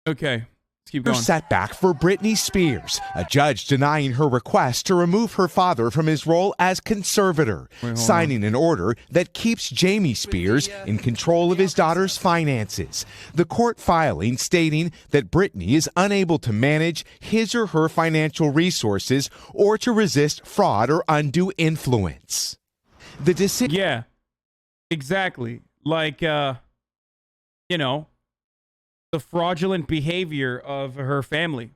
Okay, let's keep going. Setback for Britney Spears, a judge denying her request to remove her father from his role as conservator, signing an order that keeps Jamie Spears in control of his daughter's finances. The court filing stating that Britney is unable to manage his or her financial resources or to resist fraud or undue influence. The decision. Yeah, exactly. Like, you know, the fraudulent behavior of her family,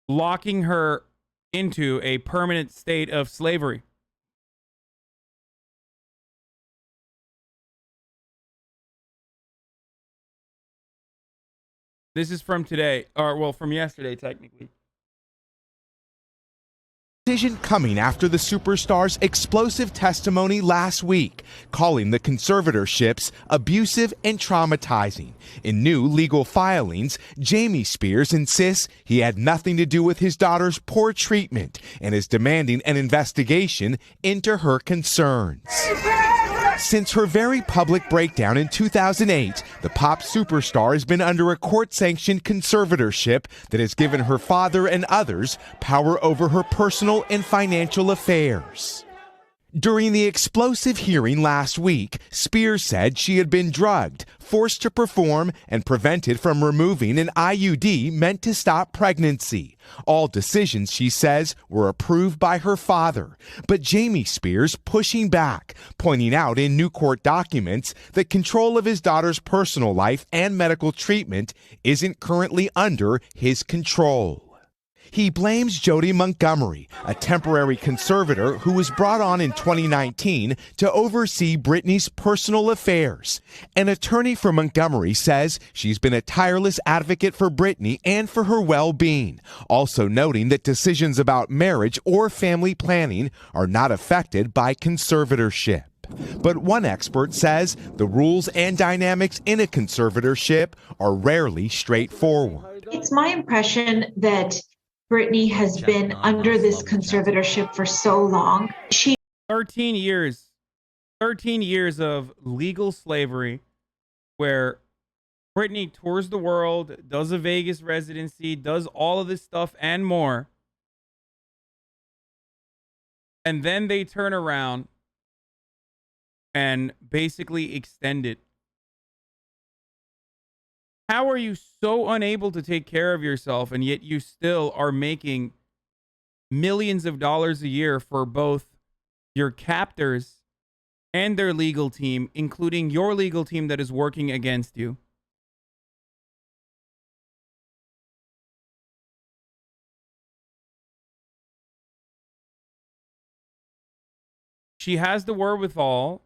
locking her into a permanent state of slavery. This is from today, or well, from yesterday, technically. Decision coming after the superstar's explosive testimony last week, calling the conservatorships abusive and traumatizing. In new legal filings, Jamie Spears insists he had nothing to do with his daughter's poor treatment and is demanding an investigation into her concerns. Since her very public breakdown in 2008, the pop superstar has been under a court-sanctioned conservatorship that has given her father and others power over her personal and financial affairs. During the explosive hearing last week, Spears said she had been drugged, forced to perform, and prevented from removing an IUD meant to stop pregnancy. All decisions, she says, were approved by her father. But Jamie Spears pushing back, pointing out in new court documents that control of his daughter's personal life and medical treatment isn't currently under his control. He blames Jody Montgomery, a temporary conservator who was brought on in 2019 to oversee Britney's personal affairs. An attorney for Montgomery says she's been a tireless advocate for Britney and for her well-being, also noting that decisions about marriage or family planning are not affected by conservatorship. But one expert says the rules and dynamics in a conservatorship are rarely straightforward. It's my impression that Britney has been under this conservatorship for so long. 13 years of legal slavery where Britney tours the world, does a Vegas residency, does all of this stuff and more. And then they turn around and basically extend it. How are you so unable to take care of yourself and yet you still are making millions of dollars a year for both your captors and their legal team, including your legal team that is working against you? She has the wherewithal.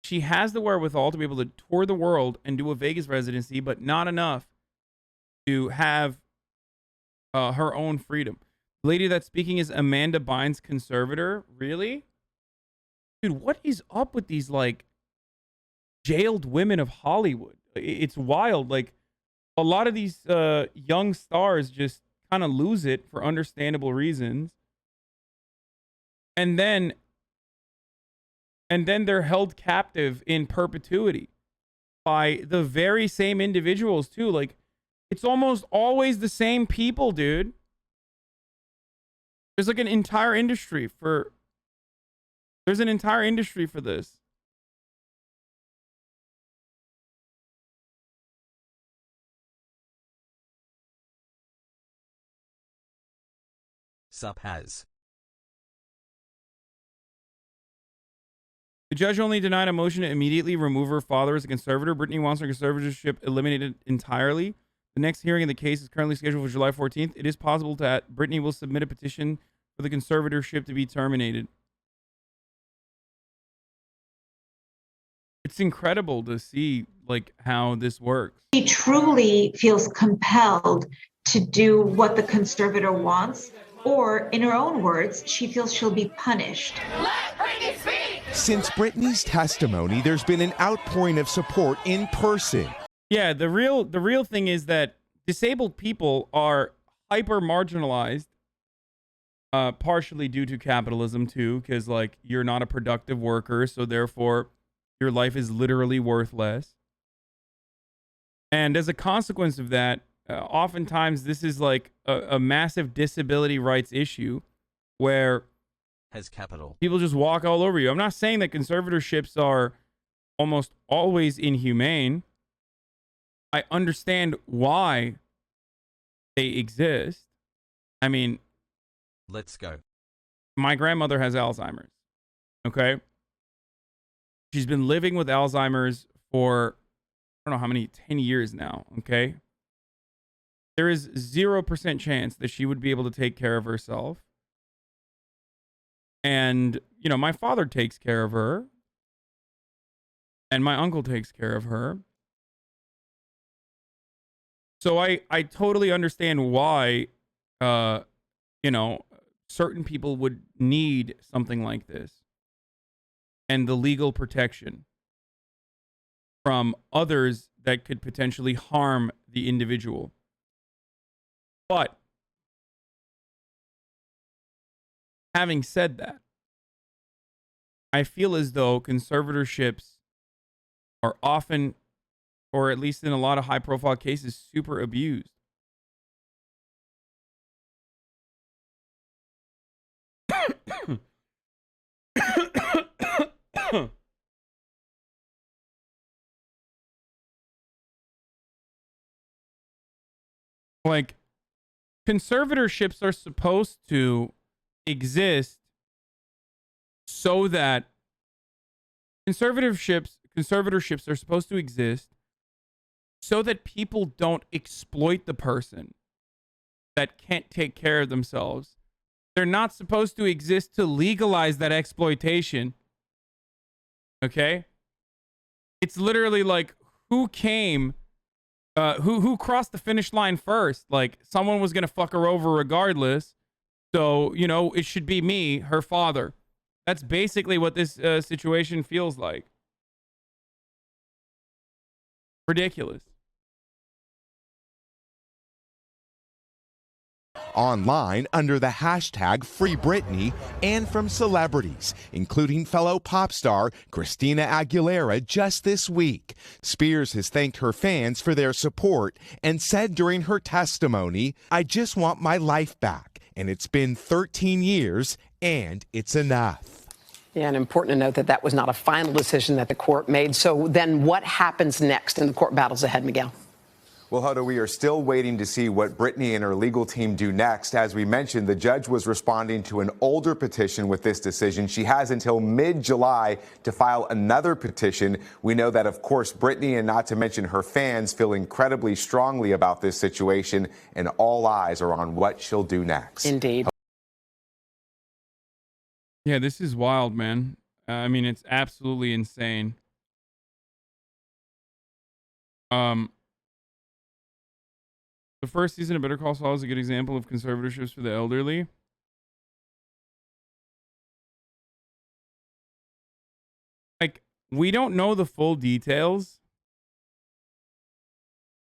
She has the wherewithal to be able to tour the world and do a Vegas residency, but not enough to have her own freedom. The lady that's speaking is Amanda Bynes' conservator. Really? Dude, what is up with these, like, jailed women of Hollywood? It's wild. Like, a lot of these young stars just kind of lose it for understandable reasons. And then they're held captive in perpetuity by the very same individuals too. Like, it's almost always the same people, dude. There's like an entire industry for this. Sup has. The judge only denied a motion to immediately remove her father as a conservator. Britney wants her conservatorship eliminated entirely. The next hearing in the case is currently scheduled for July 14th. It is possible that Britney will submit a petition for the conservatorship to be terminated. It's incredible to see, like, how this works. She truly feels compelled to do what the conservator wants, or in her own words, she feels she'll be punished. Let Britney speak! Since Britney's testimony, there's been an outpouring of support in person. Yeah, the real thing is that disabled people are hyper marginalized, partially due to capitalism too, because, like, you're not a productive worker, so therefore your life is literally worthless. And as a consequence of that, oftentimes this is like a massive disability rights issue where has capital. People just walk all over you. I'm not saying that conservatorships are almost always inhumane. I understand why they exist. I mean, let's go. My grandmother has Alzheimer's. Okay. She's been living with Alzheimer's for, I don't know how many, 10 years now. Okay. There is 0% chance that she would be able to take care of herself. And, you know, my father takes care of her. And my uncle takes care of her. So I totally understand why, you know, certain people would need something like this. And the legal protection from others that could potentially harm the individual. But having said that, I feel as though conservatorships are often, or at least in a lot of high profile cases, super abused. Like, conservatorships are supposed to exist so that conservatorships are supposed to exist so that people don't exploit the person that can't take care of themselves. They're not supposed to exist to legalize that exploitation. Okay? It's literally like who crossed the finish line first? Like, someone was going to fuck her over regardless. So, you know, it should be me, her father. That's basically what this situation feels like. Ridiculous. Online under the hashtag #FreeBritney and from celebrities, including fellow pop star Christina Aguilera just this week. Spears has thanked her fans for their support and said during her testimony, "I just want my life back, and it's been 13 years, and it's enough." Yeah, and important to note that that was not a final decision that the court made. So then what happens next in the court battles ahead, Miguel? Well, Hoda, we are still waiting to see what Britney and her legal team do next. As we mentioned, the judge was responding to an older petition with this decision. She has until mid-July to file another petition. We know that, of course, Britney and not to mention her fans feel incredibly strongly about this situation, and all eyes are on what she'll do next. Indeed. Yeah, this is wild, man. I mean, it's absolutely insane. The first season of Better Call Saul is a good example of conservatorships for the elderly. Like, we don't know the full details.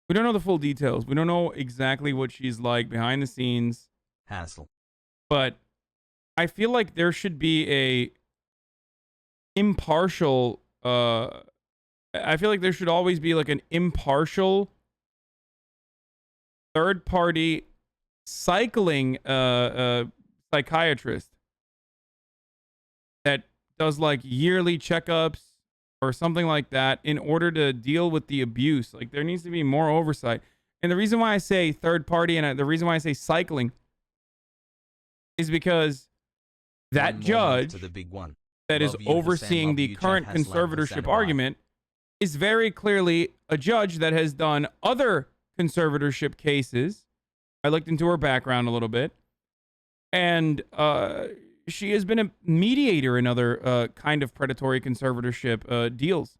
We don't know the full details. We don't know exactly what she's like behind the scenes. Hassle. But I feel like there should be a impartial, I feel like there should always be like an impartial third-party psychiatrist that does like yearly checkups or something like that in order to deal with the abuse. Like, there needs to be more oversight. And the reason why I say third party and the reason why I say cycling is because that judge to the big one. that is overseeing the current conservatorship argument is very clearly a judge that has done other conservatorship cases. I looked into her background a little bit, and she has been a mediator in other kind of predatory conservatorship deals.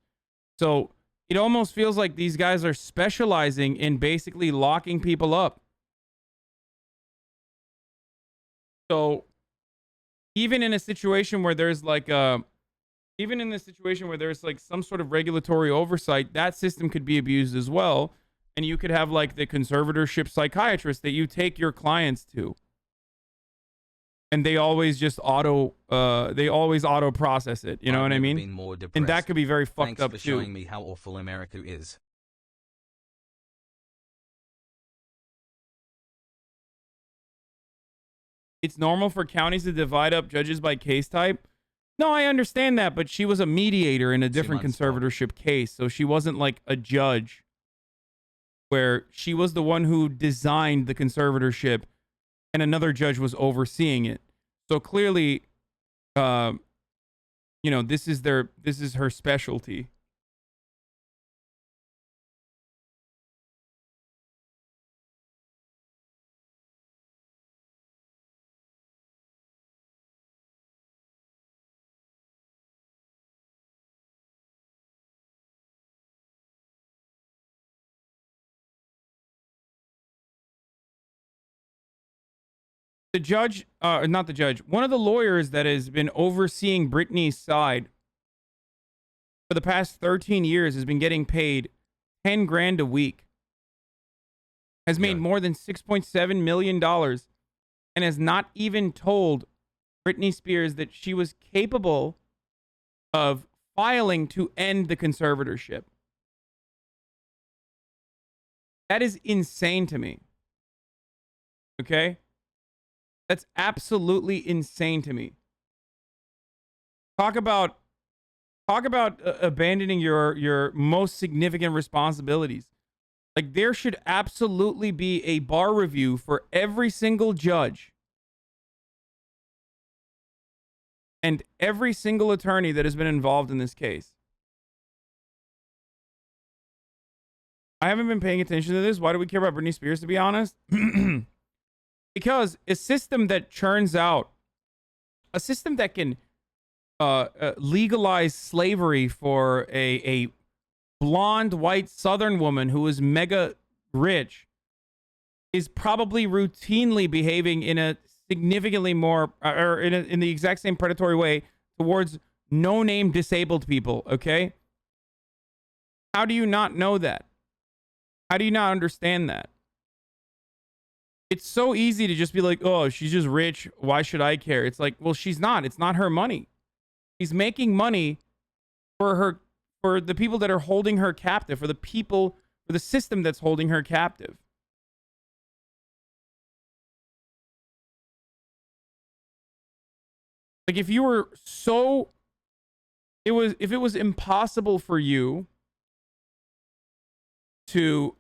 So it almost feels like these guys are specializing in basically locking people up. So even in a situation where there's like some sort of regulatory oversight, that system could be abused as well. And you could have like the conservatorship psychiatrist that you take your clients to. And they always just auto process it. You know what I mean? Been more and that could be very fucked Thanks up for too. showing me how awful America is. it's normal for counties to divide up judges by case type. No, I understand that, but she was a mediator in a different conservatorship case, so she wasn't like a judge where she was the one who designed the conservatorship and another judge was overseeing it. So clearly, you know, this is her specialty. The judge, not the judge, one of the lawyers that has been overseeing Britney's side for the past 13 years has been getting paid 10 grand a week, has made more than $6.7 million, and has not even told Britney Spears that she was capable of filing to end the conservatorship. That is insane to me. Okay? That's absolutely insane to me. Talk about abandoning your most significant responsibilities. Like, there should absolutely be a bar review for every single judge and every single attorney that has been involved in this case. I haven't been paying attention to this. Why do we care about Britney Spears, to be honest? Because a system that churns out, a system that can legalize slavery for a blonde, white Southern woman who is mega rich is probably routinely behaving in a significantly more, or in the exact same predatory way towards no-name disabled people, okay? How do you not know that? How do you not understand that? It's so easy to just be like, oh, she's just rich. Why should I care? It's like, well, she's not. It's not her money. She's making money for the people that are holding her captive, for the system that's holding her captive. Like, if it was impossible for you to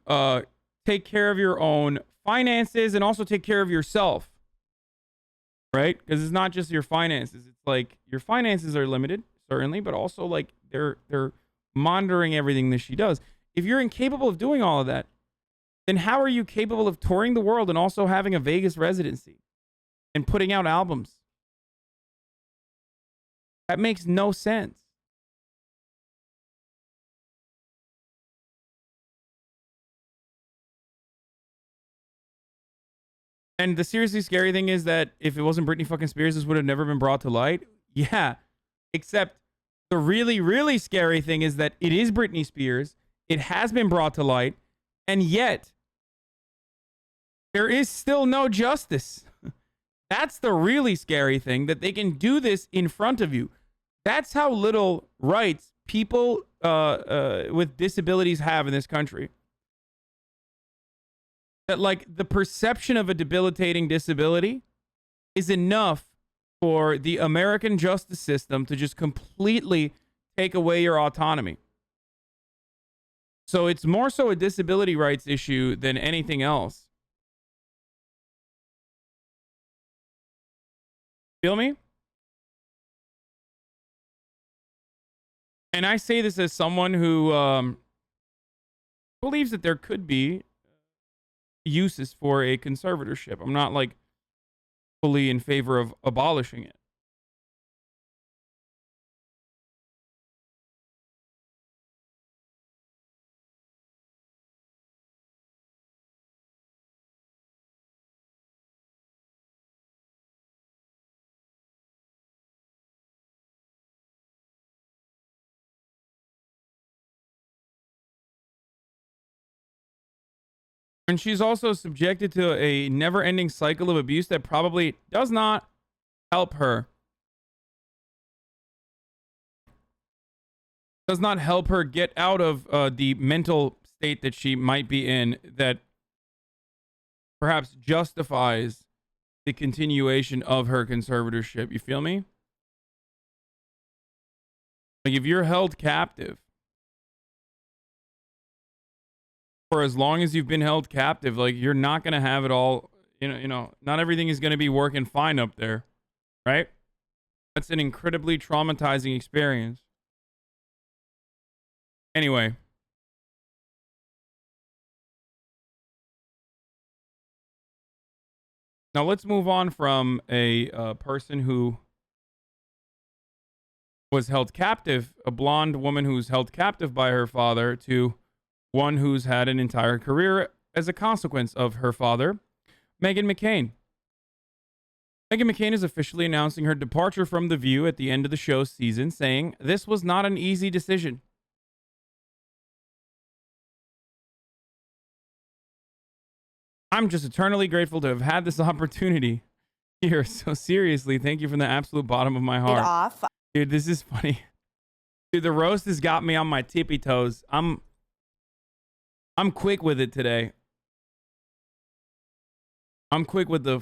take care of your own finances and also take care of yourself, right? Because it's not just your finances. It's like your finances are limited, certainly, but also like they're monitoring everything that she does. If you're incapable of doing all of that, then how are you capable of touring the world and also having a Vegas residency and putting out albums? That makes no sense. And the seriously scary thing is that if it wasn't Britney fucking Spears, this would have never been brought to light. Yeah. Except the really, really scary thing is that it is Britney Spears. It has been brought to light. And yet, there is still no justice. That's the really scary thing, that they can do this in front of you. That's how little rights people with disabilities have in this country. That, like, the perception of a debilitating disability is enough for the American justice system to just completely take away your autonomy. So it's more so a disability rights issue than anything else. Feel me? And I say this as someone who believes that there could be uses for a conservatorship. I'm not like fully in favor of abolishing it. And she's also subjected to a never-ending cycle of abuse that probably does not help her. Does not help her get out of the mental state that she might be in, that perhaps justifies the continuation of her conservatorship. You feel me? Like, if you're held captive for as long as you've been held captive, like, you're not going to have it all, not everything is going to be working fine up there, right? That's an incredibly traumatizing experience. Anyway. Now let's move on from a person who was held captive, a blonde woman who's held captive by her father, to one who's had an entire career as a consequence of her father, Meghan McCain. Meghan McCain is officially announcing her departure from The View at the end of the show's season, saying, "This was not an easy decision. I'm just eternally grateful to have had this opportunity here. So seriously, thank you from the absolute bottom of my heart." Dude, this is funny. Dude, the roast has got me on my tippy toes. I'm quick with it today. I'm quick with the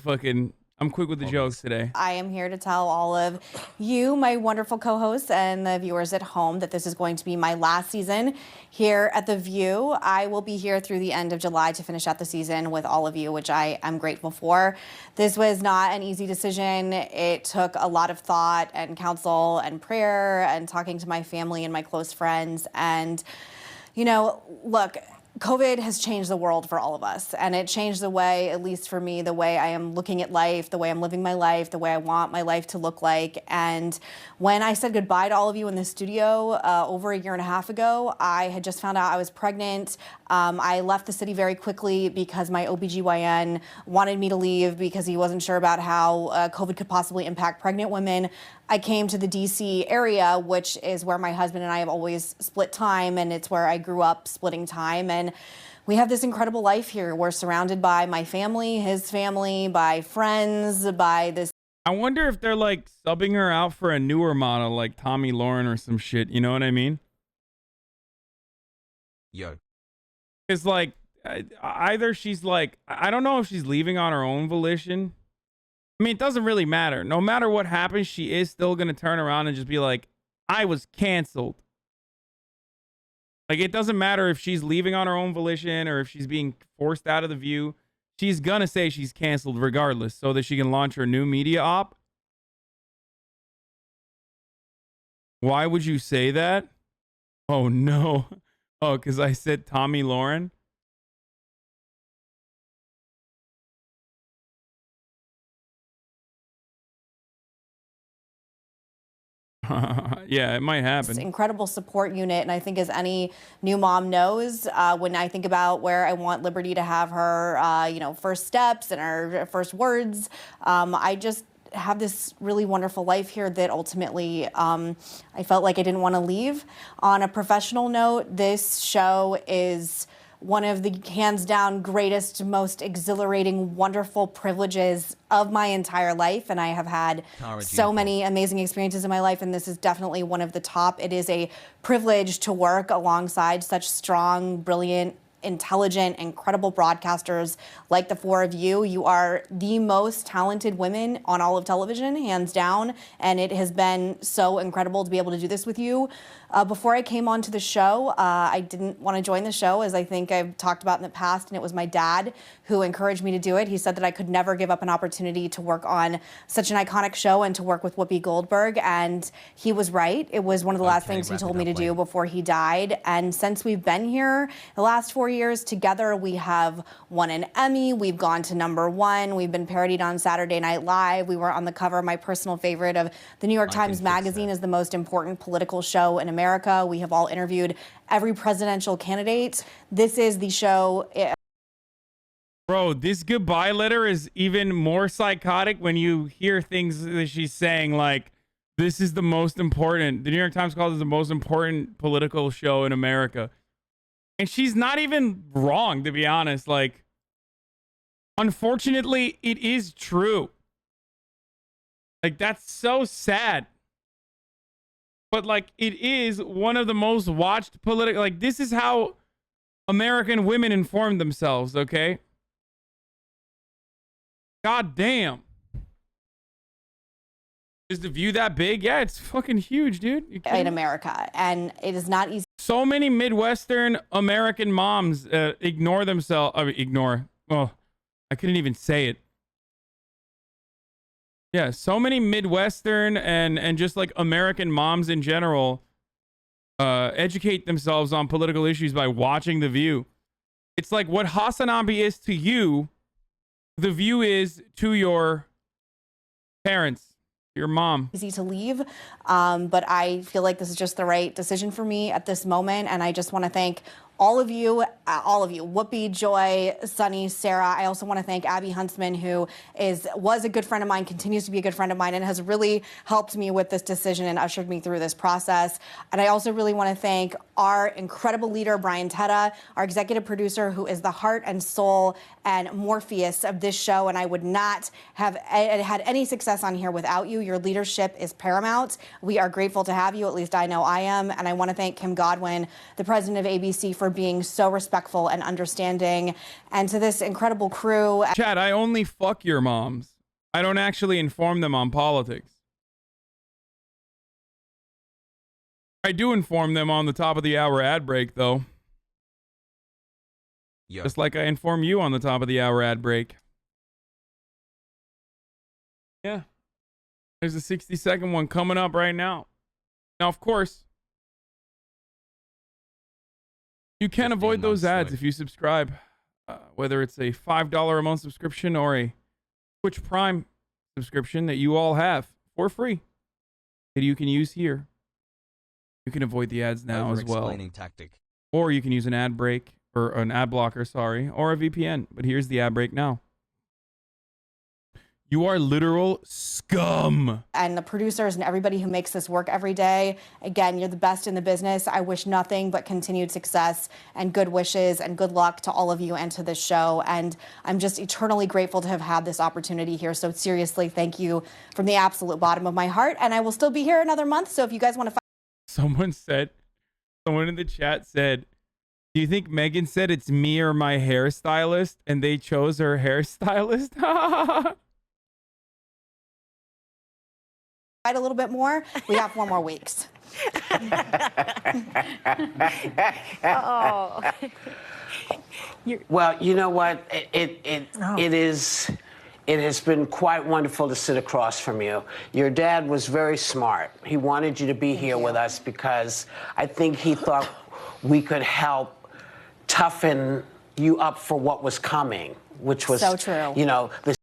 jokes today. I am here to tell all of you, my wonderful co-hosts, and the viewers at home that this is going to be my last season here at The View. I will be here through the end of July to finish out the season with all of you, which I am grateful for. This was not an easy decision. It took a lot of thought and counsel and prayer and talking to my family and my close friends. And, look, COVID has changed the world for all of us, and it changed the way, at least for me, the way I am looking at life, the way I'm living my life, the way I want my life to look like. And when I said goodbye to all of you in the studio over a year and a half ago, I had just found out I was pregnant. I left the city very quickly because my OBGYN wanted me to leave because he wasn't sure about how COVID could possibly impact pregnant women. I came to the DC area, which is where my husband and I have always split time, and it's where I grew up splitting time. And we have this incredible life here. We're surrounded by my family, his family, by friends, by this. I wonder if they're like subbing her out for a newer model like Tommy Lauren or some shit. You know what I mean? Yo. It's like either she's like, I don't know if she's leaving on her own volition. I mean, it doesn't really matter. No matter what happens, she is still going to turn around and just be like, I was canceled. Like, it doesn't matter if she's leaving on her own volition or if she's being forced out of The View. She's going to say she's canceled regardless so that she can launch her new media op. Why would you say that? Oh, no. Oh, because I said Tommy Lauren? Yeah, it might happen. Incredible support unit, and I think as any new mom knows, when I think about where I want Liberty to have her, first steps and her first words, I just have this really wonderful life here that ultimately I felt like I didn't want to leave. On a professional note, this show is one of the hands down greatest, most exhilarating, wonderful privileges of my entire life. And I have had so many amazing experiences in my life, and this is definitely one of the top. It is a privilege to work alongside such strong, brilliant, intelligent, incredible broadcasters like the four of you. You are the most talented women on all of television, hands down, and it has been so incredible to be able to do this with you. Before I came onto the show, I didn't want to join the show, as I think I've talked about in the past, and it was my dad who encouraged me to do it. He said that I could never give up an opportunity to work on such an iconic show and to work with Whoopi Goldberg, and he was right. It was one of the last things he told me to do before he died, and since we've been here the last 4 years together, we have won an Emmy, we've gone to #1, we've been parodied on Saturday Night Live, we were on the cover of my personal favorite of the New York Times Magazine as the most important political show in America. We have all interviewed every presidential candidate. This is the show. Bro, this goodbye letter is even more psychotic when you hear things that she's saying, like, this is the most important. The New York Times calls it the most important political show in America. And she's not even wrong, to be honest. Like, unfortunately, it is true. Like, that's so sad. But, like, it is one of the most watched political... Like, this is how American women inform themselves, okay? God damn. Is the View that big? Yeah, it's fucking huge, dude. in America, and it is not easy. So many Midwestern American moms ignore themselves. I mean, ignore. Oh, I couldn't even say it. Yeah, so many Midwestern and just like American moms in general educate themselves on political issues by watching The View. It's like what HasanAbi is to you, The View is to your parents, your mom. Easy to leave, but I feel like this is just the right decision for me at this moment, and I just want to thank all of you, Whoopi, Joy, Sunny, Sarah. I also want to thank Abby Huntsman, who was a good friend of mine, continues to be a good friend of mine, and has really helped me with this decision and ushered me through this process. And I also really want to thank our incredible leader, Brian Tetta, our executive producer, who is the heart and soul and Morpheus of this show. And I would not have had any success on here without you. Your leadership is paramount. We are grateful to have you. At least I know I am. And I want to thank Kim Godwin, the president of ABC, for being so respectful and understanding, and to this incredible crew. Chad, I only fuck your moms. I don't actually inform them on politics. I do inform them on the top of the hour ad break, though. Yo. Just like I inform you on the top of the hour ad break. Yeah. There's a 60-second one coming up right now. Now, of course, you can avoid those ads if you subscribe, whether it's a $5 a month subscription or a Twitch Prime subscription that you all have for free that you can use here. You can avoid the ads now as well. Tactic. Or you can use an ad break, or an ad blocker, sorry, or a VPN. But here's the ad break now. You are literal scum. And the producers and everybody who makes this work every day. Again, you're the best in the business. I wish nothing but continued success and good wishes and good luck to all of you and to this show. And I'm just eternally grateful to have had this opportunity here. So seriously, thank you from the absolute bottom of my heart. And I will still be here another month. So if you guys want to someone in the chat said, do you think Meghan said it's me or my hairstylist and they chose her hairstylist? a little bit more, we have 4 more weeks. Oh. Well, you know what? It has been quite wonderful to sit across from you. Your dad was very smart. He wanted you to be here with us because I think he thought we could help toughen you up for what was coming, which was so true. You know, the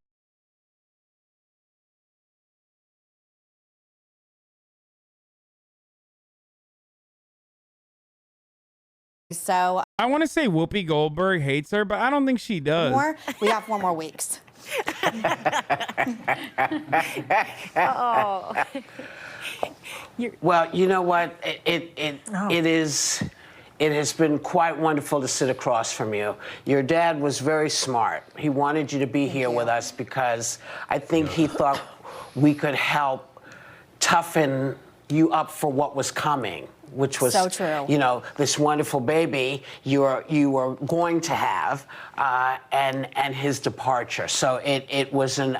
So I want to say Whoopi Goldberg hates her, but I don't think she does. We have 4 more weeks. Oh. Well, you know what? It has been quite wonderful to sit across from you. Your dad was very smart. He wanted you to be here with us because I think he thought we could help toughen you up for what was coming, which was so true. You know, this wonderful baby you were going to have, and his departure. So it was an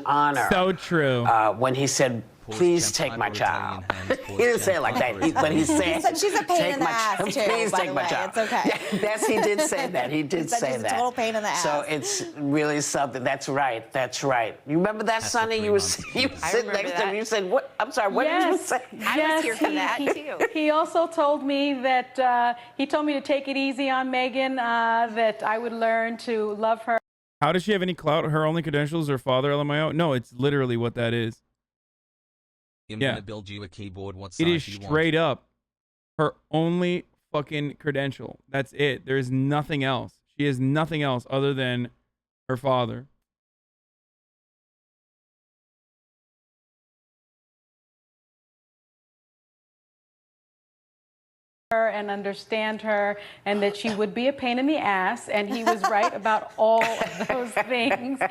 honor. So true. When he said, "Please take my child." He didn't say it like that, but he said, "She's a pain in the ass too." Please by take the my way. child. It's okay. Yeah, yes, he did say that. He did say she's that. a total pain in the ass. So it's really something. That's right. That's right. You remember that, Sonny? You were sitting next to him. You said, "What? I'm sorry. What did you say?" I was here for that too. He also told me that he told me to take it easy on Meghan. That I would learn to love her. How does she have any clout? Her only credentials are father LMAO? No, it's literally what that is. I'm gonna build you a keyboard. What size It is do you want? straight up her only fucking credential. That's it. There is nothing else. She has nothing else other than her father. And understand her, and that she would be a pain in the ass, and he was right about all of those things. You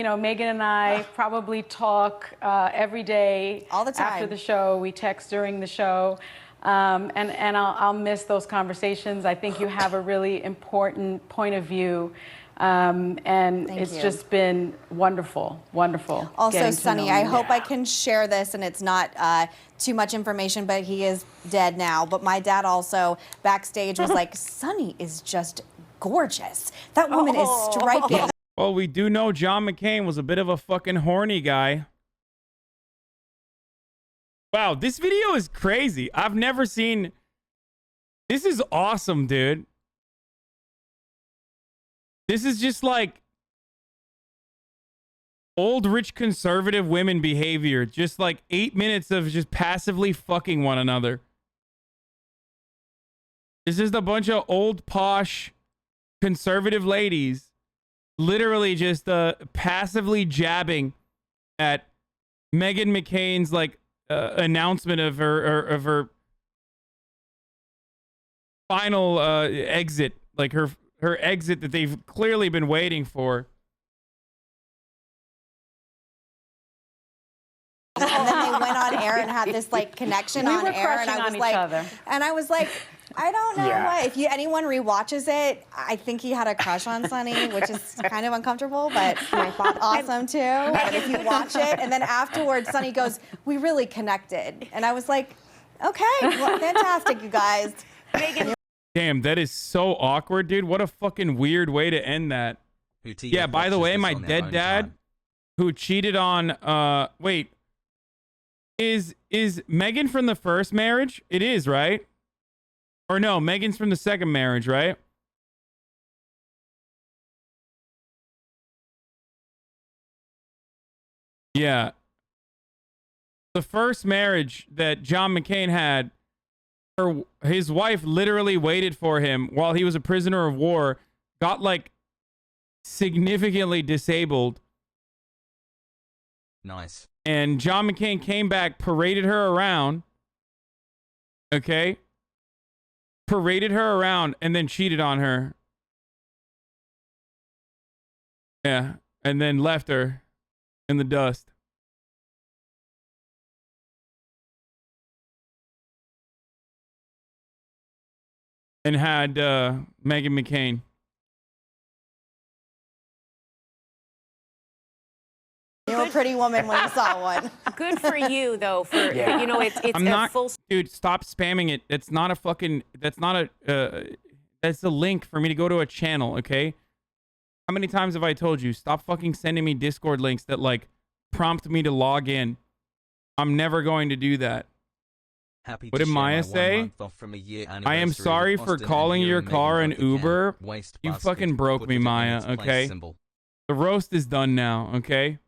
know, Meghan and I probably talk every day, all the time after the show. We text during the show, and I'll miss those conversations. I think you have a really important point of view. And Thank it's you. just been wonderful, wonderful. Also, getting to Sonny, know I you. hope I can share this and it's not too much information, but he is dead now. But my dad also backstage was like, Sonny is just gorgeous. That woman is striking. Well, we do know John McCain was a bit of a fucking horny guy. Wow, this video is crazy. I've never seen... This is awesome, dude. This is just like old rich conservative women behavior. Just like 8 minutes of just passively fucking one another. This is a bunch of old posh conservative ladies literally just passively jabbing at Meghan McCain's like announcement of her final exit, like her exit that they've clearly been waiting for. And then they went on air and had this like connection We on were air, and crushing I was on each like, other. I don't know Yeah. what. If anyone rewatches it, I think he had a crush on Sonny, which is kind of uncomfortable, but awesome too. But if you watch it, and then afterwards, Sonny goes, "We really connected," and I was like, "Okay, well, fantastic, you guys." Damn, that is so awkward, dude. What a fucking weird way to end that. Yeah, by the way, my dead dad who cheated on wait. Is Meghan from the first marriage? It is, right? Or no, Meghan's from the second marriage, right? Yeah. The first marriage that John McCain had, his wife literally waited for him while he was a prisoner of war, got like significantly disabled. Nice. And John McCain came back, paraded her around. Okay? Paraded her around and then cheated on her. Yeah. And then left her in the dust. And had Meghan McCain. You're a pretty woman when you saw one. Good for you, though. For Yeah. you know, it's I'm a not, full. dude, stop spamming it. It's not a fucking, that's not a, that's a link for me to go to a channel, okay? How many times have I told you, stop fucking sending me Discord links that like prompt me to log in? I'm never going to do that. Happy What to did share Maya my say? 1 month off from a year I am anniversary sorry with for Austin calling and your Meghan car an both again. Uber. Waste You basket, fucking broke put me, it in Maya, its place okay? symbol. The roast is done now, okay?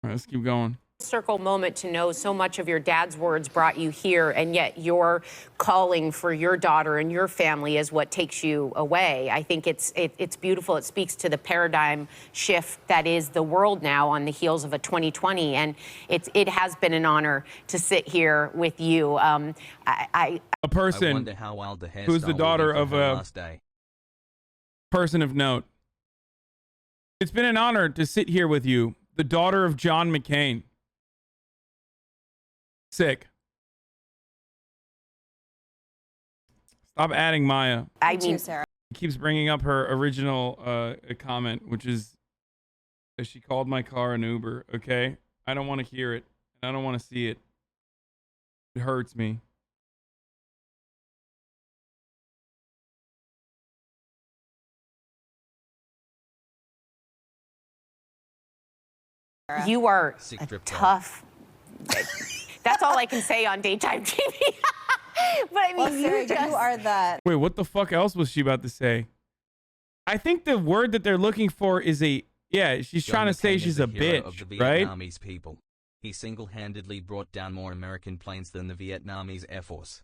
All right, let's keep going. Circle moment to know so much of your dad's words brought you here, and yet your calling for your daughter and your family is what takes you away. I think it's beautiful. It speaks to the paradigm shift that is the world now on the heels of a 2020, and it has been an honor to sit here with you. A I person wonder how wild the who's the hairstyle daughter will be of for her a last day. person of note. It's been an honor to sit here with you, the daughter of John McCain. Sick. Stop adding Maya. I mean, Sarah. She keeps bringing up her original comment, which is that she called my car an Uber. Okay, I don't want to hear it. I don't want to see it. It hurts me. you are Sick a drip dog. tough. That's all I can say on daytime TV. But I mean, Well, Sarah, you just you are the. Wait, what the fuck else was she about to say? I think the word that they're looking for is a, yeah, she's John trying to say McCain she's is a hero of bitch, the right? Vietnamese people. He single-handedly brought down more American planes than the Vietnamese Air Force.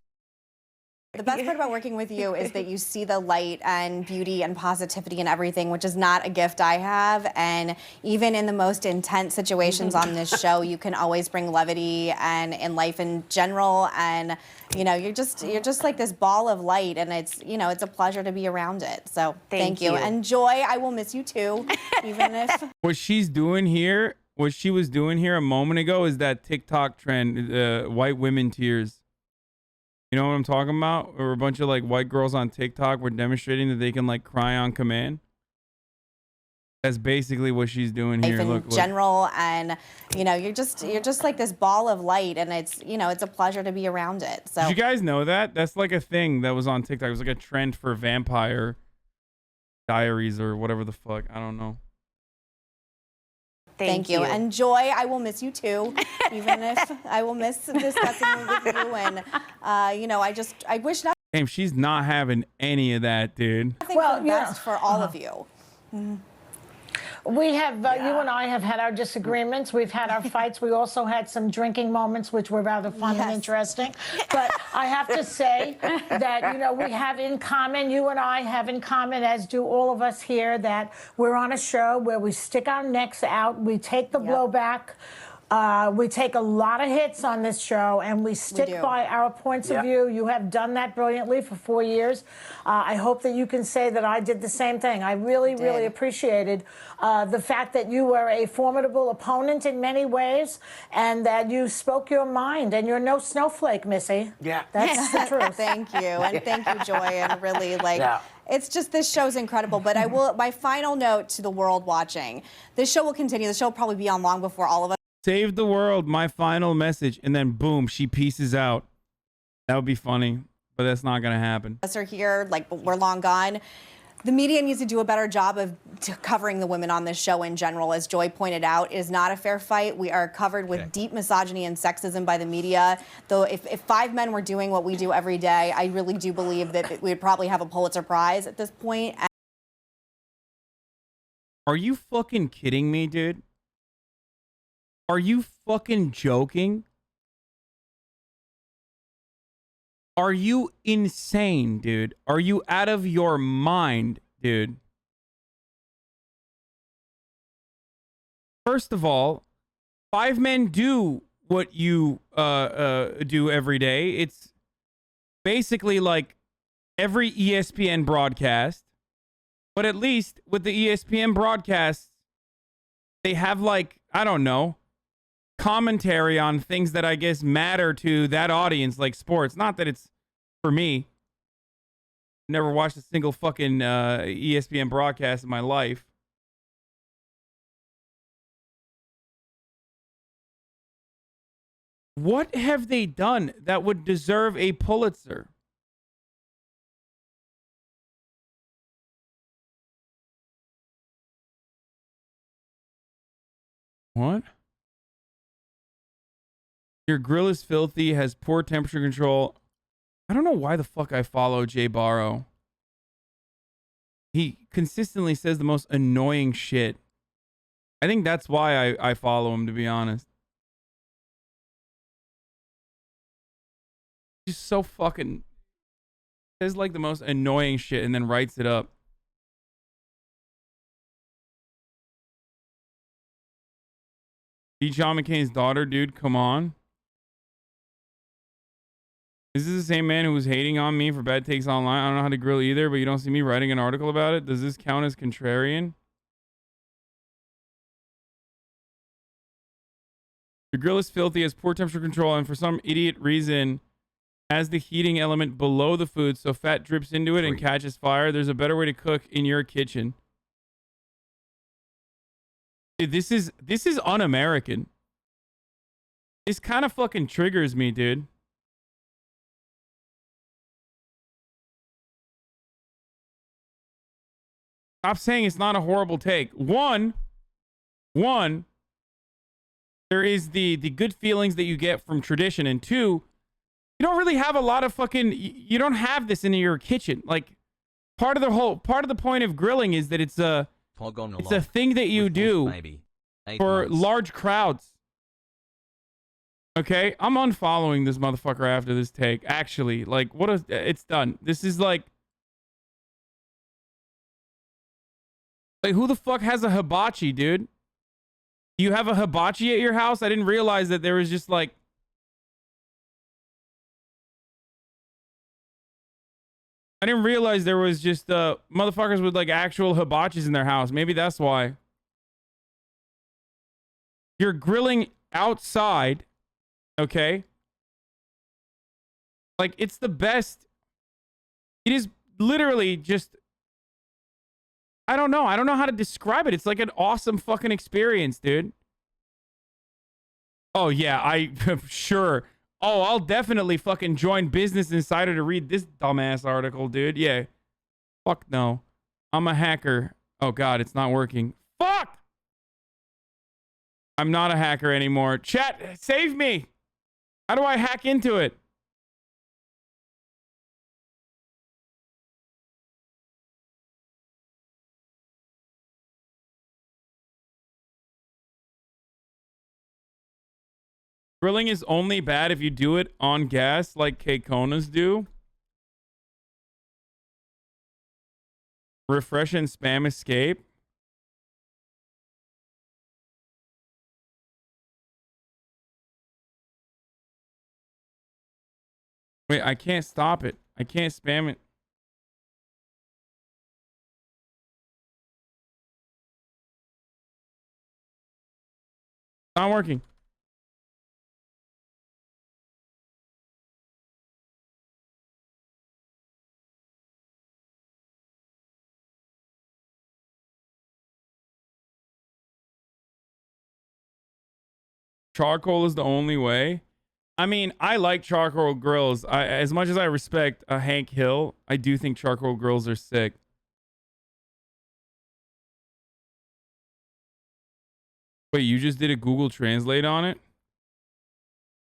The best part about working with you is that you see the light and beauty and positivity and everything, which is not a gift I have. And even in the most intense situations on this show, you can always bring levity and in life in general. And you know, you're just like this ball of light, and it's a pleasure to be around it. So thank you. you. Enjoy. I will miss you too, even if. What she was doing here a moment ago is that TikTok trend, white women tears. You know what I'm talking about? Or a bunch of like white girls on TikTok were demonstrating that they can like cry on command. That's basically what she's doing here. In Look. general, and you know, you're just like this ball of light, and it's, you know, it's a pleasure to be around it. So did you guys know that? That's like a thing that was on TikTok. It was like a trend for vampire diaries or whatever the fuck. I don't know. Thank you. And Joy, I will miss you too, even if I will miss discussing with you. And you know, I wish nothing. Damn, she's not having any of that, dude. Well, for the best for all of you. We have, you and I have had our disagreements. We've had our fights. We also had some drinking moments, which were rather fun and interesting. But I have to say that, you know, we have in common, you and I have in common, as do all of us here, that we're on a show where we stick our necks out, we take the blowback. We take a lot of hits on this show, and we stick by our points of view. You have done that brilliantly for 4 years. I hope that you can say that I did the same thing. I really, really appreciated the fact that you were a formidable opponent in many ways, and that you spoke your mind, and you're no snowflake, Missy. Yeah. That's the truth. Thank you, and thank you, Joy, and really, like, it's just, this show's incredible. But I will, my final note to the world watching, this show will continue. The show will probably be on long before all of us. Save the world, my final message, and then boom, she pieces out. That would be funny, but that's not gonna happen. Us are here, like, we're long gone. The media needs to do a better job of covering the women on this show in general. As Joy pointed out, it is not a fair fight. We are covered with deep misogyny and sexism by the media. Though if 5 men were doing what we do every day, I really do believe that we would probably have a Pulitzer Prize at this point. Are you fucking kidding me, dude? Are you fucking joking? Are you insane, dude? Are you out of your mind, dude? First of all, 5 men do what you do every day. It's basically like every ESPN broadcast, but at least with the ESPN broadcasts, they have, like, I don't know, commentary on things that I guess matter to that audience, like sports. Not that it's for me. Never watched a single fucking ESPN broadcast in my life. What have they done that would deserve a Pulitzer? What? Your grill is filthy, has poor temperature control. I don't know why the fuck I follow Jay Barrow. He consistently says the most annoying shit. I think that's why I follow him, to be honest. Just so fucking says like the most annoying shit and then writes it up. John McCain's daughter, dude, come on. Is this the same man who was hating on me for bad takes online? I don't know how to grill either, but you don't see me writing an article about it. Does this count as contrarian? The grill is filthy, has poor temperature control, and for some idiot reason has the heating element below the food so fat drips into it and catches fire. There's a better way to cook in your kitchen. Dude, this is un-American. This kind of fucking triggers me, dude. Stop saying it's not a horrible take. One, there is the good feelings that you get from tradition, and two, you don't really have a lot of fucking, you don't have this in your kitchen. Like, part of the point of grilling is that it's a thing that you do for large crowds. Okay, I'm unfollowing this motherfucker after this take. Actually, like, it's done. This is like who the fuck has a hibachi, dude? Do you have a hibachi at your house? I didn't realize that there was just like, I didn't realize there was just motherfuckers with like actual hibachis in their house. Maybe that's why. You're grilling outside, okay? Like, it's the best. It is literally just, I don't know. I don't know how to describe it. It's like an awesome fucking experience, dude. Oh, yeah, sure. Oh, I'll definitely fucking join Business Insider to read this dumbass article, dude. Yeah. Fuck no. I'm a hacker. Oh, God, it's not working. Fuck! I'm not a hacker anymore. Chat, save me! How do I hack into it? Grilling is only bad if you do it on gas like K-Konas do. Refresh and spam escape. Wait, I can't stop it. I can't spam it. Not working. Charcoal is the only way. I mean, I like charcoal grills. As much as I respect Hank Hill, I do think charcoal grills are sick. Wait, you just did a Google Translate on it?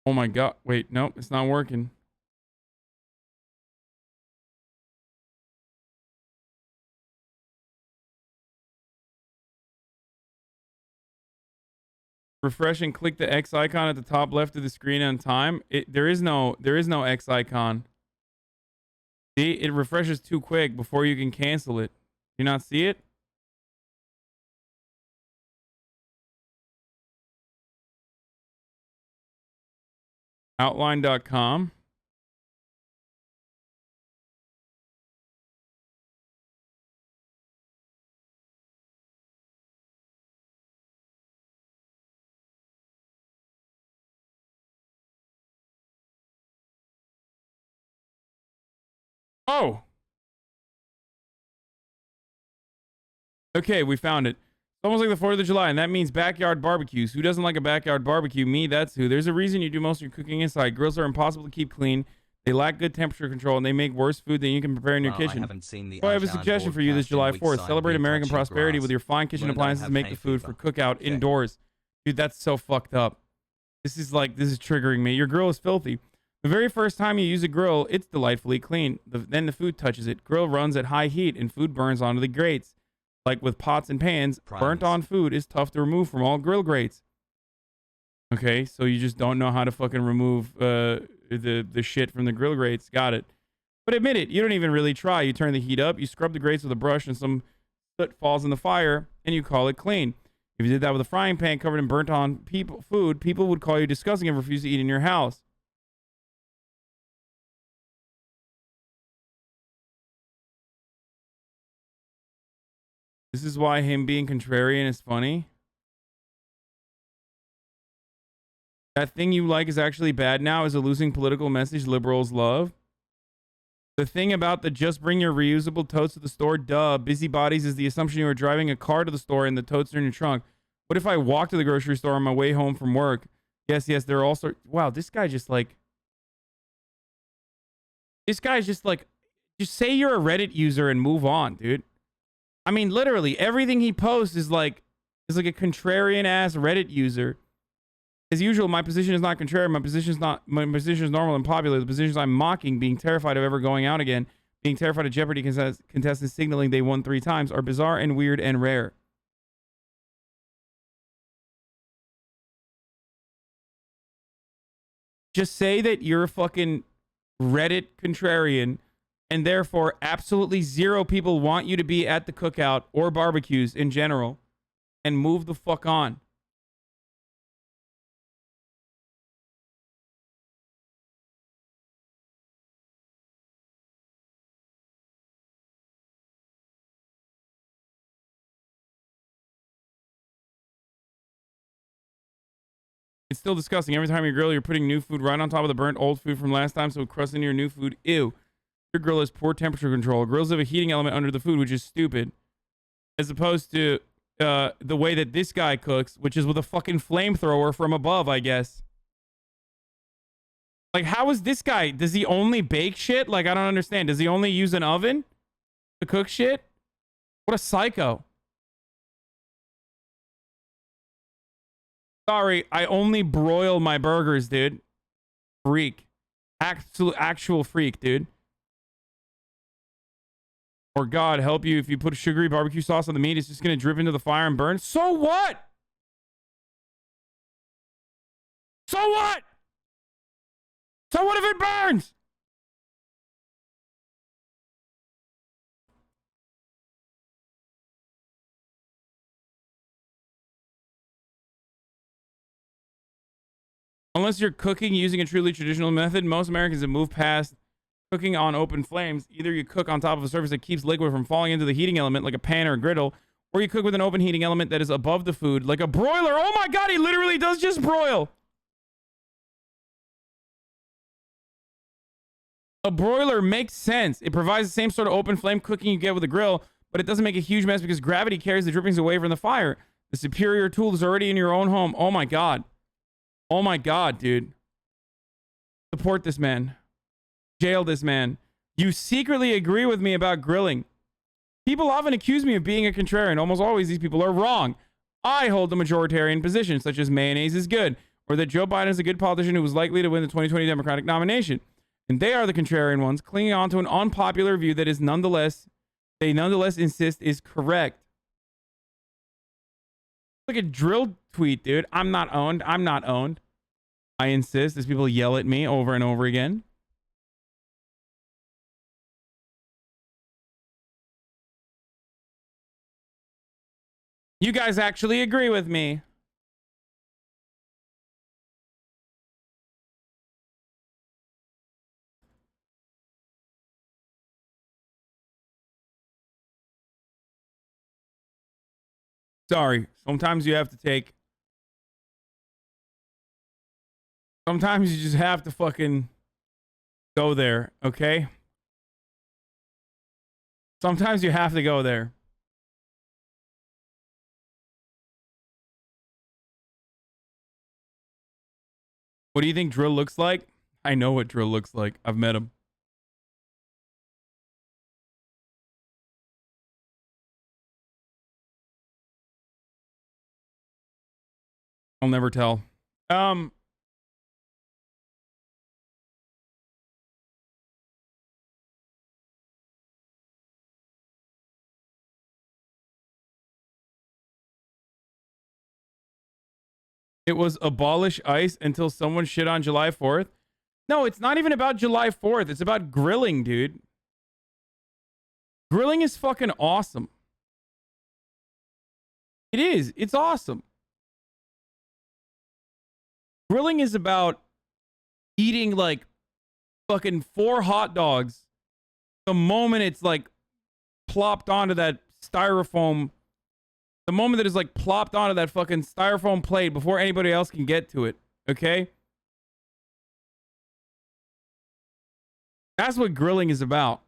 Oh my God. Wait, nope, it's not working. Refresh and click the X icon at the top left of the screen on time. There is no X icon. See, it refreshes too quick before you can cancel it. You not see it? Outline.com. Oh. Okay, we found it. It's almost like the 4th of July, and that means backyard barbecues. Who doesn't like a backyard barbecue? Me, that's who. There's a reason you do most of your cooking inside. Grills are impossible to keep clean. They lack good temperature control, and they make worse food than you can prepare in your kitchen. I have a suggestion for you this July 4th. Celebrate American prosperity with your fine kitchen appliances and make the food for cookout indoors. Dude, that's so fucked up. This is triggering me. Your grill is filthy. The very first time you use a grill, it's delightfully clean. Then the food touches it. Grill runs at high heat, and food burns onto the grates. Like with pots and pans, burnt on food is tough to remove from all grill grates. Okay, so you just don't know how to fucking remove the shit from the grill grates. Got it. But admit it, you don't even really try. You turn the heat up, you scrub the grates with a brush, and some soot falls in the fire, and you call it clean. If you did that with a frying pan covered in burnt on food, people would call you disgusting and refuse to eat in your house. This is why him being contrarian is funny. That thing you like is actually bad now is a losing political message liberals love. The thing about the just bring your reusable totes to the store, duh, busybodies is the assumption you are driving a car to the store and the totes are in your trunk. What if I walk to the grocery store on my way home from work? Yes, there are all sorts. Wow, this guy's just like, just say you're a Reddit user and move on, dude. I mean, literally, everything he posts is like a contrarian ass Reddit user. As usual, my position is not contrarian. My position is normal and popular. The positions I'm mocking, being terrified of ever going out again, being terrified of Jeopardy contestants signaling they won 3 times, are bizarre and weird and rare. Just say that you're a fucking Reddit contrarian, and therefore absolutely 0 people want you to be at the cookout or barbecues in general, and move the fuck on. It's still disgusting. Every time you grill, you're putting new food right on top of the burnt old food from last time, so it crusts into your new food. Ew. Your grill has poor temperature control. Grills have a heating element under the food, which is stupid. As opposed to the way that this guy cooks, which is with a fucking flamethrower from above, I guess. Like, how is this guy? Does he only bake shit? Like, I don't understand. Does he only use an oven to cook shit? What a psycho. Sorry, I only broil my burgers, dude. Freak. Actual freak, dude. Or God help you if you put sugary barbecue sauce on the meat, it's just going to drip into the fire and burn. So what? So what? So what if it burns? Unless you're cooking using a truly traditional method, most Americans have moved past cooking on open flames. Either you cook on top of a surface that keeps liquid from falling into the heating element, like a pan or a griddle, or you cook with an open heating element that is above the food, like a broiler. Oh my God, he literally does just broil. A broiler makes sense. It provides the same sort of open flame cooking you get with a grill, but it doesn't make a huge mess because gravity carries the drippings away from the fire. The superior tool is already in your own home. Oh my God. Oh my God, dude. Support this man. Jail this man. You secretly agree with me about grilling. People often accuse me of being a contrarian. Almost always these people are wrong. I hold the majoritarian position, such as mayonnaise is good, or that Joe Biden is a good politician who was likely to win the 2020 Democratic nomination. And they are the contrarian ones, clinging on to an unpopular view that they nonetheless insist is correct. Look at drill tweet, dude. I'm not owned. I'm not owned. I insist as people yell at me over and over again. You guys actually agree with me. Sorry. Sometimes you have to take. Sometimes you just have to fucking go there, okay? Sometimes you have to go there. What do you think Drill looks like? I know what Drill looks like. I've met him. I'll never tell. It was abolish ICE until someone shit on July 4th. No, it's not even about July 4th. It's about grilling, dude. Grilling is fucking awesome. It is. It's awesome. Grilling is about eating like fucking 4 hot dogs the moment it's like plopped onto that styrofoam. The moment that is like plopped onto that fucking styrofoam plate before anybody else can get to it. Okay? That's what grilling is about.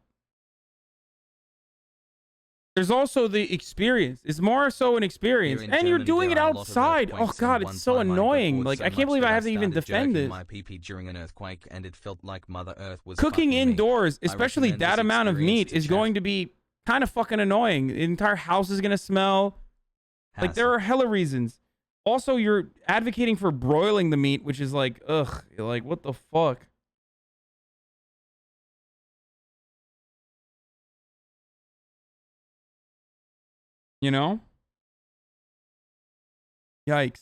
There's also the experience. It's more so an experience. And you're doing it outside. Oh God, it's so annoying. Like, I can't believe I have to even defend this. My pee during an earthquake, and it felt like Mother Earth was cooking indoors, especially that amount of meat, is going to be kind of fucking annoying. The entire house is going to smell. Like, there are hella reasons. Also, you're advocating for broiling the meat, which is like, ugh. You're like, what the fuck? You know? Yikes.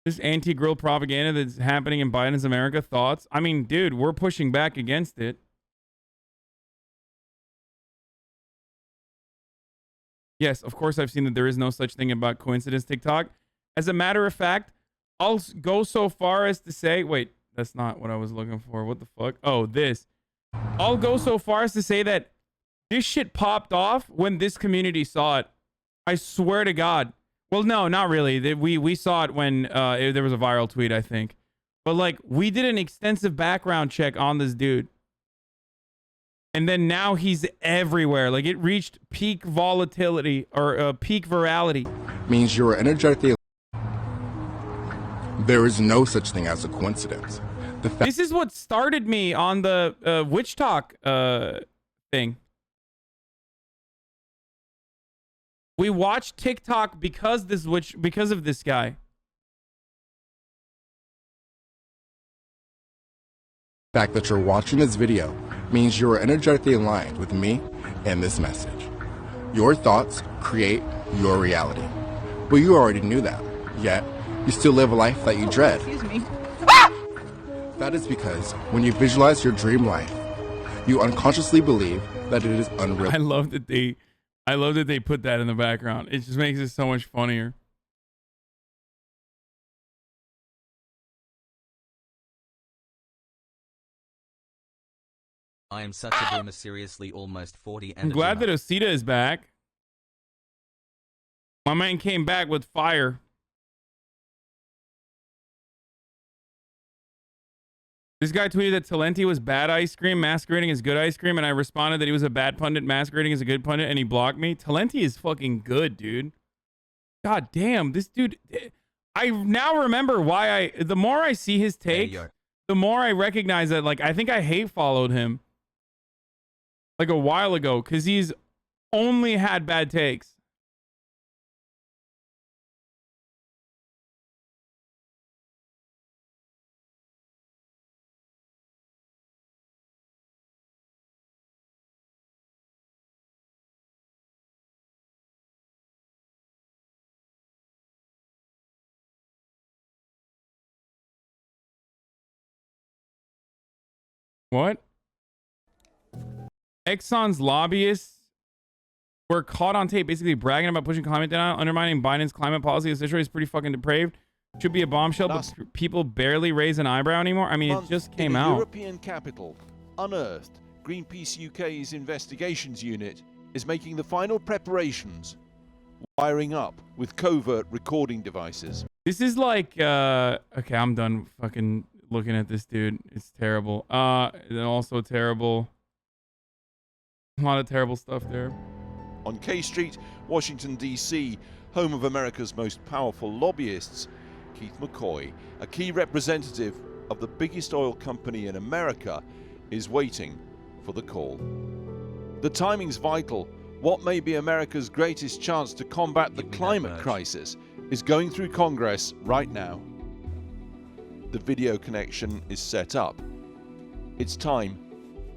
This anti-grill propaganda that's happening in Biden's America, thoughts? I mean, dude, we're pushing back against it. Yes, of course I've seen that there is no such thing about coincidence TikTok. As a matter of fact, I'll go so far as to say, wait, that's not what I was looking for. What the fuck? Oh, this. I'll go so far as to say that this shit popped off when this community saw it. I swear to God. Well, no, not really. We saw it when there was a viral tweet, I think. But like, we did an extensive background check on this dude. And then now he's everywhere. Like, it reached peak volatility or peak virality. Means you're energetically. There is no such thing as a coincidence. This is what started me on the witch talk thing. We watched TikTok because of this guy. The fact that you're watching this video means you are energetically aligned with me and this message. Your thoughts create your reality. But you already knew that, yet you still live a life that you dread. Excuse me. That is because when you visualize your dream life, you unconsciously believe that it is unreal. I love that they put that in the background. It just makes it so much funnier. I am such a boomer, seriously, almost 40 and I'm glad that Osita is back. My man came back with fire. This guy tweeted that Talenti was bad ice cream masquerading as good ice cream, and I responded that he was a bad pundit masquerading as a good pundit, and he blocked me. Talenti is fucking good, dude. God damn, this dude. I now remember why the more I see his takes, the more I recognize that, like, I think I hate followed him like a while ago because he's only had bad takes. What? Exxon's lobbyists were caught on tape basically bragging about pushing climate denial, undermining Biden's climate policy. This issue is pretty fucking depraved. Should be a bombshell, but people barely raise an eyebrow anymore. I mean, it just came out. European capital, unearthed, Greenpeace UK's investigations unit is making the final preparations, wiring up with covert recording devices. This is like, okay, I'm done fucking looking at this dude. It's terrible. And also terrible. A lot of terrible stuff there. On K Street, Washington, D.C., home of America's most powerful lobbyists, Keith McCoy, a key representative of the biggest oil company in America, is waiting for the call. The timing's vital. What may be America's greatest chance to combat the climate crisis is going through Congress right now. The video connection is set up. It's time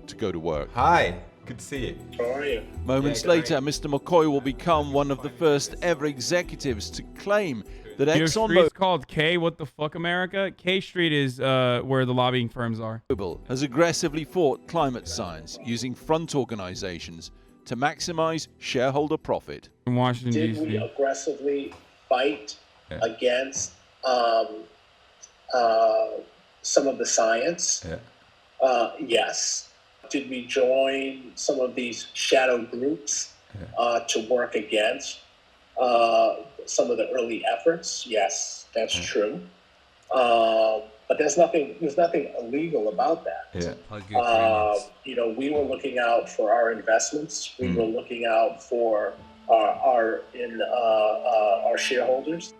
to go to work. Hi, good to see you. How are you? Moments later, Mr. McCoy will become one of the first ever executives to claim that ExxonMobil Street's called K. What the fuck, America? K Street is where the lobbying firms are. has aggressively fought climate science using front organizations to maximize shareholder profit. In Washington, Did D.C. we aggressively fight against some of the science? Yes. Did we join some of these shadow groups to work against some of the early efforts? Yes, that's true. But there's nothing illegal about that. You know, we were looking out for our investments. We were looking out for our shareholders.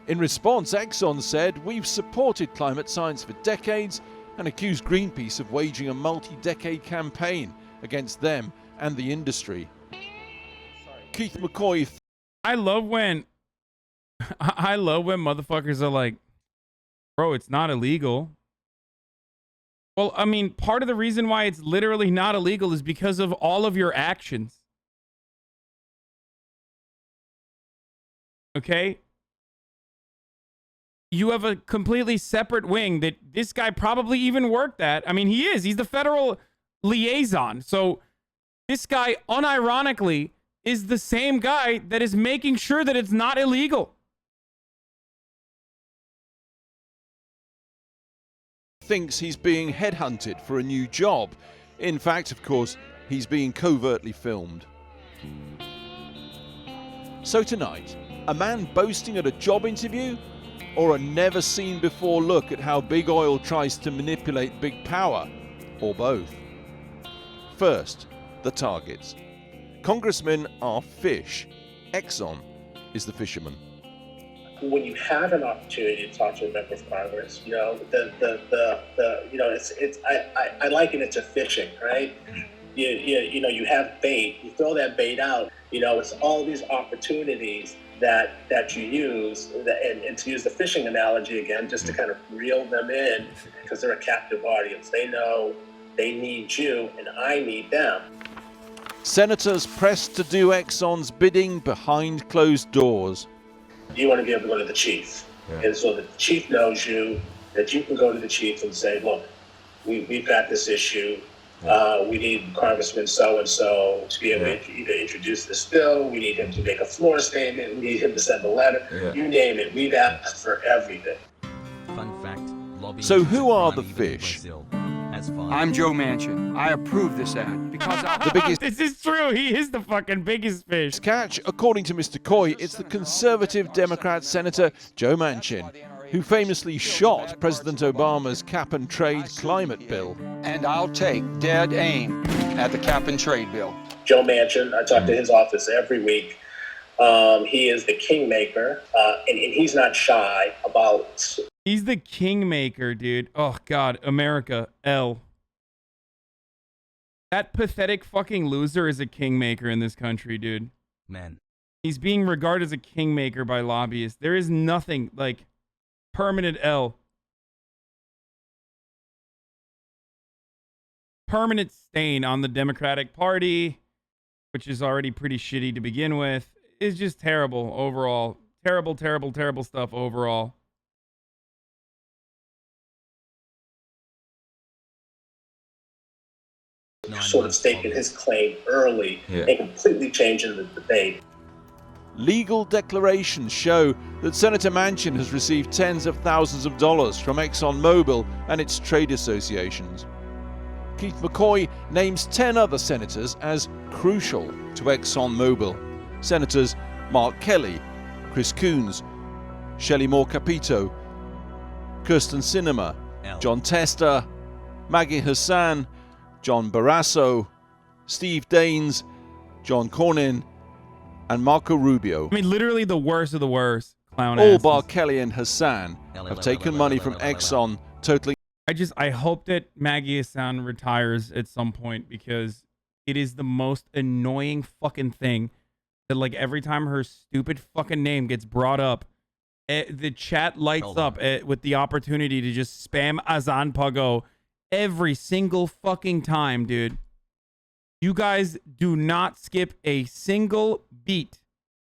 In response, Exxon said, "We've supported climate science for decades," and accused Greenpeace of waging a multi-decade campaign against them and the industry. Keith McCoy. I love when motherfuckers are like, bro, it's not illegal. Well, I mean, part of the reason why it's literally not illegal is because of all of your actions. Okay? You have a completely separate wing that this guy probably even worked at. I mean, he is. He's the federal liaison. So this guy, unironically, is the same guy that is making sure that it's not illegal. Thinks he's being headhunted for a new job. In fact, of course, he's being covertly filmed. So tonight, A man boasting at a job interview? Or a never-seen-before look at how big oil tries to manipulate big power? Or both? First, the targets. Congressmen are fish. Exxon is the fisherman. When you have an opportunity to talk to a member of Congress, you know, I liken it to fishing, right? You have bait, you throw that bait out, you know, it's all these opportunities that you use, and to use the fishing analogy again, just to kind of reel them in, because they're a captive audience. They know they need you and I need them. Senators pressed to do Exxon's bidding behind closed doors. You want to be able to go to the chief. And so the chief knows you, that you can go to the chief and say, look, we've got this issue. We need Congressman so-and-so to be able to either introduce this bill. We need him to make a floor statement. We need him to send a letter. You name it. We've asked for everything. Fun fact, so who are the fish? I'm Joe Manchin. I approve this ad because the biggest. This is true. He is the fucking biggest fish. Catch, according to Mr. Coy, it's the conservative Democrat Senator Joe Manchin, who famously shot President Obama's cap-and-trade climate bill. And I'll take dead aim at the cap-and-trade bill. Joe Manchin, I talk to his office every week. He is the kingmaker, and he's not shy about... He's the kingmaker, dude. Oh, God. America. L. That pathetic fucking loser is a kingmaker in this country, dude. Man. He's being regarded as a kingmaker by lobbyists. There is nothing like permanent L. Permanent stain on the Democratic Party, which is already pretty shitty to begin with. Is just terrible overall. Terrible, terrible, terrible stuff overall. Sort of staking his claim early and completely changing the debate. Legal declarations show that Senator Manchin has received tens of thousands of dollars from ExxonMobil and its trade associations. Keith McCoy names 10 other senators as crucial to ExxonMobil. Senators Mark Kelly, Chris Coons, Shelley Moore Capito, Kirsten Sinema, John Tester, Maggie Hasan, John Barrasso, Steve Daines, John Cornyn, and Marco Rubio. I mean, literally the worst of the worst. Clown all asses. bar Kelly and Hasan have taken money from Exxon, totaling... I hope that Maggie Hasan retires at some point, because it is the most annoying fucking thing that, like, every time her stupid fucking name gets brought up, the chat lights up with the opportunity to just spam Azan Pago every single fucking time, dude. You guys do not skip a single beat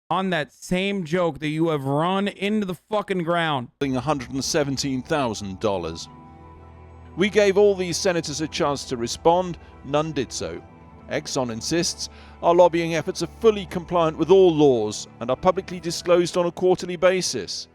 on that same joke that you have run into the fucking ground. $117,000. We gave all these senators a chance to respond. None did so. Exxon insists our lobbying efforts are fully compliant with all laws and are publicly disclosed on a quarterly basis.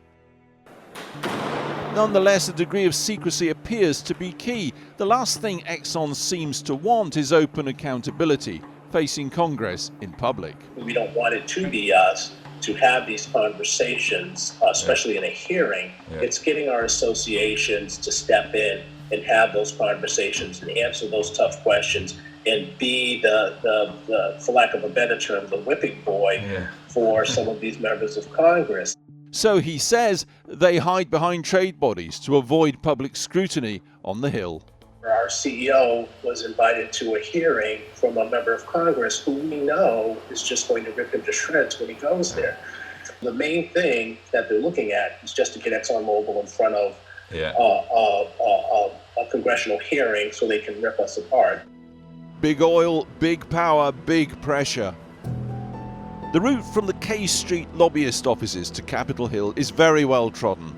Nonetheless, a degree of secrecy appears to be key. The last thing Exxon seems to want is open accountability, facing Congress in public. We don't want it to be us to have these conversations, especially in a hearing. It's getting our associations to step in and have those conversations and answer those tough questions and be the for lack of a better term, the whipping boy for some of these members of Congress. So he says they hide behind trade bodies to avoid public scrutiny on the Hill. Our CEO was invited to a hearing from a member of Congress who we know is just going to rip him to shreds when he goes there. The main thing that they're looking at is just to get ExxonMobil in front of a congressional hearing so they can rip us apart. Big oil, big power, big pressure. The route from the K Street lobbyist offices to Capitol Hill is very well trodden.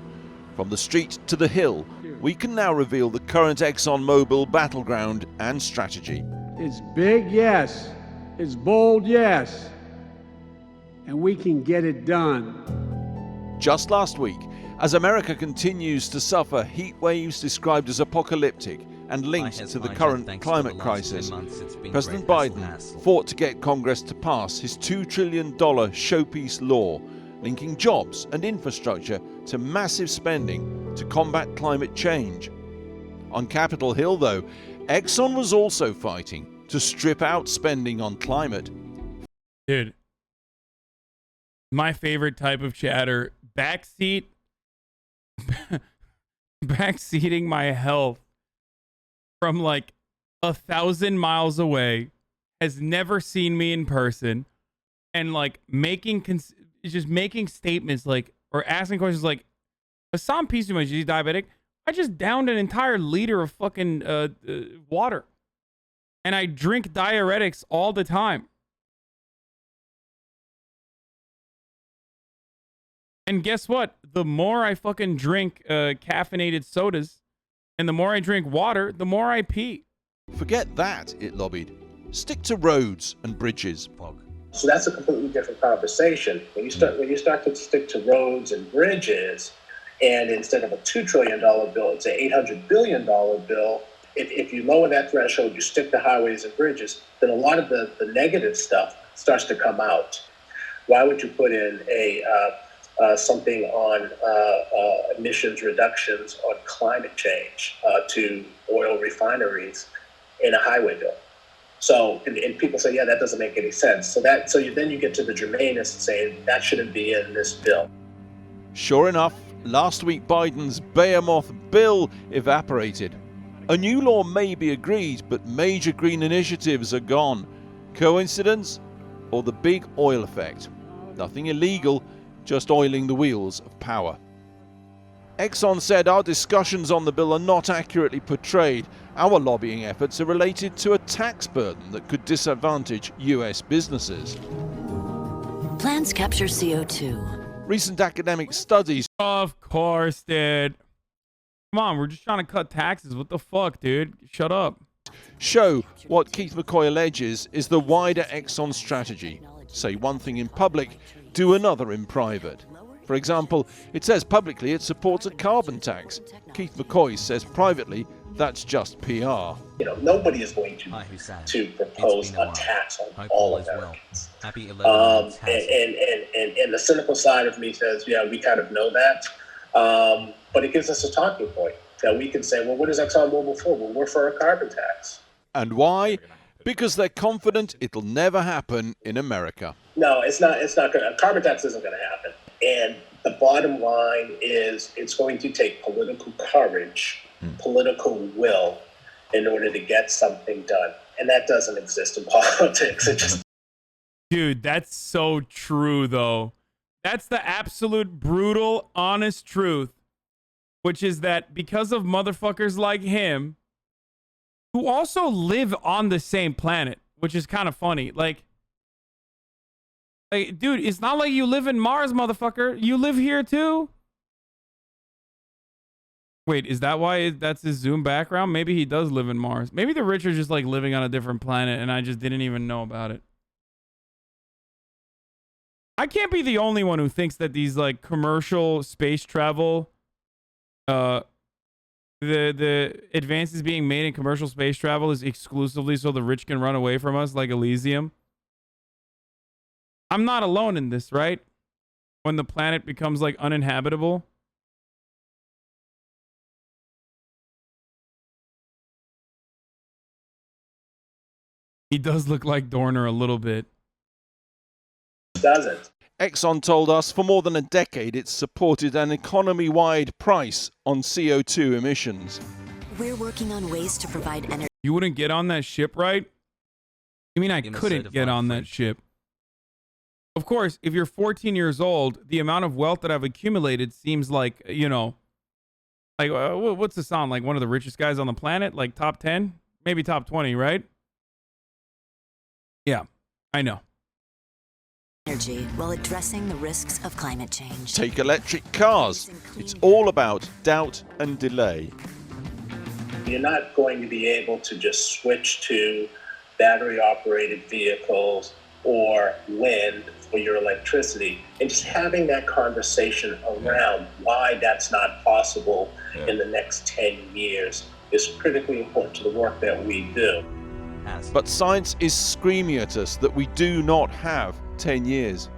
From the street to the Hill, we can now reveal the current ExxonMobil battleground and strategy. It's big, yes. It's bold, yes. And we can get it done. Just last week, as America continues to suffer heat waves described as apocalyptic and linked to the current climate crisis, President Biden fought to get Congress to pass his $2 trillion showpiece law, linking jobs and infrastructure to massive spending to combat climate change. On Capitol Hill, though, Exxon was also fighting to strip out spending on climate. Dude, my favorite type of chatter, backseating my health from like 1,000 miles away, has never seen me in person, and like just making statements like, or asking questions like, Hasan, piece too much, he's diabetic. I just downed an entire liter of fucking water, and I drink diuretics all the time. And guess what? The more I fucking drink caffeinated sodas and the more I drink water, the more I pee. Forget that, it lobbied. Stick to roads and bridges, Pog. So that's a completely different conversation. When you start to stick to roads and bridges, and instead of a $2 trillion bill, it's an $800 billion bill. If you lower that threshold, you stick to highways and bridges, then a lot of the negative stuff starts to come out. Why would you put in something on emissions reductions on climate change to oil refineries in a highway bill? So, and people say, yeah, that doesn't make any sense. So then you get to the germaneness and say that shouldn't be in this bill. Sure enough, last week Biden's behemoth bill evaporated. A new law may be agreed, but major green initiatives are gone. Coincidence? Or the big oil effect? Nothing illegal, just oiling the wheels of power. Exxon said our discussions on the bill are not accurately portrayed. Our lobbying efforts are related to a tax burden that could disadvantage US businesses. Plans capture CO2. Recent academic studies... Of course, dude. Come on, we're just trying to cut taxes. What the fuck, dude? Shut up. ...show what Keith McCoy alleges is the wider Exxon strategy. Say one thing in public, do another in private. For example, it says publicly it supports a carbon tax. Keith McCoy says privately that's just PR. You know, nobody is going to propose a tax on all Americans. And the cynical side of me says, yeah, we kind of know that. But it gives us a talking point that we can say, well, what is ExxonMobil for? Well, we're for a carbon tax. And why? Because they're confident it'll never happen in America. No, it's not going to. A carbon tax isn't going to happen. And the bottom line is it's going to take political courage, political will in order to get something done. And that doesn't exist in politics. It just... Dude, that's so true, though. That's the absolute brutal, honest truth, which is that because of motherfuckers like him, who also live on the same planet, which is kind of funny. Like, dude, it's not like you live in Mars, motherfucker. You live here too. Wait, is that why that's his Zoom background? Maybe he does live in Mars. Maybe the rich are just like living on a different planet and I just didn't even know about it. I can't be the only one who thinks that these like commercial space travel, the advances being made in commercial space travel is exclusively so the rich can run away from us like Elysium. I'm not alone in this, right? When the planet becomes like uninhabitable. He does look like Dorner a little bit. Doesn't. Exxon told us for more than a decade it's supported an economy-wide price on CO2 emissions. We're working on ways to provide energy. You wouldn't get on that ship, right? You mean I couldn't get on that ship? Of course, if you're 14 years old, the amount of wealth that I've accumulated seems like, you know, like, what's the sound? Like one of the richest guys on the planet? Like top 10? Maybe top 20, right? Yeah, I know. Energy while addressing the risks of climate change. Take electric cars. It's all about doubt and delay. You're not going to be able to just switch to battery-operated vehicles or wind for your electricity. And just having that conversation around why that's not possible in the next 10 years is critically important to the work that we do. But science is screaming at us that we do not have 10 years.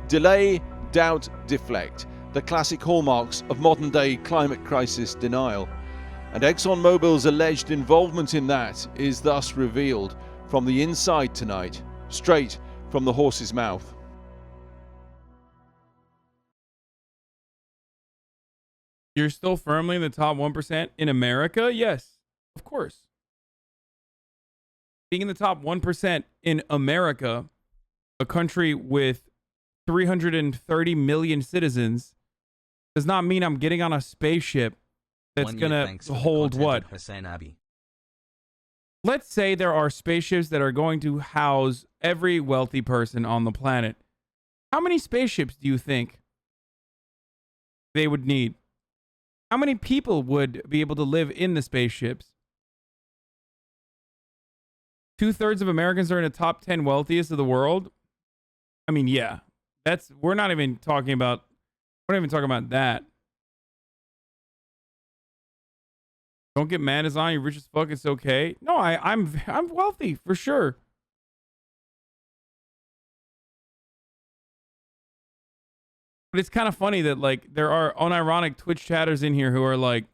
Delay, doubt, deflect, the classic hallmarks of modern-day climate crisis denial. And ExxonMobil's alleged involvement in that is thus revealed from the inside tonight, straight from the horse's mouth. You're still firmly in the top 1% in America? Yes, of course. Being in the top 1% in America, a country with 330 million citizens, does not mean I'm getting on a spaceship that's going to hold what? HasanAbi. Let's say there are spaceships that are going to house every wealthy person on the planet. How many spaceships do you think they would need? How many people would be able to live in the spaceships? 2/3 of Americans are in the top 10 wealthiest of the world. I mean, yeah, we're not even talking about that. Don't get mad, Hasan. You're rich as fuck. It's okay. No, I'm wealthy for sure. But it's kind of funny that like there are unironic Twitch chatters in here who are like,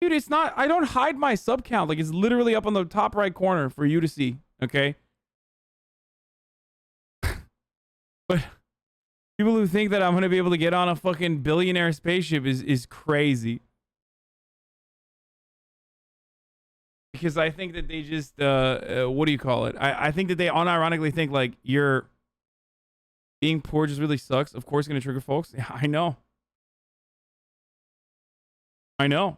dude, it's not, I don't hide my sub count. Like it's literally up on the top right corner for you to see. Okay. But people who think that I'm going to be able to get on a fucking billionaire spaceship is crazy. Because I think that they just, what do you call it? I think that they unironically think like you're being poor just really sucks. Of course, going to trigger folks. Yeah, I know. I know.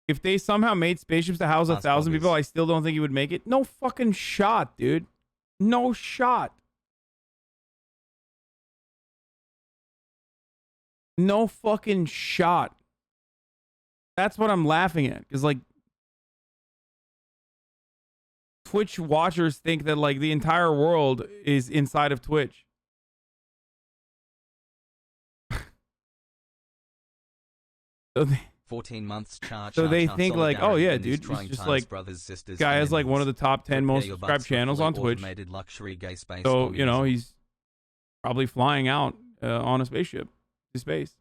If they somehow made spaceships to house 1,000 people, I still don't think you would make it. No fucking shot, dude. No shot. No fucking shot. That's what I'm laughing at. Because, like, Twitch watchers think that, like, the entire world is inside of Twitch. So they, 14 months charge. so they think, like, oh, yeah, dude, he's just, like, brothers, sisters, guy has, like, one of the top 10 most your subscribed butts for channels fully on Twitch. automated luxury gay space So, you know, communism. he's probably flying out on a spaceship to space.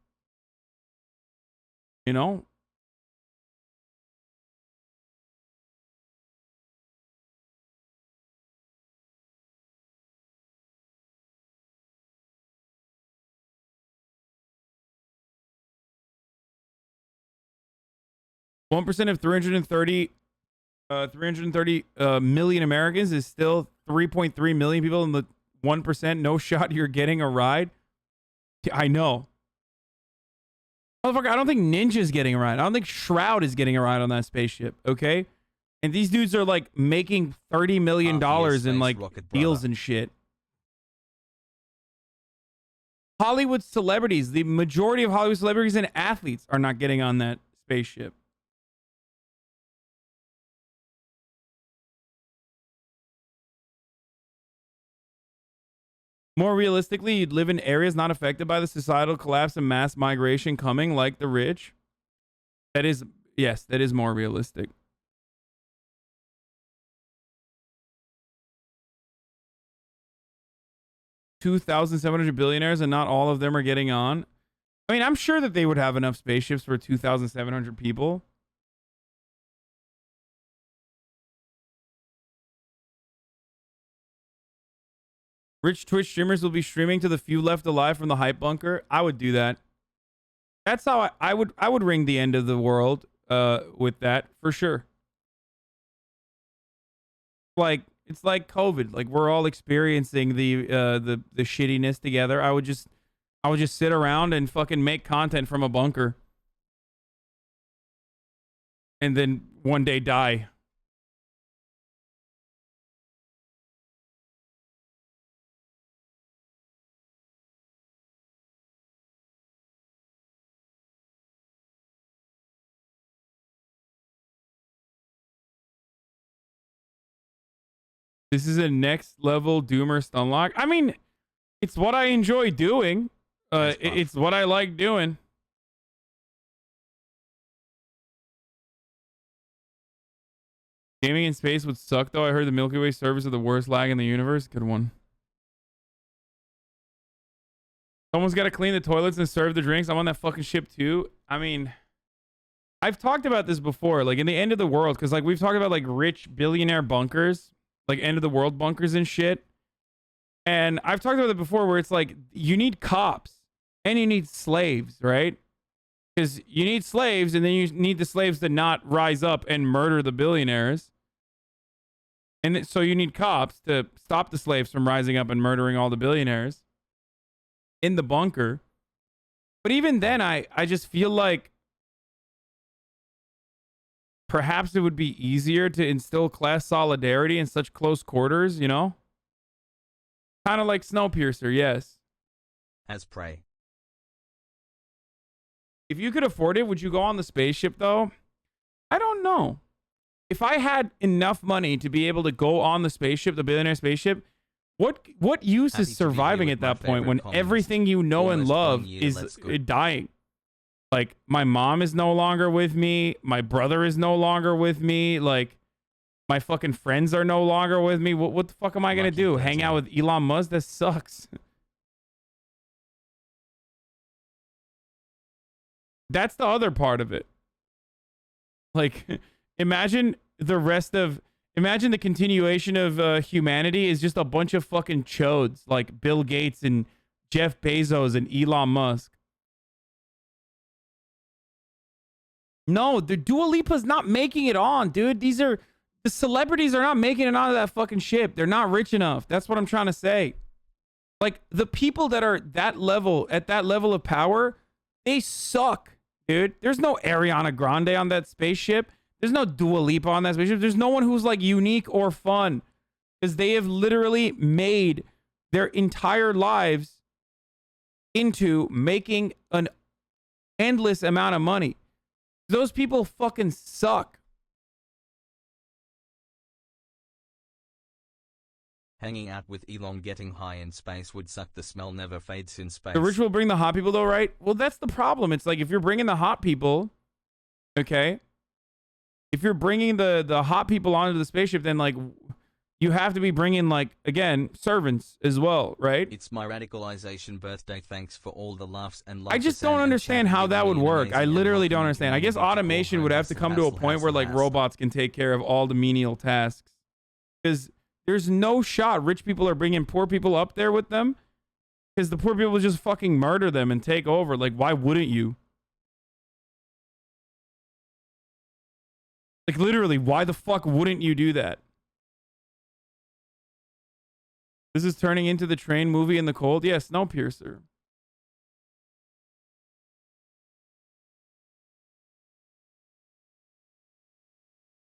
You know? One percent of 330 million Americans is still 3.3 million people in the 1%. No shot you're getting a ride. I know. Motherfucker, I don't think Ninja's getting a ride. I don't think Shroud is getting a ride on that spaceship, okay? And these dudes are like making $30 million in like deals and shit. Hollywood celebrities, the majority of Hollywood celebrities and athletes are not getting on that spaceship. More realistically, you'd live in areas not affected by the societal collapse and mass migration coming, like the rich. That is, yes, that is more realistic. $2,700 billionaires and not all of them are getting on. I mean, I'm sure that they would have enough spaceships for 2,700 people. Rich Twitch streamers will be streaming to the few left alive from the hype bunker. I would do that. That's how I would ring the end of the world with that for sure. Like it's like COVID. Like we're all experiencing the shittiness together. I would just sit around and fucking make content from a bunker. And then one day die. This is a next level Doomer stunlock. I mean, it's what I enjoy doing. It's what I like doing. Gaming in space would suck, though. I heard the Milky Way servers are the worst lag in the universe. Good one. Someone's got to clean the toilets and serve the drinks. I'm on that fucking ship, too. I mean, I've talked about this before. Like, in the end of the world, because, like, we've talked about, like, rich billionaire bunkers. Like, end of the world bunkers and shit. And I've talked about it before where it's like, you need cops. And you need slaves, right? Because you need slaves, and then you need the slaves to not rise up and murder the billionaires. And so you need cops to stop the slaves from rising up and murdering all the billionaires in the bunker. But even then, I just feel like perhaps it would be easier to instill class solidarity in such close quarters, you know? Kind of like Snowpiercer, yes. As prey. If you could afford it, would you go on the spaceship, though? I don't know. If I had enough money to be able to go on the spaceship, the billionaire spaceship, what use is surviving at that point when everything you know and love is dying? Like, my mom is no longer with me. My brother is no longer with me. Like, my fucking friends are no longer with me. What the fuck am I going to do? Hang out with Elon Musk? That sucks. That's the other part of it. Like, imagine the continuation of humanity is just a bunch of fucking chodes like Bill Gates and Jeff Bezos and Elon Musk. No, the Dua Lipa's not making it on, dude. The celebrities are not making it onto that fucking ship. They're not rich enough. That's what I'm trying to say. Like, the people that are at that level of power, they suck. Dude, there's no Ariana Grande on that spaceship. There's no Dua Lipa on that spaceship. There's no one who's like unique or fun, because they have literally made their entire lives into making an endless amount of money. Those people fucking suck. Hanging out with Elon getting high in space would suck. The smell never fades in space. The rich will bring the hot people, though, right? Well, that's the problem. It's like, if you're bringing the hot people, okay? If you're bringing the hot people onto the spaceship, then, like, you have to be bringing, like, again, servants as well, right? It's my radicalization birthday. Thanks for all the laughs and love. I just don't understand how that would work. I literally don't understand. I guess automation would have to come to a point where, like, robots can take care of all the menial tasks. Because there's no shot rich people are bringing poor people up there with them, because the poor people just fucking murder them and take over. Like, why wouldn't you? Like, literally, why the fuck wouldn't you do that? This is turning into the train movie in the cold. Yeah, Snowpiercer.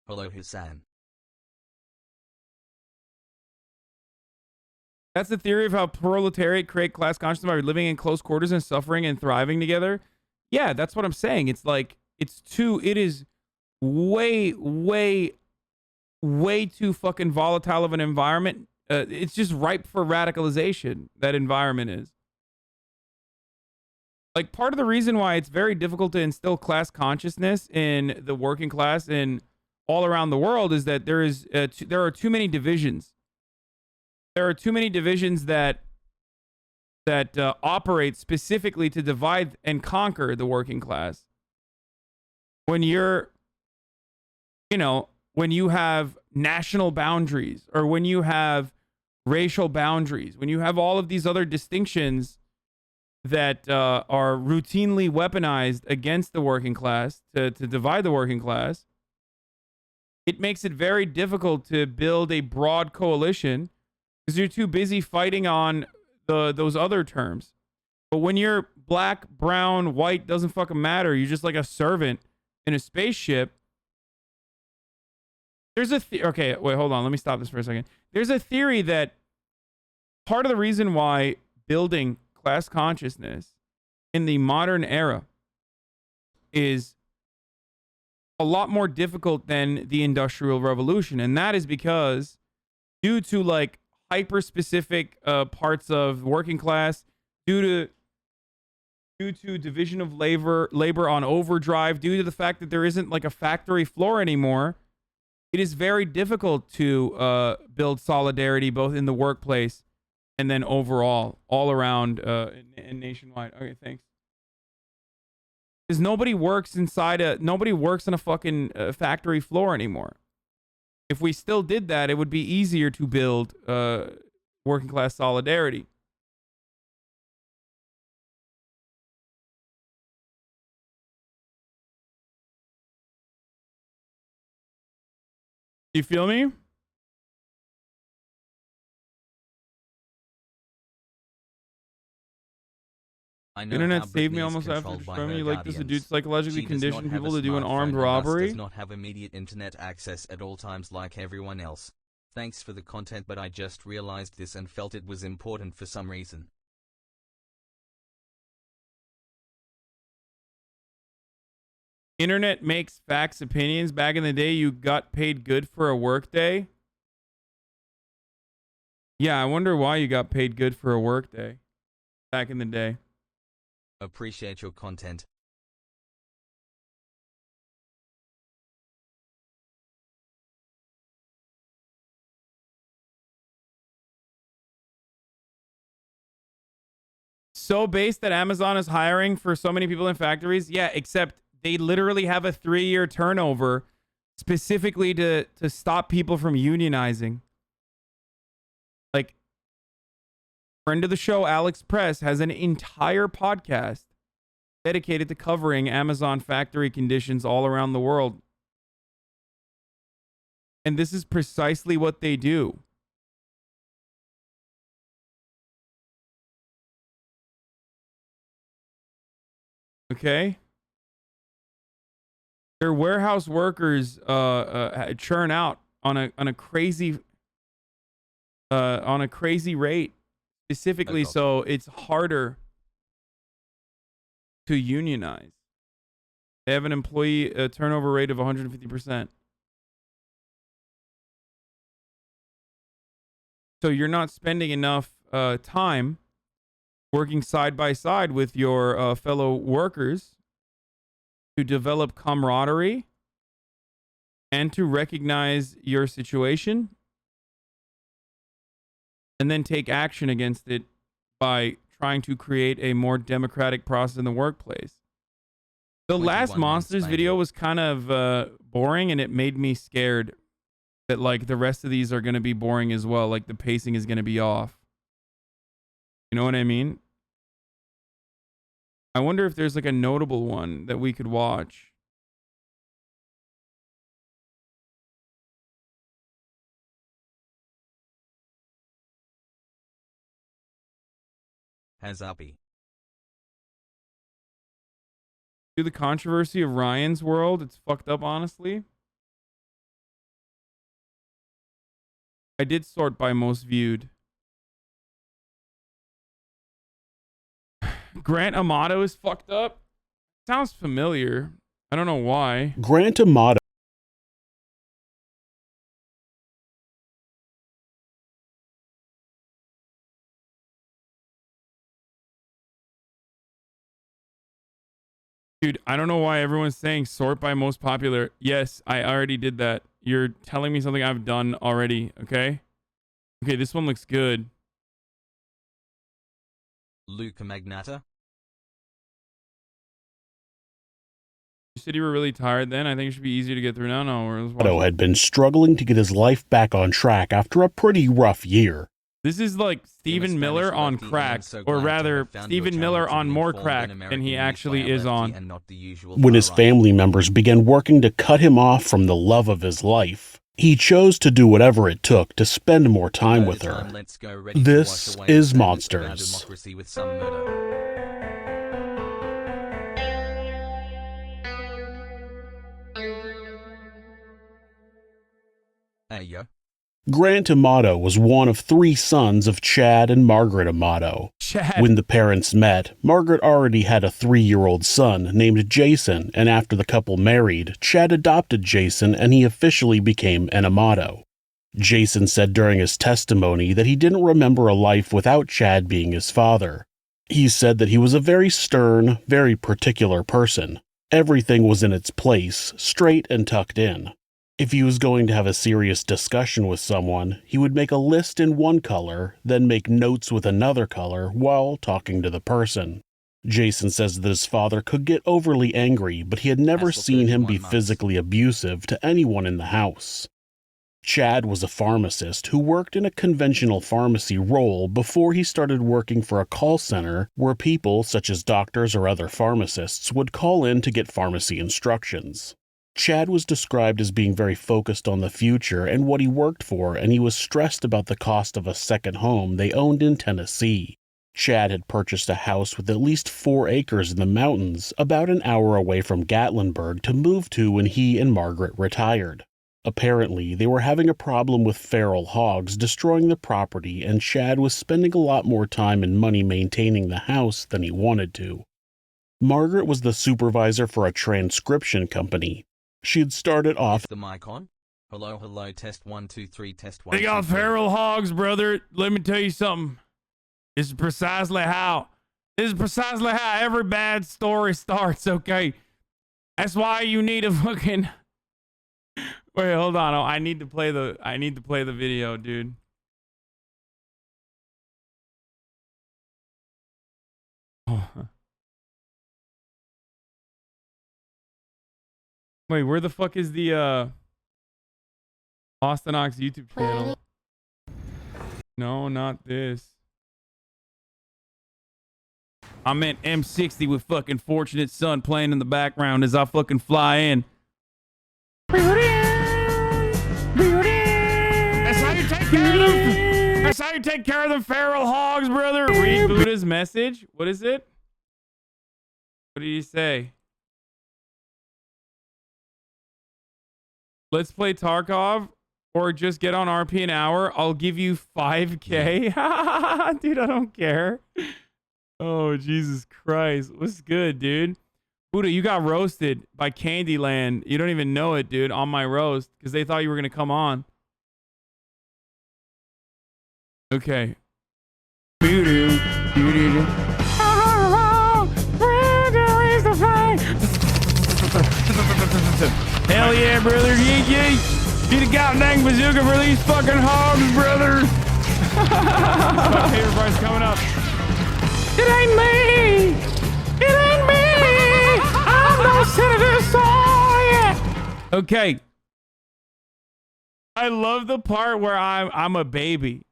Hello, Hasan. That's the theory of how proletariat create class consciousness by living in close quarters and suffering and thriving together. Yeah, that's what I'm saying. It's like, it is way, way, way too fucking volatile of an environment. It's just ripe for radicalization, that environment is. Like, part of the reason why it's very difficult to instill class consciousness in the working class and all around the world is that there are too many divisions. There are too many divisions that operate specifically to divide and conquer the working class. When you have national boundaries, or when you have racial boundaries, when you have all of these other distinctions that are routinely weaponized against the working class to divide the working class, it makes it very difficult to build a broad coalition, because you're too busy fighting on those other terms. But when you're black, brown, white, doesn't fucking matter. You're just like a servant in a spaceship. There's a okay, wait, hold on. Let me stop this for a second. There's a theory that part of the reason why building class consciousness in the modern era is a lot more difficult than the Industrial Revolution, and that is because due to, like, hyper-specific parts of working class, due to division of labor on overdrive, due to the fact that there isn't, like, a factory floor anymore, it is very difficult to build solidarity both in the workplace and then overall, all around and nationwide. Okay, thanks. Because nobody works on a fucking factory floor anymore. If we still did that, it would be easier to build working class solidarity. You feel me? I know Internet how saved me Britney is almost after controlled by destroying me. her Like this, a dude guardians. psychologically She does not conditioned have a people to do an armed smartphone and thus robbery. does not have immediate internet access at all times like everyone else. Thanks for the content, but I just realized this and felt it was important for some reason. Internet makes facts opinions. Back in the day, you got paid good for a work day. Yeah, I wonder why you got paid good for a work day back in the day. Appreciate your content. So based that Amazon is hiring for so many people in factories? Yeah, except they literally have a 3-year turnover specifically to stop people from unionizing. Like, friend of the show, Alex Press, has an entire podcast dedicated to covering Amazon factory conditions all around the world. And this is precisely what they do. Okay? Their warehouse workers churn out on a crazy rate, specifically, so it's harder to unionize. They have an employee turnover rate of 150%. So you're not spending enough time working side by side with your fellow workers to develop camaraderie and to recognize your situation and then take action against it by trying to create a more democratic process in the workplace. The last Monsters video was kind of boring, and it made me scared that like the rest of these are going to be boring as well. Like the pacing is going to be off. You know what I mean? I wonder if there's like a notable one that we could watch. HasanAbi. To the controversy of Ryan's world, it's fucked up, honestly. I did sort by most viewed. Grant Amato is fucked up. Sounds familiar. I don't know why. Grant Amato. Dude, I don't know why everyone's saying sort by most popular. Yes, I already did that. You're telling me something I've done already, okay? Okay, this one looks good. Luca Magnata. You said you were really tired then? I think it should be easy to get through now. No, Amato had been struggling to get his life back on track after a pretty rough year. This is like Stephen Miller on crack, or rather, Stephen Miller on more crack than he actually is on. When his family members began working to cut him off from the love of his life, he chose to do whatever it took to spend more time with her. This is Monsters. Hey, yo. Grant Amato was one of 3 sons of Chad and Margaret Amato. When the parents met, Margaret already had a 3-year-old son named Jason, and after the couple married, Chad adopted Jason and he officially became an Amato. Jason said during his testimony that he didn't remember a life without Chad being his father. He said that he was a very stern, very particular person. Everything was in its place, straight and tucked in. If he was going to have a serious discussion with someone, he would make a list in one color, then make notes with another color while talking to the person. Jason says that his father could get overly angry, but he had never seen him be physically abusive to anyone in the house. Chad was a pharmacist who worked in a conventional pharmacy role before he started working for a call center where people, such as doctors or other pharmacists, would call in to get pharmacy instructions. Chad was described as being very focused on the future and what he worked for, and he was stressed about the cost of a second home they owned in Tennessee. Chad had purchased a house with at least 4 acres in the mountains, about an hour away from Gatlinburg, to move to when he and Margaret retired. Apparently, they were having a problem with feral hogs destroying the property, and Chad was spending a lot more time and money maintaining the house than he wanted to. Margaret was the supervisor for a transcription company. She had started off... The mic on? Hello, hello, test 1, 2, 3, test 1, They got 2, 3. feral hogs, brother. Let me tell you something. This is precisely how every bad story starts, okay? That's why you need a fucking... Wait, hold on. I need to play the video, dude. Oh. Wait, where the fuck is the Austin Ox YouTube channel? No, not this. I meant M60 with fucking Fortunate Son playing in the background as I fucking fly in. That's how you take care of them. That's how you take care of them feral hogs, brother. Read Buddha's message. What is it? What did he say? Let's play Tarkov or just get on RP an hour. I'll give you 5K. Dude, I don't care. Oh, Jesus Christ. What's good, dude? Buddha, you got roasted by Candyland. You don't even know it, dude, on my roast because they thought you were going to come on. Okay. Hell yeah, brother. Yeet, yeet. Get a goddamn bazooka for these fucking hogs, brother. My favorite part's coming up. It ain't me. It ain't me. I'm no Senator Sawyer. Okay. I love the part where I'm a baby.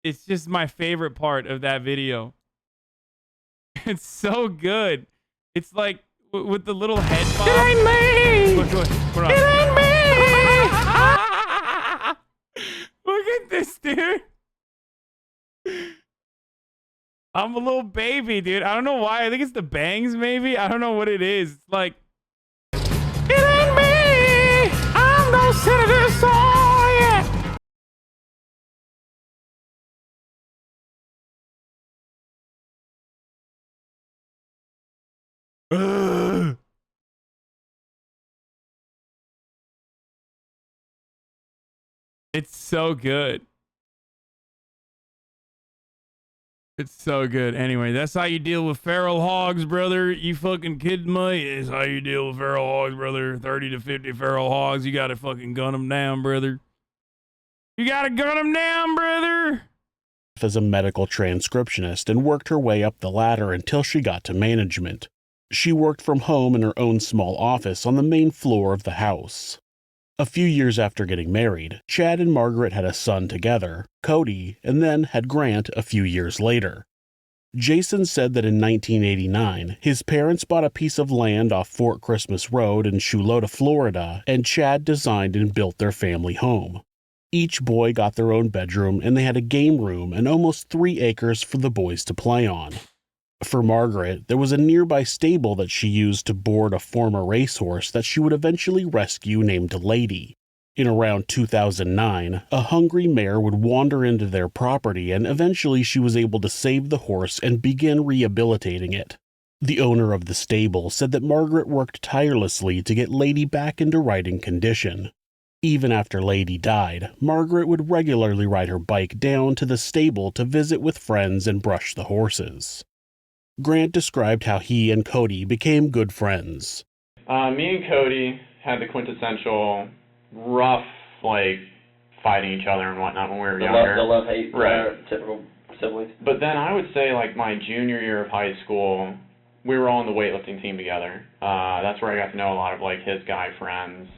It's just my favorite part of that video. It's so good. It's like with the little head bob. It ain't me. Look, it ain't me. Look at this, dude. I'm a little baby, dude. I don't know why. I think it's the bangs, maybe. I don't know what it is. It's like, it ain't me. I'm no Senator Sawyer. It's so good. It's so good. Anyway, that's how you deal with feral hogs, brother. You fucking kidding me? It's how you deal with feral hogs, brother. 30 to 50 feral hogs. You gotta fucking gun them down, brother. You gotta gun them down, brother. As a medical transcriptionist and worked her way up the ladder until she got to management. She worked from home in her own small office on the main floor of the house. A few years after getting married, Chad and Margaret had a son together, Cody, and then had Grant a few years later. Jason said that in 1989, his parents bought a piece of land off Fort Christmas Road in Chulota, Florida, and Chad designed and built their family home. Each boy got their own bedroom, and they had a game room and almost 3 acres for the boys to play on. For Margaret, there was a nearby stable that she used to board a former racehorse that she would eventually rescue named Lady. In around 2009, a hungry mare would wander into their property and eventually she was able to save the horse and begin rehabilitating it. The owner of the stable said that Margaret worked tirelessly to get Lady back into riding condition. Even after Lady died, Margaret would regularly ride her bike down to the stable to visit with friends and brush the horses. Grant described how he and Cody became good friends. Me and Cody had the quintessential rough, like, fighting each other and whatnot when we were younger. The love-hate, right. Typical siblings. But then I would say, like, my junior year of high school, we were all on the weightlifting team together. That's where I got to know a lot of, like, his guy friends.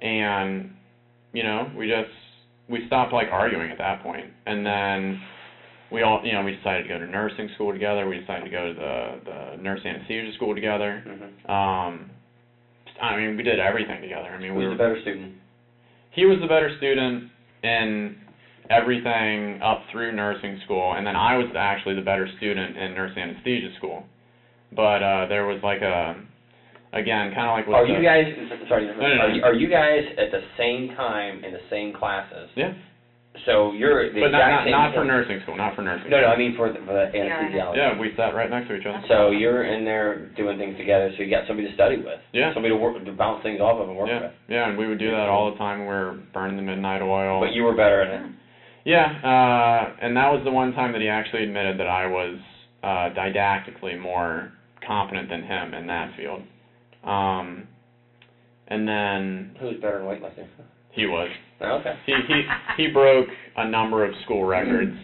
And, you know, we stopped, like, arguing at that point. And then we all, you know, we decided to go to nursing school together. We decided to go to the nurse anesthesia school together. I mean, we did everything together. I mean, Who was the better student? He was the better student in everything up through nursing school, and then I was actually the better student in nurse anesthesia school. But there was like again, kind of like. Are you guys? Sorry, No. Are you guys at the same time in the same classes? Yeah. So you're the but exact same. not for nursing school. Not for nursing. No, school. I mean for the anesthesiology. Yeah, we sat right next to each other. So you're in there doing things together. So you got somebody to study with. Yeah. Somebody to bounce things off of and work with. Yeah, and we would do that all the time. We were burning the midnight oil. But you were better at it. Yeah, and that was the one time that he actually admitted that I was didactically more competent than him in that field. And then who's better in weightlifting? He was. Oh, okay. He broke a number of school records.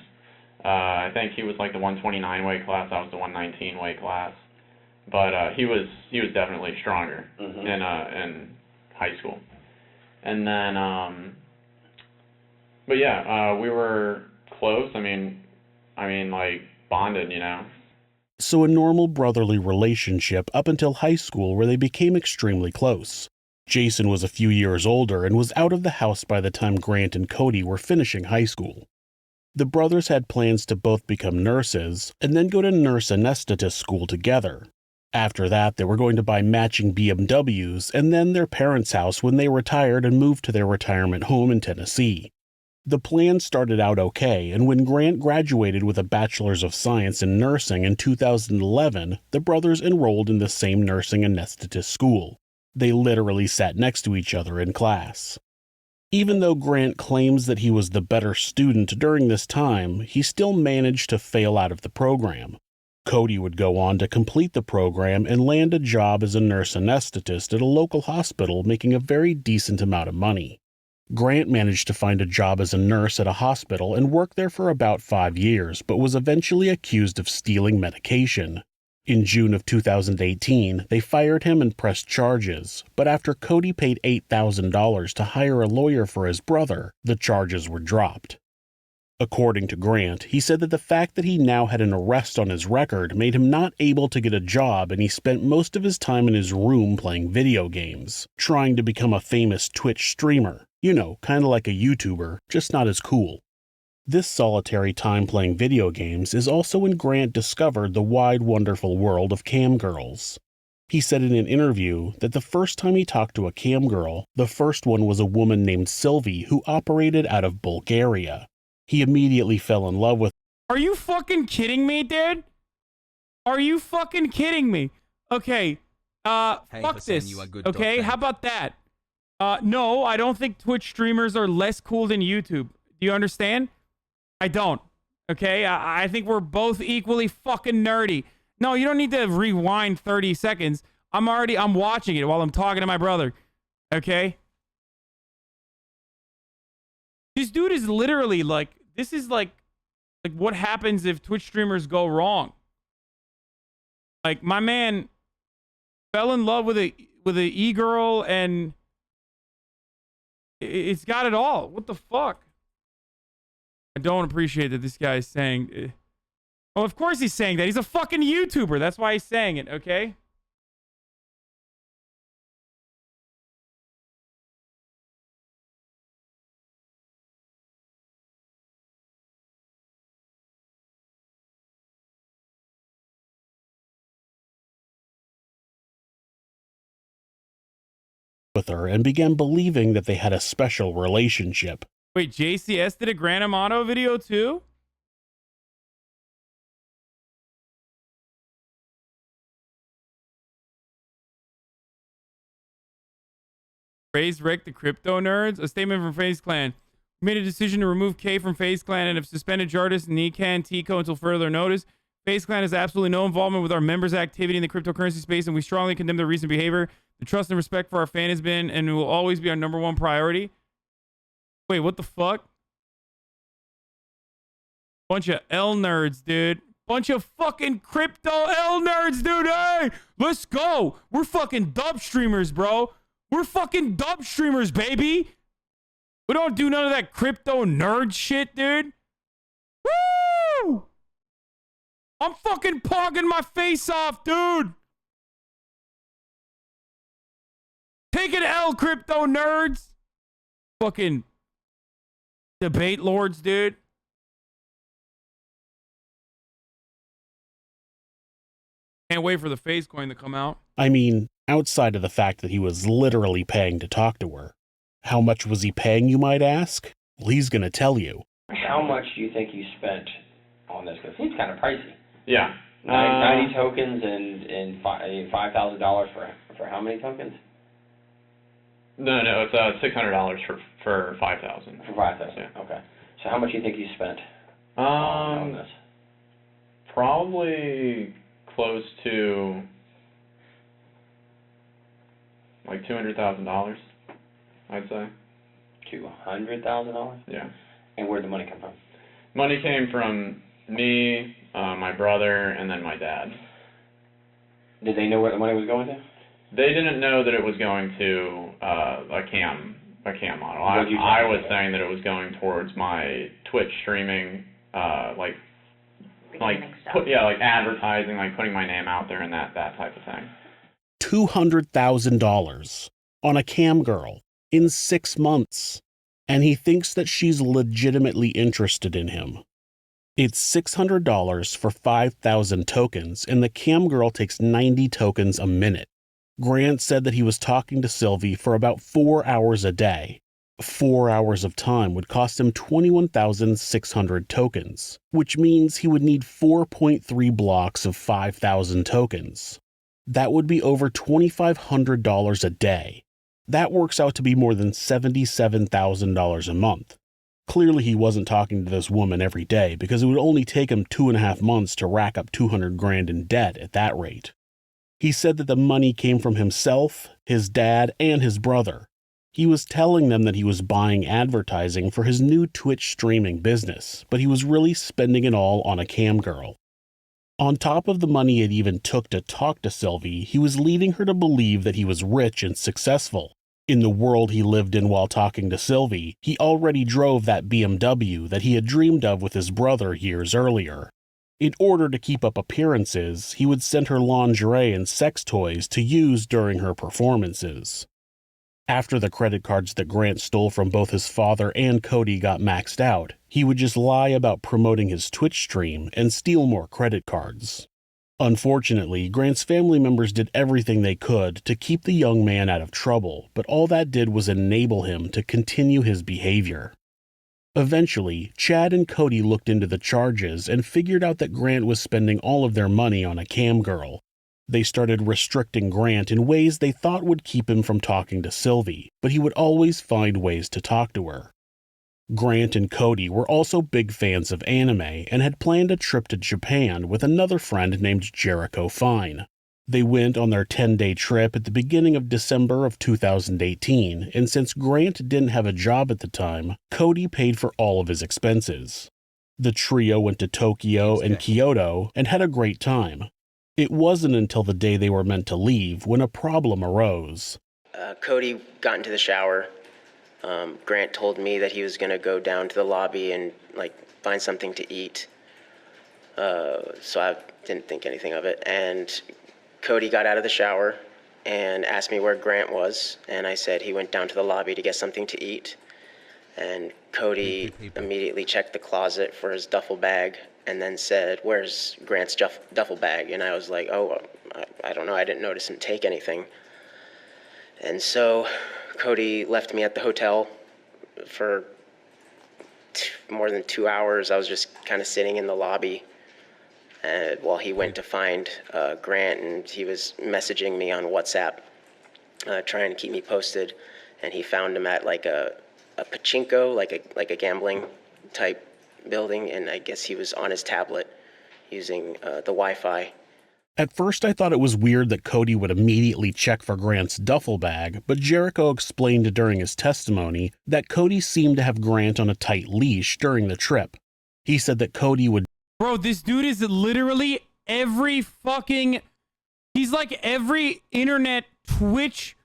I think he was like the 129 weight class. I was the 119 weight class. But he was definitely stronger in high school. And then but yeah, we were close. I mean like bonded, you know. So a normal brotherly relationship up until high school where they became extremely close. Jason was a few years older and was out of the house by the time Grant and Cody were finishing high school. The brothers had plans to both become nurses and then go to nurse anesthetist school together. After that, they were going to buy matching BMWs and then their parents' house when they retired and moved to their retirement home in Tennessee. The plan started out okay, and when Grant graduated with a Bachelor's of Science in Nursing in 2011, the brothers enrolled in the same nursing anesthetist school. They literally sat next to each other in class. Even though Grant claims that he was the better student during this time, he still managed to fail out of the program. Cody would go on to complete the program and land a job as a nurse anesthetist at a local hospital, making a very decent amount of money. Grant managed to find a job as a nurse at a hospital and worked there for about 5 years, but was eventually accused of stealing medication. In June of 2018, they fired him and pressed charges, but after Cody paid $8,000 to hire a lawyer for his brother, the charges were dropped. According to Grant, he said that the fact that he now had an arrest on his record made him not able to get a job, and he spent most of his time in his room playing video games, trying to become a famous Twitch streamer. You know, kind of like a YouTuber, just not as cool. This solitary time playing video games is also when Grant discovered the wide, wonderful world of cam girls. He said in an interview that the first time he talked to a cam girl, the first one was a woman named Sylvie who operated out of Bulgaria. He immediately fell in love with her. Are you fucking kidding me, dude? Are you fucking kidding me? Okay, fuck Hasan, this. you are good Okay, how about that? No, I don't think Twitch streamers are less cool than YouTube. Do you understand? I don't. Okay, I think we're both equally fucking nerdy. No, you don't need to rewind 30 seconds. I'm watching it while I'm talking to my brother. Okay? This dude is literally like, this is like what happens if Twitch streamers go wrong. Like, my man fell in love with a e-girl, and it's got it all. What the fuck? I don't appreciate that this guy is saying... Well, of course he's saying that. He's a fucking YouTuber. That's why he's saying it, okay? with her and began believing that they had a special relationship. Wait, JCS did a Grand Amato video too? Praise Rick the Crypto Nerds. A statement from FaZe Clan. We made a decision to remove K from FaZe Clan and have suspended Jardis, Nikan, Tico until further notice. FaZe Clan has absolutely no involvement with our members' activity in the cryptocurrency space, and we strongly condemn their recent behavior. The trust and respect for our fan has been and will always be our #1 priority. Wait, what the fuck? Bunch of L nerds, dude. Bunch of fucking crypto L nerds, dude. Hey, let's go. We're fucking dub streamers, bro. We're fucking dub streamers, baby. We don't do none of that crypto nerd shit, dude. Woo! I'm fucking pogging my face off, dude. Take an L, crypto nerds. Fucking debate lords, dude. Can't wait for the FaZe coin to come out. I mean, outside of the fact that he was literally paying to talk to her. How much was he paying, you might ask? Well, he's gonna tell you. How much do you think you spent on this? Because it seems kind of pricey. Yeah. 90 tokens and $5,000 for how many tokens? No, it's $600 for 5,000. For 5,000. Yeah. Okay. So how much do you think you spent on this? Probably close to like $200,000, I'd say. $200,000? Yeah. And where'd the money come from? Money came from me, my brother, and then my dad. Did they know where the money was going to? They didn't know that it was going to a cam model. What did you I was think? saying that it was going towards my Twitch streaming, like advertising, like putting my name out there and that type of thing. $200,000 on a cam girl in 6 months, and he thinks that she's legitimately interested in him. It's $600 for 5,000 tokens, and the cam girl takes 90 tokens a minute. Grant said that he was talking to Sylvie for about 4 hours a day. 4 hours of time would cost him 21,600 tokens, which means he would need 4.3 blocks of 5,000 tokens. That would be over $2,500 a day. That works out to be more than $77,000 a month. Clearly he wasn't talking to this woman every day because it would only take him 2.5 months to rack up 200 grand in debt at that rate. He said that the money came from himself, his dad, and his brother. He was telling them that he was buying advertising for his new Twitch streaming business, but he was really spending it all on a cam girl. On top of the money it even took to talk to Sylvie, he was leading her to believe that he was rich and successful. In the world he lived in while talking to Sylvie, he already drove that BMW that he had dreamed of with his brother years earlier. In order to keep up appearances, he would send her lingerie and sex toys to use during her performances. After the credit cards that Grant stole from both his father and Cody got maxed out, he would just lie about promoting his Twitch stream and steal more credit cards. Unfortunately, Grant's family members did everything they could to keep the young man out of trouble, but all that did was enable him to continue his behavior. Eventually, Chad and Cody looked into the charges and figured out that Grant was spending all of their money on a cam girl. They started restricting Grant in ways they thought would keep him from talking to Sylvie, but he would always find ways to talk to her. Grant and Cody were also big fans of anime and had planned a trip to Japan with another friend named Jericho Fine. They went on their 10-day trip at the beginning of December of 2018, and since Grant didn't have a job at the time, Cody paid for all of his expenses. The trio went to Tokyo and Kyoto and had a great time. It wasn't until the day they were meant to leave when a problem arose. Cody got into the shower. Grant told me that he was going to go down to the lobby and find something to eat. So I didn't think anything of it. And Cody got out of the shower and asked me where Grant was. And I said he went down to the lobby to get something to eat. And Cody immediately checked the closet for his duffel bag and then said, "Where's Grant's duffel bag?" And I was like, "Oh, I don't know. I didn't notice him take anything." And so Cody left me at the hotel for more than 2 hours. I was just kind of sitting in the lobby while he went to find Grant, and he was messaging me on WhatsApp, trying to keep me posted. And he found him at a pachinko, like a gambling type building, and I guess he was on his tablet, using the Wi-Fi. At first, I thought it was weird that Cody would immediately check for Grant's duffel bag, but Jericho explained during his testimony that Cody seemed to have Grant on a tight leash during the trip. He said that Cody would... Bro, this dude is literally every fucking... He's like every internet Twitch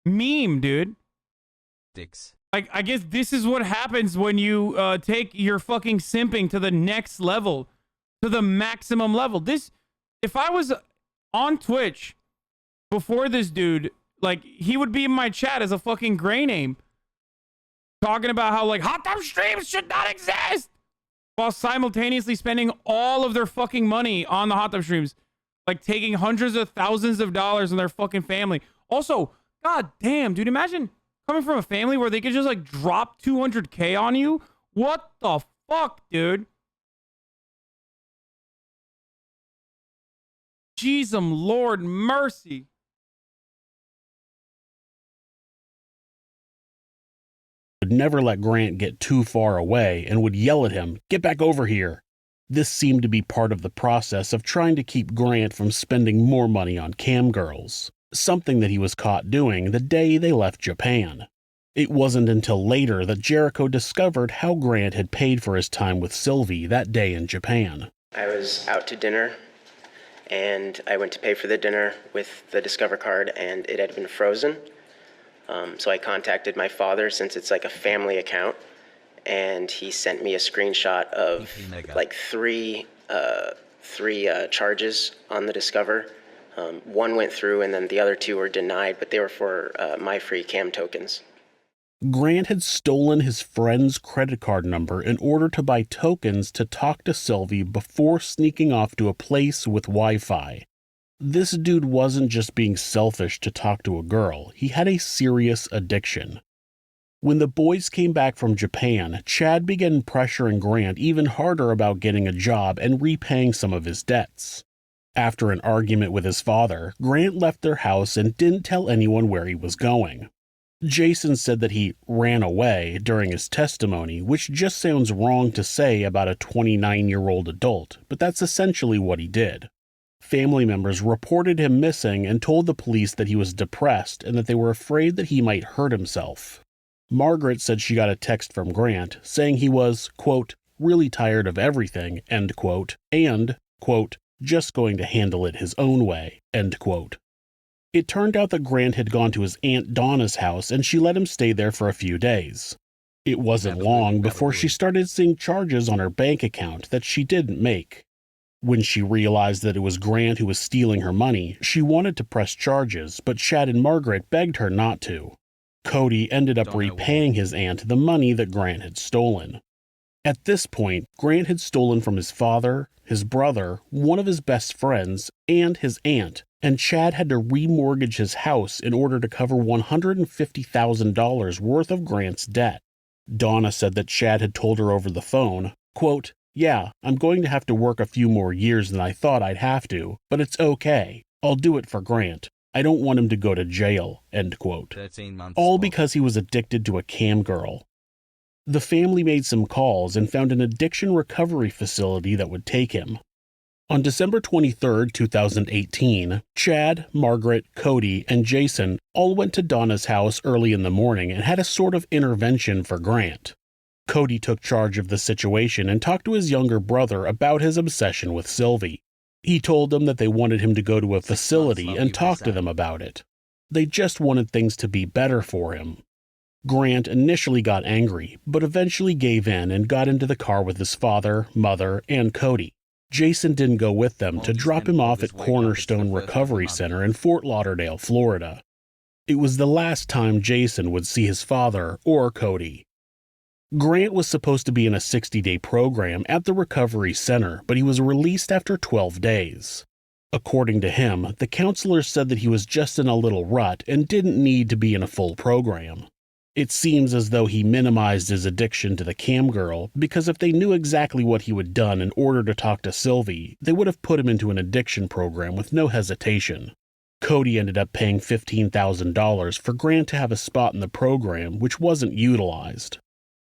meme, dude. Dicks. Like, I guess this is what happens when you take your fucking simping to the next level, to the maximum level. This... If I was on Twitch before this dude, like, he would be in my chat as a fucking gray name, talking about how, like, hot tub streams should not exist, while simultaneously spending all of their fucking money on the hot tub streams, like, taking hundreds of thousands of dollars on their fucking family. Also, god damn, dude, imagine coming from a family where they could just, like, drop $200K on you. What the fuck, dude? Jesus, Lord mercy. Would never let Grant get too far away and would yell at him, "Get back over here." This seemed to be part of the process of trying to keep Grant from spending more money on cam girls, something that he was caught doing the day they left Japan. It wasn't until later that Jericho discovered how Grant had paid for his time with Sylvie that day in Japan. I was out to dinner, and I went to pay for the dinner with the Discover card, and it had been frozen. So I contacted my father, since it's like a family account, and he sent me a screenshot of like three charges on the Discover. One went through, and then the other two were denied, but they were for my free cam tokens. Grant had stolen his friend's credit card number in order to buy tokens to talk to Sylvie before sneaking off to a place with Wi-Fi. This dude wasn't just being selfish to talk to a girl, he had a serious addiction. When the boys came back from Japan, Chad began pressuring Grant even harder about getting a job and repaying some of his debts. After an argument with his father, Grant left their house and didn't tell anyone where he was going. Jason said that he ran away during his testimony, which just sounds wrong to say about a 29-year-old adult, but that's essentially what he did. Family members reported him missing and told the police that he was depressed and that they were afraid that he might hurt himself. Margaret said she got a text from Grant saying he was, quote, really tired of everything, end quote, and, quote, just going to handle it his own way, end quote. It turned out that Grant had gone to his Aunt Donna's house and she let him stay there for a few days. It wasn't long before she started seeing charges on her bank account that she didn't make. When she realized that it was Grant who was stealing her money, she wanted to press charges, but Chad and Margaret begged her not to. Cody ended up repaying his aunt the money that Grant had stolen. At this point, Grant had stolen from his father, his brother, one of his best friends, and his aunt, and Chad had to remortgage his house in order to cover $150,000 worth of Grant's debt. Donna said that Chad had told her over the phone, quote, "Yeah, I'm going to have to work a few more years than I thought I'd have to, but it's okay. I'll do it for Grant. I don't want him to go to jail," end quote. 13 months. All because he was addicted to a cam girl. The family made some calls and found an addiction recovery facility that would take him. On December 23, 2018, Chad, Margaret, Cody, and Jason all went to Donna's house early in the morning and had a sort of intervention for Grant. Cody took charge of the situation and talked to his younger brother about his obsession with Sylvie. He told them that they wanted him to go to a facility and talk to them about it. They just wanted things to be better for him. Grant initially got angry, but eventually gave in and got into the car with his father, mother, and Cody. Jason didn't go with them to drop him off at Cornerstone Recovery Center in Fort Lauderdale, Florida. It was the last time Jason would see his father or Cody. Grant was supposed to be in a 60-day program at the recovery center, but he was released after 12 days. According to him, the counselors said that he was just in a little rut and didn't need to be in a full program. It seems as though he minimized his addiction to the cam girl, because if they knew exactly what he had done in order to talk to Sylvie, they would have put him into an addiction program with no hesitation. Cody ended up paying $15,000 for Grant to have a spot in the program, which wasn't utilized.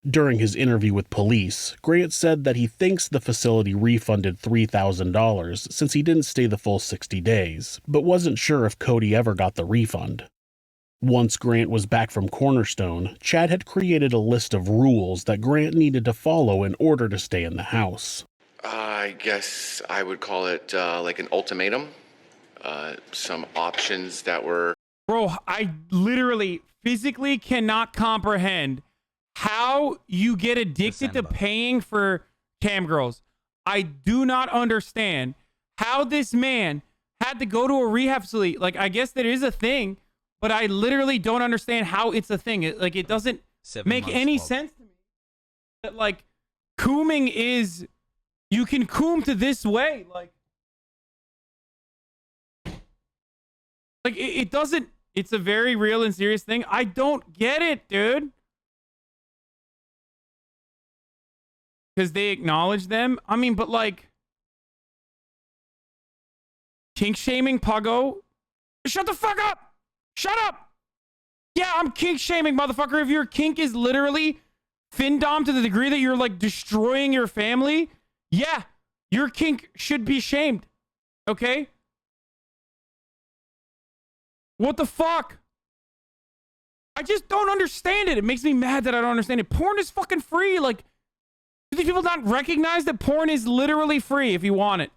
During his interview with police, Grant said that he thinks the facility refunded $3,000 since he didn't stay the full 60 days, but wasn't sure if Cody ever got the refund. Once Grant was back from Cornerstone, Chad had created a list of rules that Grant needed to follow in order to stay in the house. I guess I would call it like an ultimatum. Some options that were... Bro, I literally physically cannot comprehend how you get addicted to paying for cam girls. I do not understand how this man had to go to a rehab facility. Like, I guess there is a thing, but I literally don't understand how it's a thing. It doesn't make any sense to me. That, like, cooming is... You can coom to this way. Like it doesn't... It's a very real and serious thing. I don't get it, dude. Because they acknowledge them. I mean, but like... Kink shaming Puggo. Shut the fuck up! Shut up! Yeah, I'm kink shaming, motherfucker. If your kink is literally findom to the degree that you're like destroying your family, yeah, your kink should be shamed. Okay? What the fuck? I just don't understand it. It makes me mad that I don't understand it. Porn is fucking free. Like, do these people not recognize that porn is literally free if you want it?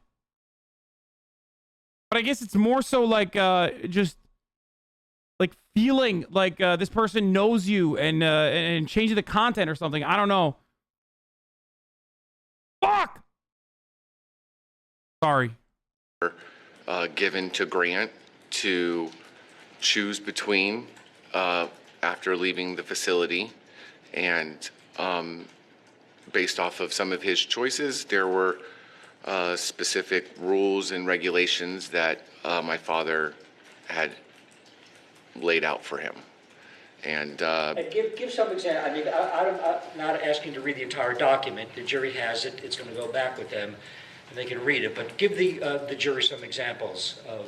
But I guess it's more so like just like feeling like this person knows you and changing the content or something. I don't know. Fuck! Sorry. Given to Grant to choose between after leaving the facility, and based off of some of his choices, there were specific rules and regulations that my father had laid out for him. And give some example. I mean, I'm not asking to read the entire document. The jury has it. It's going to go back with them, and they can read it. But give the jury some examples of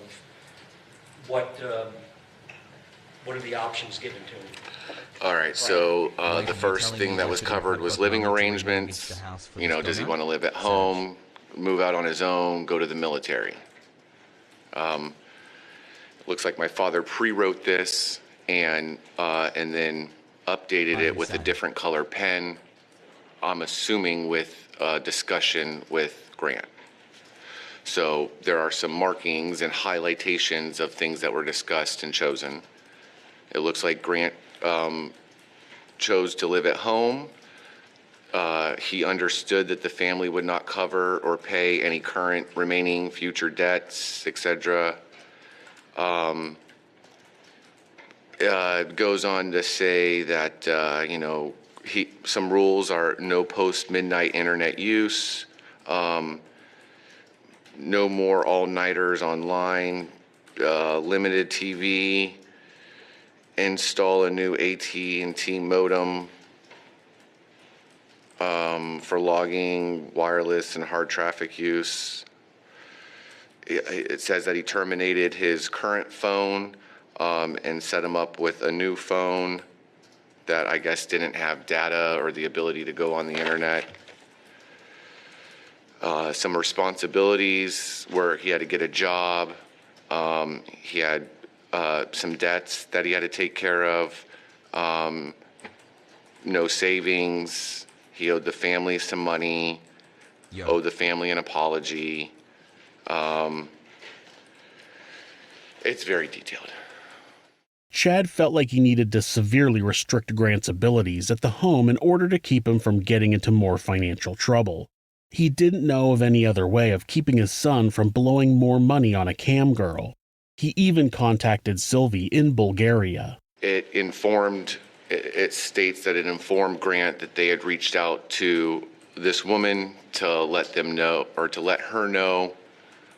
what are the options given to them. all right, so the first thing that was covered was living arrangements. You know, does he want to live at home, move out on his own, go to the military? Looks like my father pre-wrote this and then updated it with a different color pen. I'm assuming with discussion with Grant. So there are some markings and highlightations of things that were discussed and chosen. It looks like Grant chose to live at home. He understood that the family would not cover or pay any current remaining future debts, etc. It goes on to say that, you know, some rules are no post-midnight internet use, no more all-nighters online, limited TV, install a new AT&T modem for logging, wireless, and hard traffic use. It says that he terminated his current phone and set him up with a new phone that I guess didn't have data or the ability to go on the internet. Some responsibilities where he had to get a job. He had some debts that he had to take care of. No savings. He owed the family some money. Owed the family an apology. It's very detailed. Chad felt like he needed to severely restrict Grant's abilities at the home in order to keep him from getting into more financial trouble. He didn't know of any other way of keeping his son from blowing more money on a cam girl. He even contacted Sylvie in Bulgaria. It states that it informed Grant that they had reached out to this woman to let them know, or to let her know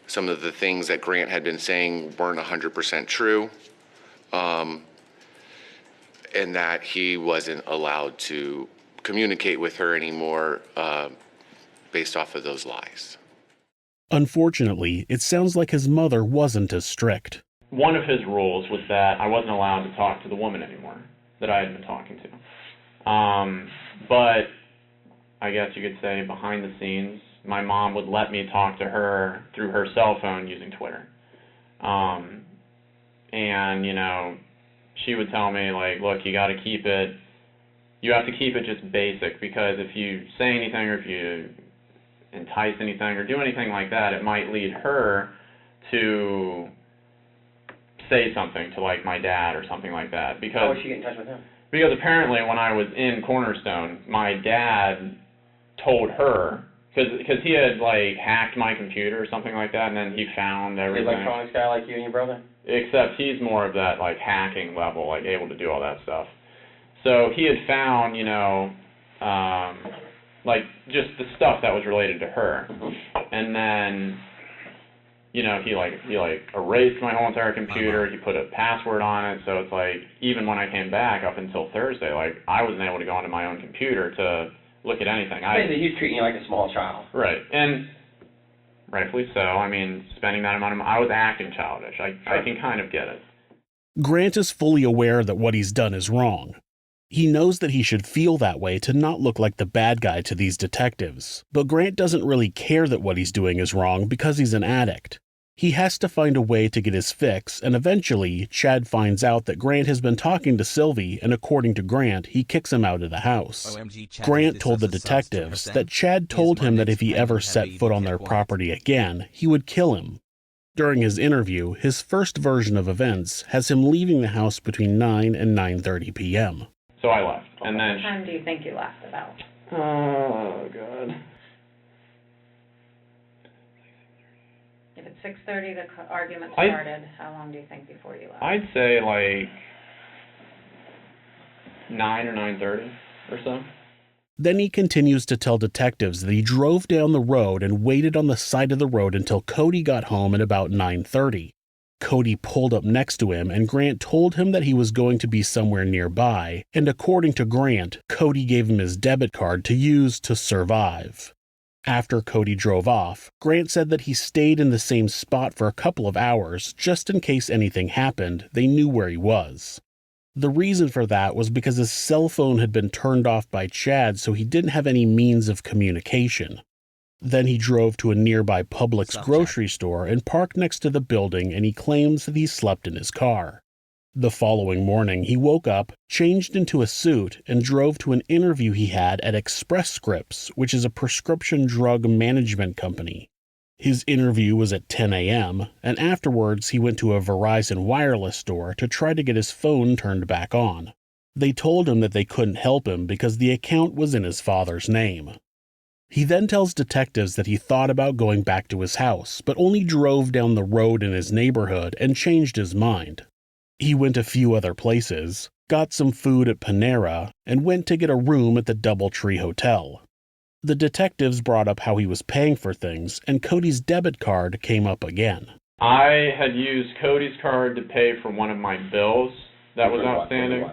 some of the things that Grant had been saying weren't 100% true. And that he wasn't allowed to communicate with her anymore based off of those lies. Unfortunately, it sounds like his mother wasn't as strict. One of his rules was that I wasn't allowed to talk to the woman anymore that I had been talking to. But I guess you could say behind the scenes, my mom would let me talk to her through her cell phone using Twitter. And, you know, she would tell me, like, look, you have to keep it just basic, because if you say anything or if you entice anything or do anything like that, it might lead her to say something to, like, my dad or something like that. Because, how was she get in touch with him? Because apparently when I was in Cornerstone, my dad told her, because he had, like, hacked my computer or something like that, and then he found everything. He's an electronics guy like you and your brother? Except he's more of that, like, hacking level, like, able to do all that stuff. So he had found, you know, like, just the stuff that was related to her. And then, you know, he erased my whole entire computer. He put a password on it. So it's like, even when I came back up until Thursday, like, I wasn't able to go onto my own computer to look at anything. Basically, he's treating you like a small child. Right. And rightfully so. I mean, spending that amount of money, I was acting childish. I can kind of get it. Grant is fully aware that what he's done is wrong. He knows that he should feel that way to not look like the bad guy to these detectives, but Grant doesn't really care that what he's doing is wrong because he's an addict. He has to find a way to get his fix, and eventually, Chad finds out that Grant has been talking to Sylvie, and according to Grant, he kicks him out of the house. Grant told the detectives that Chad told him that if he ever set foot on their property again, he would kill him. During his interview, his first version of events has him leaving the house between 9 and 9:30 p.m. So I left, and then... What time do you think you left about? Oh, God. If it's 6:30, the argument started. How long do you think before you left? I'd say, like, 9 or 9:30 or so. Then he continues to tell detectives that he drove down the road and waited on the side of the road until Cody got home at about 9:30. Cody pulled up next to him, and Grant told him that he was going to be somewhere nearby, and according to Grant, Cody gave him his debit card to use to survive. After Cody drove off, Grant said that he stayed in the same spot for a couple of hours, just in case anything happened, they knew where he was. The reason for that was because his cell phone had been turned off by Chad, so he didn't have any means of communication. Then he drove to a nearby Publix grocery store and parked next to the building, and he claims that he slept in his car. The following morning, he woke up, changed into a suit, and drove to an interview he had at Express Scripts, which is a prescription drug management company. His interview was at 10 a.m., and afterwards he went to a Verizon wireless store to try to get his phone turned back on. They told him that they couldn't help him because the account was in his father's name. He then tells detectives that he thought about going back to his house, but only drove down the road in his neighborhood and changed his mind. He went a few other places, got some food at Panera, and went to get a room at the Doubletree Hotel. The detectives brought up how he was paying for things, and Cody's debit card came up again. I had used Cody's card to pay for one of my bills that was outstanding.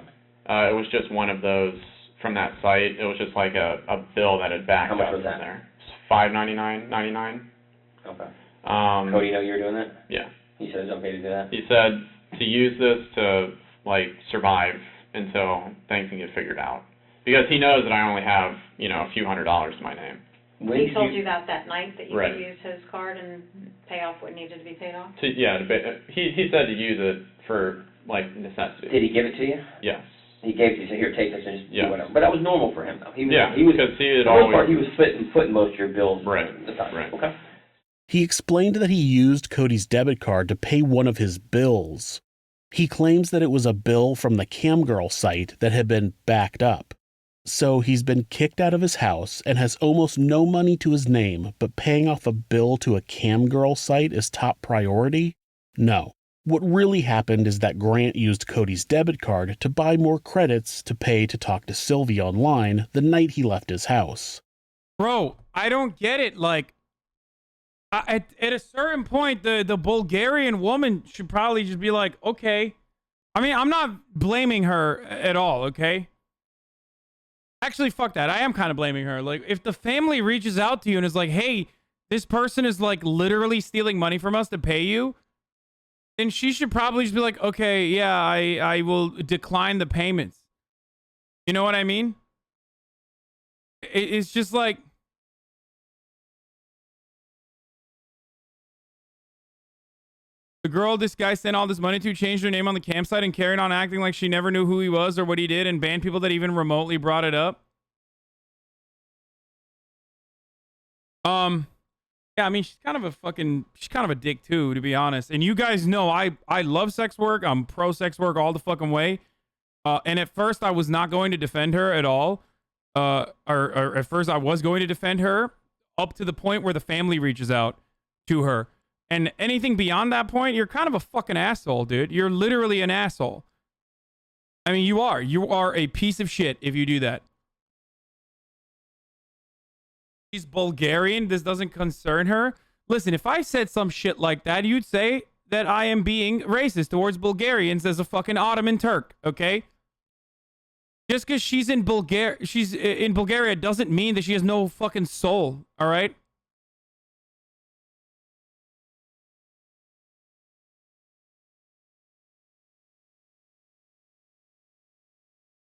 It was just one of those from that site. It was just like a bill that had backed up from there. $5.99.99. Okay. Cody know you were doing that? Yeah. He said it's okay to do that? He said to use this to, like, survive until things can get figured out. Because he knows that I only have, you know, a few $100s to my name. He told you that night that you Right. could use his card and pay off what needed to be paid off? He said to use it for, like, necessity. Did he give it to you? Yes. He gave it to you, said, here, take this and just Yeah. do whatever. But that was normal for him, though. He was, because he had for the most always... part, he was footing most of your bills. Right. Right. Okay. He explained that he used Cody's debit card to pay one of his bills. He claims that it was a bill from the Camgirl site that had been backed up. So he's been kicked out of his house and has almost no money to his name, but paying off a bill to a Camgirl site is top priority? No. What really happened is that Grant used Cody's debit card to buy more credits to pay to talk to Sylvie online the night he left his house. Bro, I don't get it. Like, at a certain point, the Bulgarian woman should probably just be like, okay. I mean, I'm not blaming her at all, okay? Actually, fuck that. I am kind of blaming her. Like, if the family reaches out to you and is like, hey, this person is, like, literally stealing money from us to pay you, then she should probably just be like, okay, yeah, I will decline the payments. You know what I mean? It's just like, the girl this guy sent all this money to changed her name on the campsite and carried on acting like she never knew who he was or what he did and banned people that even remotely brought it up. Yeah, I mean, she's kind of a dick too, to be honest. And you guys know I love sex work. I'm pro sex work all the fucking way. And at first I was not going to defend her at all. Or at first I was going to defend her up to the point where the family reaches out to her. And anything beyond that point, you're kind of a fucking asshole, dude. You're literally an asshole. I mean, you are. You are a piece of shit if you do that. She's Bulgarian. This doesn't concern her. Listen, if I said some shit like that, you'd say that I am being racist towards Bulgarians as a fucking Ottoman Turk, okay? Just because she's in Bulgaria doesn't mean that she has no fucking soul, all right?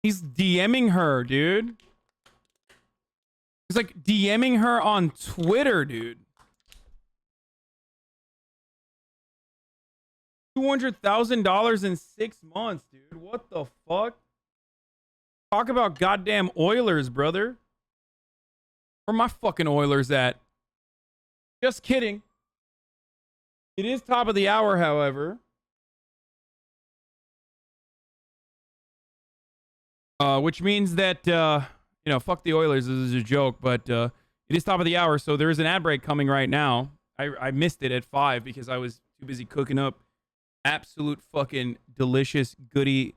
He's DMing her, dude. He's like DMing her on Twitter, dude. $200,000 in 6 months, dude. What the fuck? Talk about goddamn Oilers, brother. Where my fucking Oilers at? Just kidding. It is top of the hour, however. Which means that, you know, fuck the Oilers. This is a joke, but it is top of the hour, so there is an ad break coming right now. I missed it at 5 because I was too busy cooking up absolute fucking delicious, goody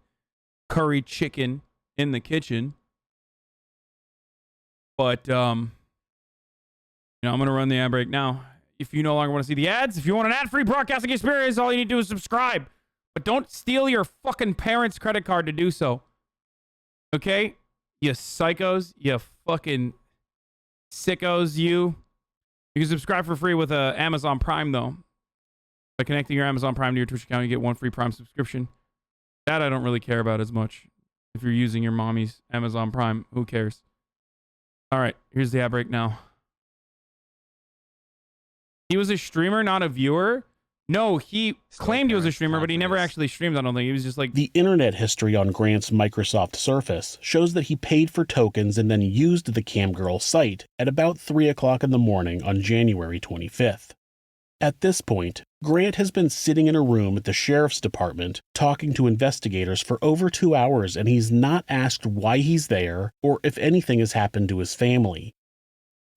curry chicken in the kitchen. But, you know, I'm going to run the ad break now. If you no longer want to see the ads, if you want an ad-free broadcasting experience, all you need to do is subscribe. But don't steal your fucking parents' credit card to do so. Okay? You psychos. You fucking sickos, you. You can subscribe for free with Amazon Prime, though. By connecting your Amazon Prime to your Twitch account, you get 1 free Prime subscription. That I don't really care about as much. If you're using your mommy's Amazon Prime, who cares? All right, here's the ad break now. He was a streamer, not a viewer? No, he claimed he was a streamer, but he never actually streamed, I don't think. He was just like... The internet history on Grant's Microsoft Surface shows that he paid for tokens and then used the Camgirl site at about 3 o'clock in the morning on January 25th. At this point, Grant has been sitting in a room at the sheriff's department talking to investigators for over 2 hours, and he's not asked why he's there or if anything has happened to his family.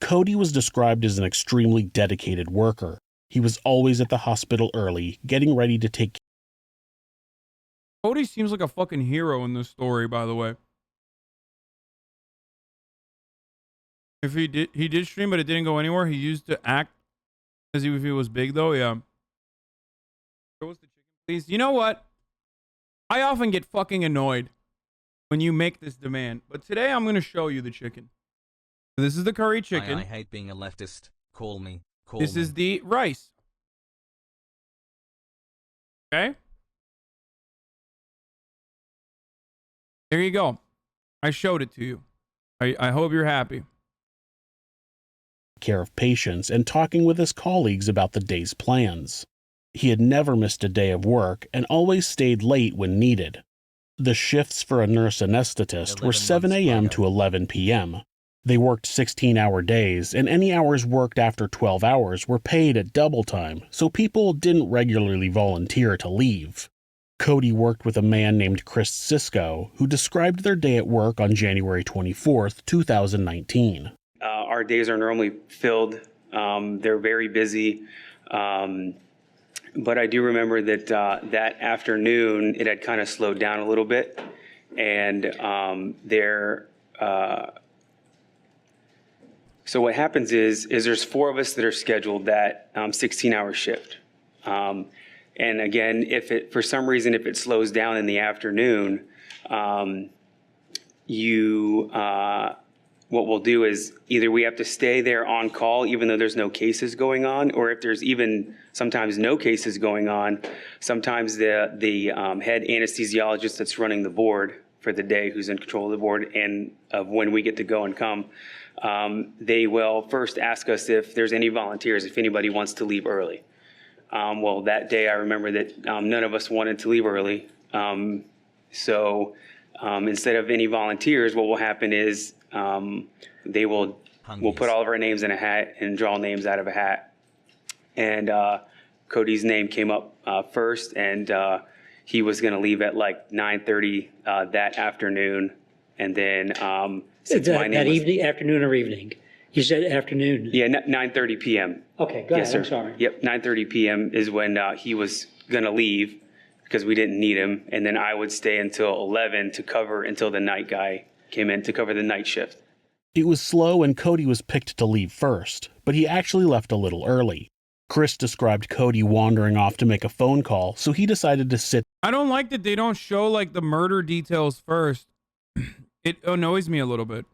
Cody was described as an extremely dedicated worker. He was always at the hospital early, getting ready to take... Cody seems like a fucking hero in this story, by the way. If he did stream, but it didn't go anywhere. He used to act as if he was big, though. Yeah. Show us the chicken, please. You know what? I often get fucking annoyed when you make this demand, but today I'm going to show you the chicken. This is the curry chicken. I hate being a leftist. Call me. This is the rice. Okay? There you go. I showed it to you. I hope you're happy. Care of patients and talking with his colleagues about the day's plans. He had never missed a day of work and always stayed late when needed. The shifts for a nurse anesthetist were 7 a.m. to 11 p.m. They worked 16-hour days, and any hours worked after 12 hours were paid at double time, so people didn't regularly volunteer to leave. Cody worked with a man named Chris Sisko, who described their day at work on January 24th, 2019. Our days are normally filled. They're very busy. But I do remember that that afternoon, it had kind of slowed down a little bit. And so what happens is there's 4 of us that are scheduled that 16-hour shift. And again, if it, for some reason, if it slows down in the afternoon, what we'll do is either we have to stay there on call, even though there's no cases going on, or if there's even sometimes no cases going on, sometimes the head anesthesiologist that's running the board for the day, who's in control of the board and of when we get to go and come, they will first ask us if there's any volunteers, if anybody wants to leave early. Well, that day I remember that none of us wanted to leave early. So instead of any volunteers, what will happen is they will we'll put all of our names in a hat and draw names out of a hat. And Cody's name came up first, and he was going to leave at like 9:30 that afternoon. And then since my name that was, evening, afternoon or evening? You said afternoon. Yeah, 9:30 p.m. Okay, go Yes, ahead. sir. I'm sorry. Yep, 9:30 p.m. is when he was going to leave because we didn't need him. And then I would stay until 11 to cover until the night guy came in to cover the night shift. It was slow and Cody was picked to leave first, but he actually left a little early. Chris described Cody wandering off to make a phone call, so he decided to sit. I don't like that they don't show like the murder details first. It annoys me a little bit.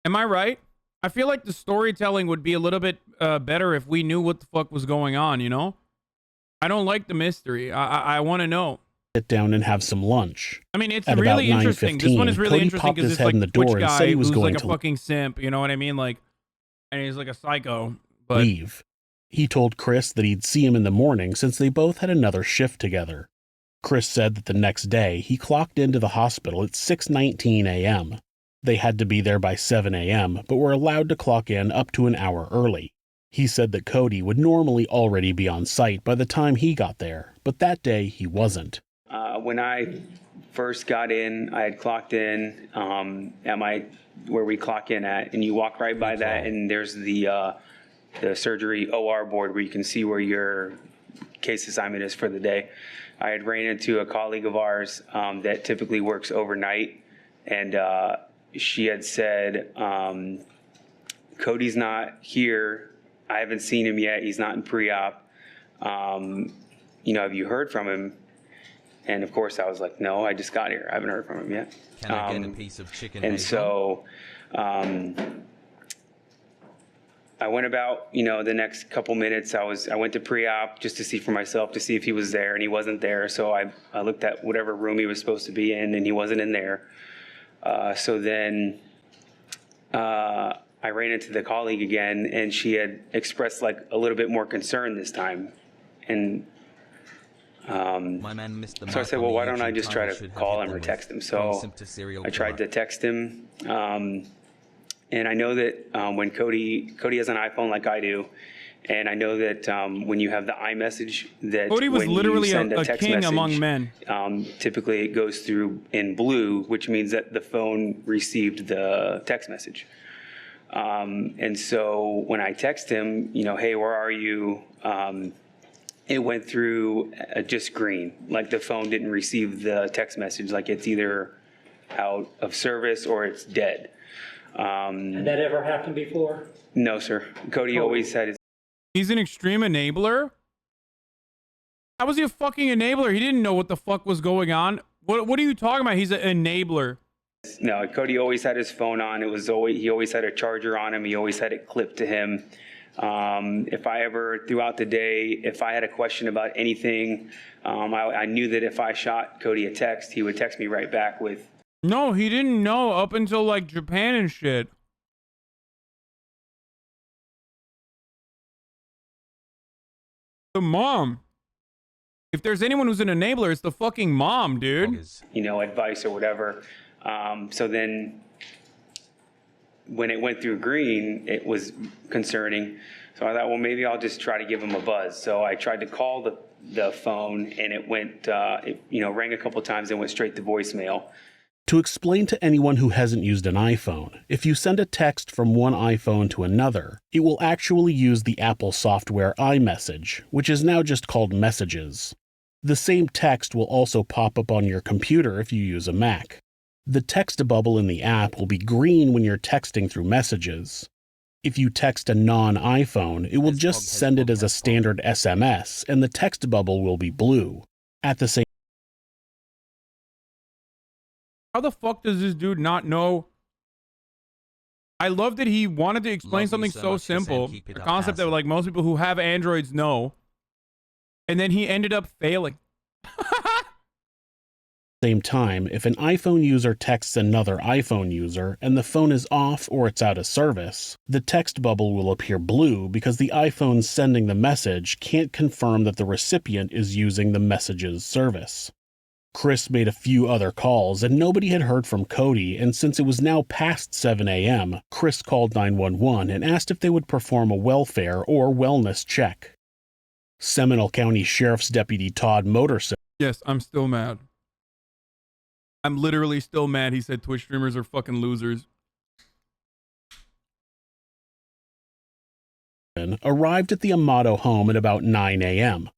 Am I right? I feel like the storytelling would be a little bit better if we knew what the fuck was going on, you know? I don't like the mystery. I want to know. Sit down and have some lunch. I mean, it's At really about interesting. This one is really Cody interesting popped because his it's head in like the which door and guy said he was who's going like a to fucking simp, you know what I mean? Like, and he's like a psycho. But leave. He told Chris that he'd see him in the morning since they both had another shift together. Chris said that the next day he clocked into the hospital at 6:19 a.m. They had to be there by 7 a.m., but were allowed to clock in up to an hour early. He said that Cody would normally already be on site by the time he got there, but that day he wasn't. When I first got in, I had clocked in at where we clock in at, and you walk right by that, and there's the surgery OR board where you can see where your case assignment is for the day. I had ran into a colleague of ours that typically works overnight, and she had said, Cody's not here. I haven't seen him yet. He's not in pre-op. Have you heard from him? And of course I was like, no, I just got here. I haven't heard from him yet. Can I get a piece of chicken? And so I went about, the next couple minutes. I went to pre-op just to see for myself, to see if he was there, and he wasn't there. So I looked at whatever room he was supposed to be in, and he wasn't in there. So then I ran into the colleague again, and she had expressed like a little bit more concern this time. And My man missed the so I said, mark well, on why the don't I YouTube just try title to should have call hit him or them text him? with So concept to serial I tried killer. to text him. And I know that when Cody has an iPhone like I do, and I know that when you have the iMessage, that Cody was when literally you send a text king message, among men. Typically it goes through in blue, which means that the phone received the text message. And so when I text him, hey, where are you? It went through just green, like the phone didn't receive the text message, like it's either out of service or it's dead. Had that ever happened before? No, sir. Cody always had his. He's an extreme enabler? How was he a fucking enabler? He didn't know what the fuck was going on. What are you talking about? He's an enabler. No, Cody always had his phone on. He always had a charger on him. He always had it clipped to him. If I ever, throughout the day, if I had a question about anything, I knew that if I shot Cody a text, he would text me right back with. No, he didn't know up until like Japan and shit. The mom. If there's anyone who's an enabler, it's the fucking mom, dude. Advice or whatever. So then when it went through green, it was concerning. So I thought, well, maybe I'll just try to give him a buzz. So I tried to call the phone, and it went, rang a couple times and went straight to voicemail. To explain to anyone who hasn't used an iPhone, if you send a text from one iPhone to another, it will actually use the Apple software iMessage, which is now just called Messages. The same text will also pop up on your computer if you use a Mac. The text bubble in the app will be green when you're texting through Messages. If you text a non-iPhone, it will just send it as a standard SMS, and the text bubble will be blue. At the same How the fuck does this dude not know? I love that he wanted to explain something so simple, the concept that like most people who have Androids know, and then he ended up failing. Same time, if an iPhone user texts another iPhone user and the phone is off or it's out of service, the text bubble will appear blue because the iPhone sending the message can't confirm that the recipient is using the message's service. Chris made a few other calls and nobody had heard from Cody, and since it was now past 7 a.m., Chris called 911 and asked if they would perform a welfare or wellness check. Seminole County Sheriff's Deputy Todd Motor said, Yes, I'm still mad. I'm literally still mad he said Twitch streamers are fucking losers. arrived at the Amato home at about 9 a.m.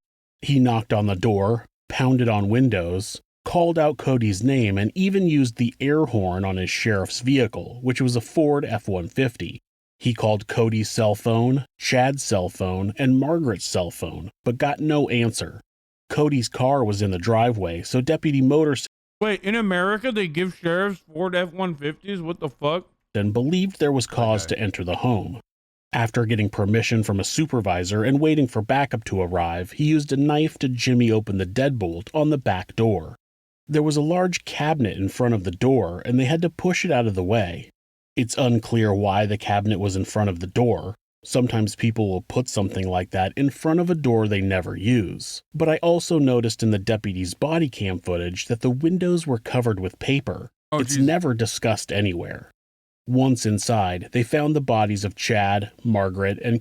He knocked on the door, pounded on windows, called out Cody's name, and even used the air horn on his sheriff's vehicle, which was a Ford F-150. He called Cody's cell phone, Chad's cell phone, and Margaret's cell phone, but got no answer. Cody's car was in the driveway, so Deputy Motor Wait, in America they give sheriffs Ford F-150s? What the fuck? and believed there was cause to enter the home. After getting permission from a supervisor and waiting for backup to arrive, he used a knife to jimmy open the deadbolt on the back door. There was a large cabinet in front of the door, and they had to push it out of the way. It's unclear why the cabinet was in front of the door. Sometimes people will put something like that in front of a door they never use. But I also noticed in the deputy's body cam footage that the windows were covered with paper. It's never discussed anywhere. Once inside, they found the bodies of Chad, Margaret, and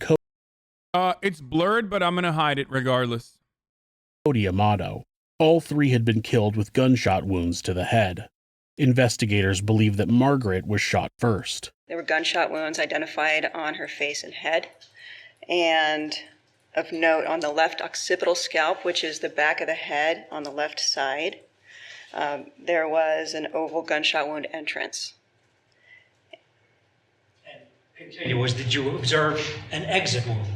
It's blurred, but I'm gonna hide it regardless. Cody Amato. All three had been killed with gunshot wounds to the head. Investigators believe that Margaret was shot first. There were gunshot wounds identified on her face and head. And of note, on the left occipital scalp, which is the back of the head on the left side, there was an oval gunshot wound entrance. Did you observe an exit wound?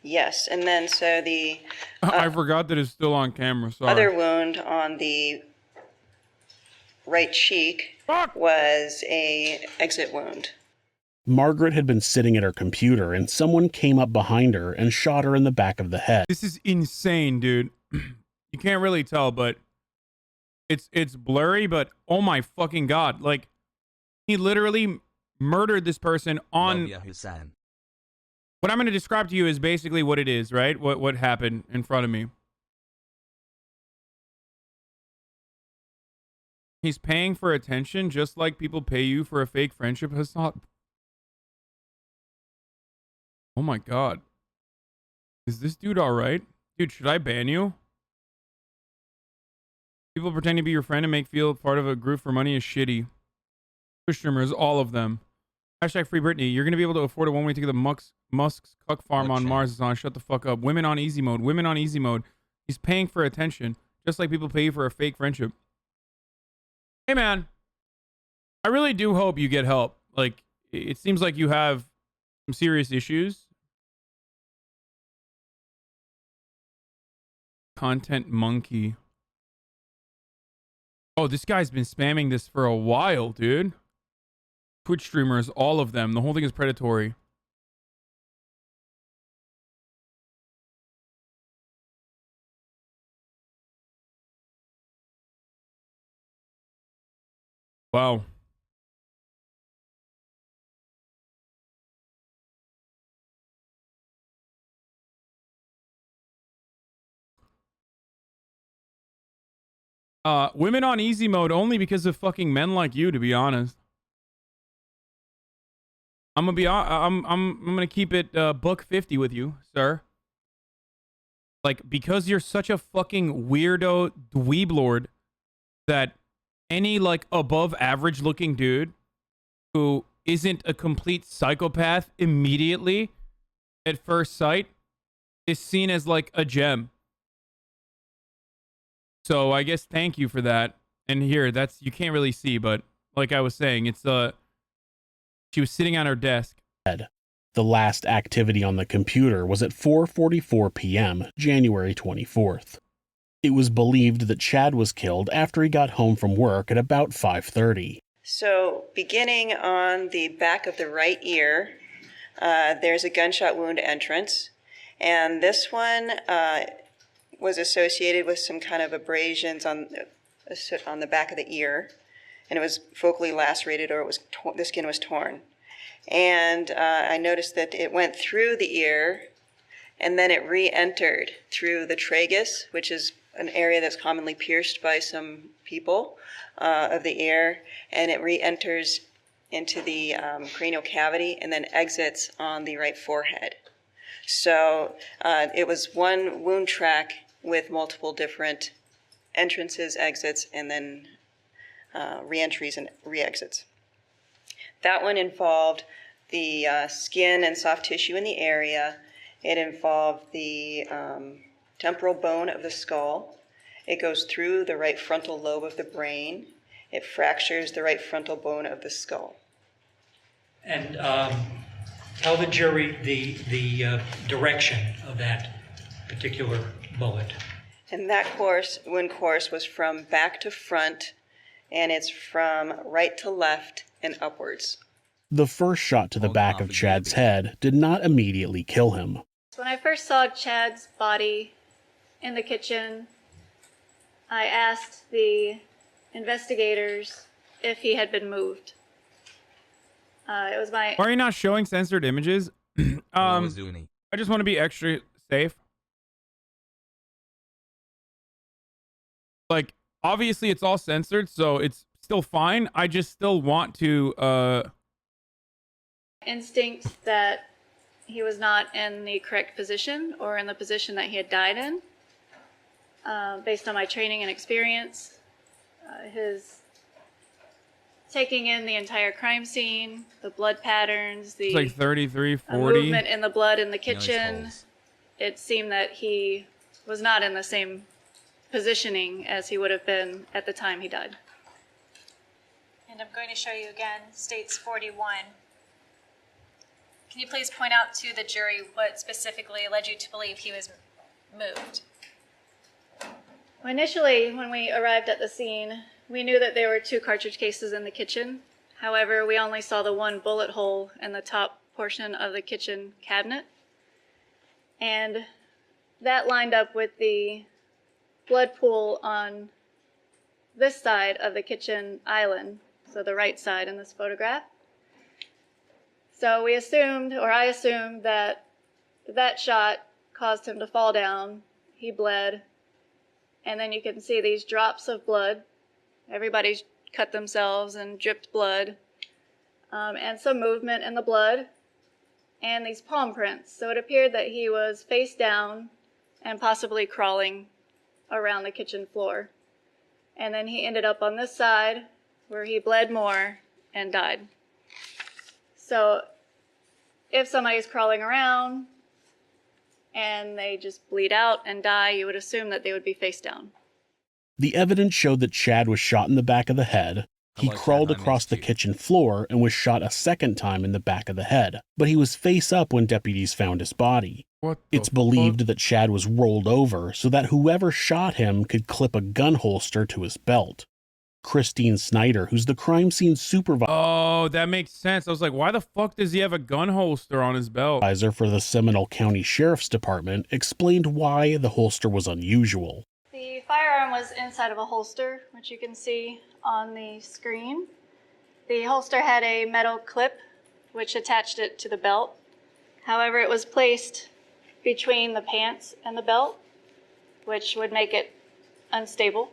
Yes, and then so the I forgot that it's still on camera. Sorry. other wound on the right cheek was a exit wound. Margaret had been sitting at her computer and someone came up behind her and shot her in the back of the head. This is insane, dude. You can't really tell, but it's blurry, but oh my fucking god. Like, he literally murdered this person on... Hasan. What I'm going to describe to you is basically what it is, right? What happened in front of me. He's paying for attention just like people pay you for a fake friendship, Hasan. Oh my god. Is this dude alright? Dude, should I ban you? People pretend to be your friend and make feel part of a group for money is shitty. Twitch streamers, all of them. Hashtag free Britney. You're going to be able to afford a one-way ticket to Musk's Cuck Farm on Mars. Hasan, shut the fuck up. Women on easy mode. Women on easy mode. He's paying for attention, just like people pay you for a fake friendship. Hey, man. I really do hope you get help. Like, it seems like you have some serious issues. Content monkey. Oh, this guy's been spamming this for a while, dude. Twitch streamers, all of them. The whole thing is predatory. Wow. Women on easy mode only because of fucking men like you, to be honest. I'm gonna keep it buck 50 with you, sir. Like, because you're such a fucking weirdo dweeb lord that any like above average looking dude who isn't a complete psychopath immediately at first sight is seen as like a gem. So I guess thank you for that. And here, that's, you can't really see, but like I was saying, it's she was sitting on her desk. The last activity on the computer was at 4:44 p.m., January 24th. It was believed that Chad was killed after he got home from work at about 5:30. So beginning on the back of the right ear, there's a gunshot wound entrance. And this one was associated with some kind of abrasions on on the back of the ear, and it was focally lacerated, or the skin was torn. And I noticed that it went through the ear, and then it re-entered through the tragus, which is an area that's commonly pierced by some people of the ear, and it re-enters into the cranial cavity and then exits on the right forehead. So it was one wound track with multiple different entrances, exits, and then re-entries and re-exits. That one involved the skin and soft tissue in the area. It involved the temporal bone of the skull. It goes through the right frontal lobe of the brain. It fractures the right frontal bone of the skull. And tell the jury the direction of that particular bullet. And that wound course was from back to front, and it's from right to left and upwards. The first shot to the back of Chad's head did not immediately kill him. When I first saw Chad's body in the kitchen, I asked the investigators if he had been moved. It was my... Why are you not showing censored images? I just want to be extra safe. Like, obviously it's all censored, so it's still fine. I just still want to, instinct that he was not in the correct position or in the position that he had died in. Based on my training and experience, his taking in the entire crime scene, the blood patterns, the it's like 33, 40. movement in the blood in the kitchen, it seemed that he was not in the same positioning as he would have been at the time he died. And I'm going to show you again, states 41. Can you please point out to the jury what specifically led you to believe he was moved? Well, initially, when we arrived at the scene, we knew that there were 2 cartridge cases in the kitchen. However, we only saw the 1 bullet hole in the top portion of the kitchen cabinet. And that lined up with the blood pool on this side of the kitchen island, so the right side in this photograph. So we assumed, or I assumed, that that shot caused him to fall down. He bled. And then you can see these drops of blood. Everybody's cut themselves and dripped blood. And some movement in the blood. And these palm prints. So it appeared that he was face down and possibly crawling around the kitchen floor. And then he ended up on this side where he bled more and died. So if somebody's crawling around and they just bleed out and die, you would assume that they would be face down. The evidence showed that Chad was shot in the back of the head. He crawled across the kitchen floor and was shot a second time in the back of the head, but he was face up when deputies found his body. It's believed that Chad was rolled over so that whoever shot him could clip a gun holster to his belt. Christine Snyder, who's the crime scene supervisor. Oh, that makes sense. I was like, why the fuck does he have a gun holster on his belt? For the Seminole County Sheriff's Department, explained why the holster was unusual. The firearm was inside of a holster, which you can see on the screen. The holster had a metal clip, which attached it to the belt. However, it was placed between the pants and the belt, which would make it unstable.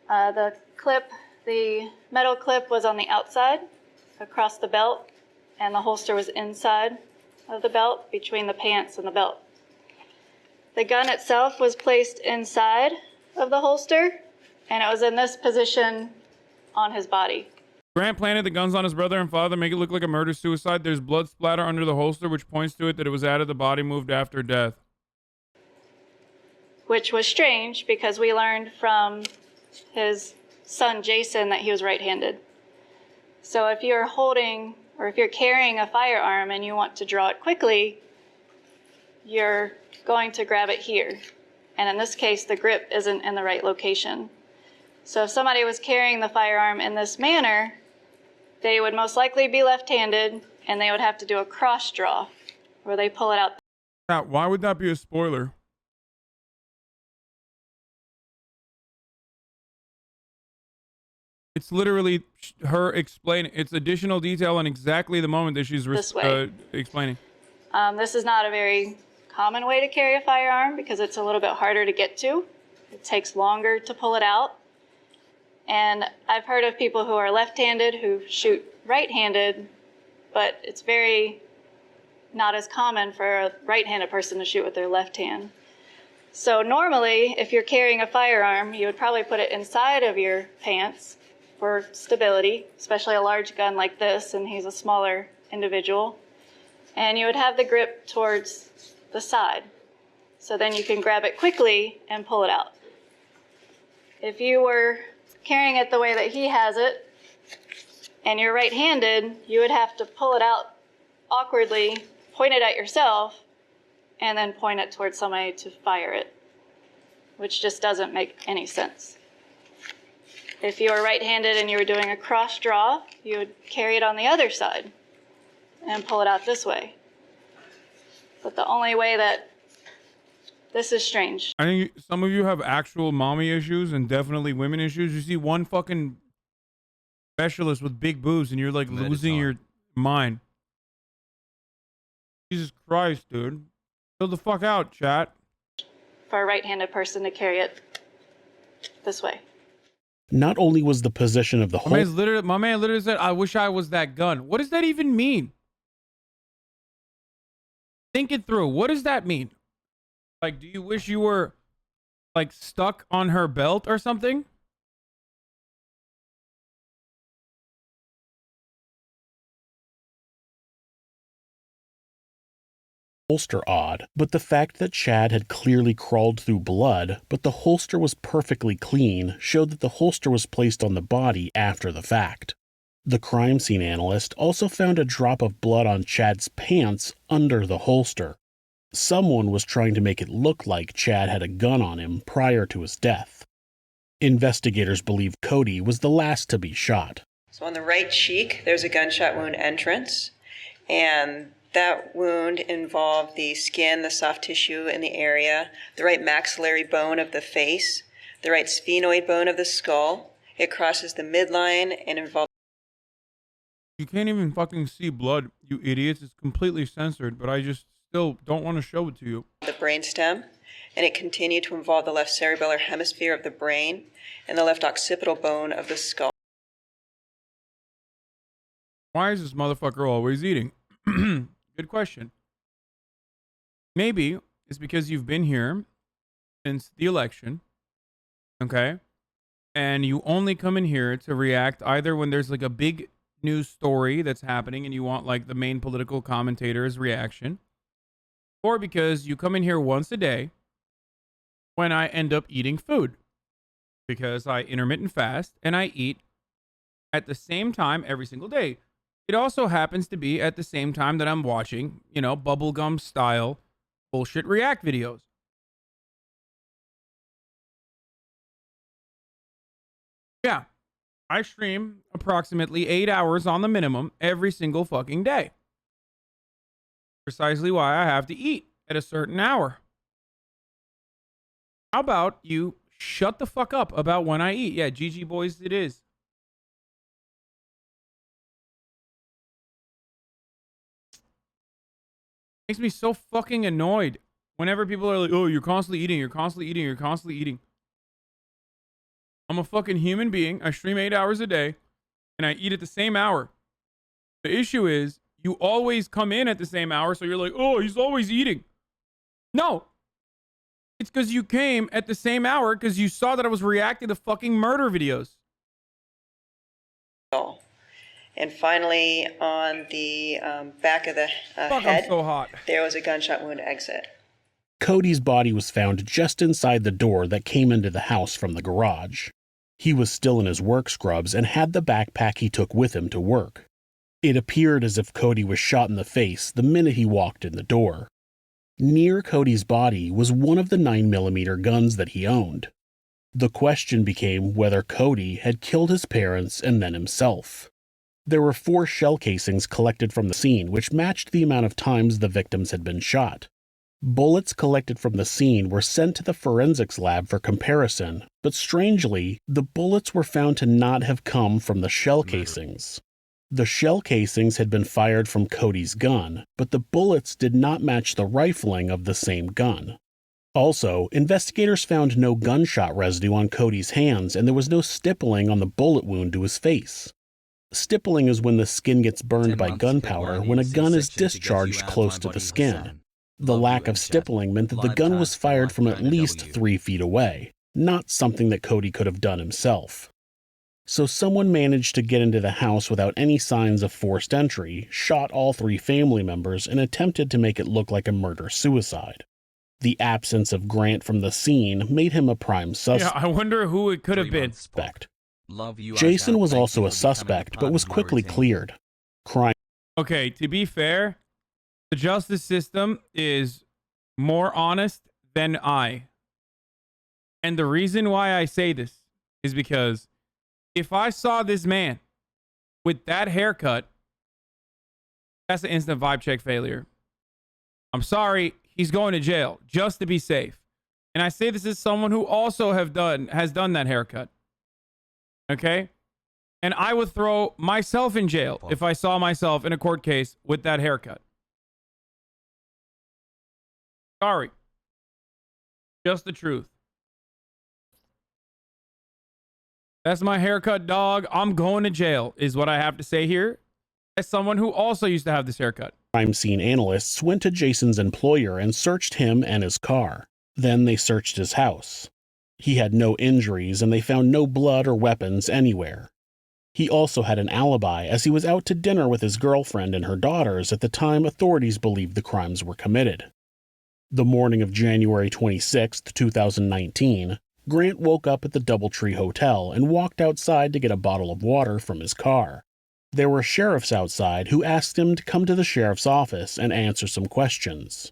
The metal clip was on the outside across the belt, and the holster was inside of the belt between the pants and the belt. The gun itself was placed inside of the holster, and it was in this position on his body. Grant planted the guns on his brother and father to make it look like a murder-suicide. There's blood splatter under the holster, which points to it that it was added the body moved after death. Which was strange because we learned from his son Jason that he was right-handed. So if you're holding or if you're carrying a firearm and you want to draw it quickly, you're going to grab it here. And in this case, the grip isn't in the right location. So if somebody was carrying the firearm in this manner, they would most likely be left-handed, and they would have to do a cross draw where they pull it out. Why would that be a spoiler? It's literally her explaining. It's additional detail on exactly the moment that she's This way. explaining. This is not a very common way to carry a firearm because it's a little bit harder to get to. It takes longer to pull it out. And I've heard of people who are left-handed who shoot right-handed, but it's very not as common for a right-handed person to shoot with their left hand. So normally, if you're carrying a firearm, you would probably put it inside of your pants for stability, especially a large gun like this, and he's a smaller individual. And you would have the grip towards the side. So then you can grab it quickly and pull it out. If you were carrying it the way that he has it, and you're right-handed, you would have to pull it out awkwardly, point it at yourself, and then point it towards somebody to fire it, which just doesn't make any sense. If you were right-handed and you were doing a cross draw, you would carry it on the other side and pull it out this way. But the only way that this is strange. I think some of you have actual mommy issues and definitely women issues. You see one fucking specialist with big boobs and you're like losing your mind. Jesus Christ, dude. Chill the fuck out, chat. For a right-handed person to carry it this way. Not only was the position of the holster... My man literally said, I wish I was that gun. What does that even mean? Think it through. What does that mean? Like, do you wish you were, like, stuck on her belt or something? Holster odd, but the fact that Chad had clearly crawled through blood, but the holster was perfectly clean, showed that the holster was placed on the body after the fact. The crime scene analyst also found a drop of blood on Chad's pants under the holster. Someone was trying to make it look like Chad had a gun on him prior to his death. Investigators believe Cody was the last to be shot. So on the right cheek, there's a gunshot wound entrance, and that wound involved the skin, the soft tissue in the area, the right maxillary bone of the face, the right sphenoid bone of the skull. It crosses the midline and involves... You can't even fucking see blood, you idiots. It's completely censored, but I just still don't want to show it to you. the brainstem, and it continued to involve the left cerebellar hemisphere of the brain and the left occipital bone of the skull. Why is this motherfucker always eating? Good question. Maybe it's because you've been here since the election, okay? And you only come in here to react either when there's like a big news story that's happening and you want like the main political commentator's reaction, or because you come in here once a day when I end up eating food, because I intermittent fast and I eat at the same time every single day. It also happens to be at the same time that I'm watching, you know, bubblegum style bullshit react videos. Yeah, I stream approximately 8 hours on the minimum every single fucking day. Precisely why I have to eat at a certain hour. How about you shut the fuck up about when I eat? Yeah, GG boys it is. Makes me so fucking annoyed whenever people are like, oh, you're constantly eating, you're constantly eating, you're constantly eating. I'm a fucking human being. I stream 8 hours a day and I eat at the same hour. The issue is you always come in at the same hour, so you're like, oh, he's always eating. No. It's because you came at the same hour because you saw that I was reacting to fucking murder videos. And finally, on the back of the Fuck, head, I'm so hot. There was a gunshot wound exit. Cody's body was found just inside the door that came into the house from the garage. He was still in his work scrubs and had the backpack he took with him to work. It appeared as if Cody was shot in the face the minute he walked in the door. Near Cody's body was one of the 9mm guns that he owned. The question became whether Cody had killed his parents and then himself. There were 4 shell casings collected from the scene which matched the amount of times the victims had been shot. Bullets collected from the scene were sent to the forensics lab for comparison, but strangely, the bullets were found to not have come from the shell casings. The shell casings had been fired from Cody's gun, but the bullets did not match the rifling of the same gun. Also, investigators found no gunshot residue on Cody's hands, and there was no stippling on the bullet wound to his face. Stippling is when the skin gets burned by gunpowder when a gun is discharged close to the skin. The lack of stippling meant that the gun was fired from at least 3 feet away, not something that Cody could have done himself. So someone managed to get into the house without any signs of forced entry, shot all 3 family members, and attempted to make it look like a murder-suicide. The absence of Grant from the scene made him a prime suspect. Yeah, I wonder who it could have been. Jason was also a suspect, but was quickly cleared. Crime. Okay, to be fair, the justice system is more honest than I. And the reason why I say this is because if I saw this man with that haircut, that's an instant vibe check failure. I'm sorry, he's going to jail just to be safe. And I say this as someone who also has done that haircut. Okay? And I would throw myself in jail if I saw myself in a court case with that haircut. Sorry. Just the truth. That's my haircut, dog. I'm going to jail, is what I have to say here. As someone who also used to have this haircut. Crime scene analysts went to Jason's employer and searched him and his car. Then they searched his house. He had no injuries, and they found no blood or weapons anywhere. He also had an alibi, as he was out to dinner with his girlfriend and her daughters at the time authorities believed the crimes were committed. The morning of January 26, 2019, Grant woke up at the Doubletree Hotel and walked outside to get a bottle of water from his car. There were sheriffs outside who asked him to come to the sheriff's office and answer some questions.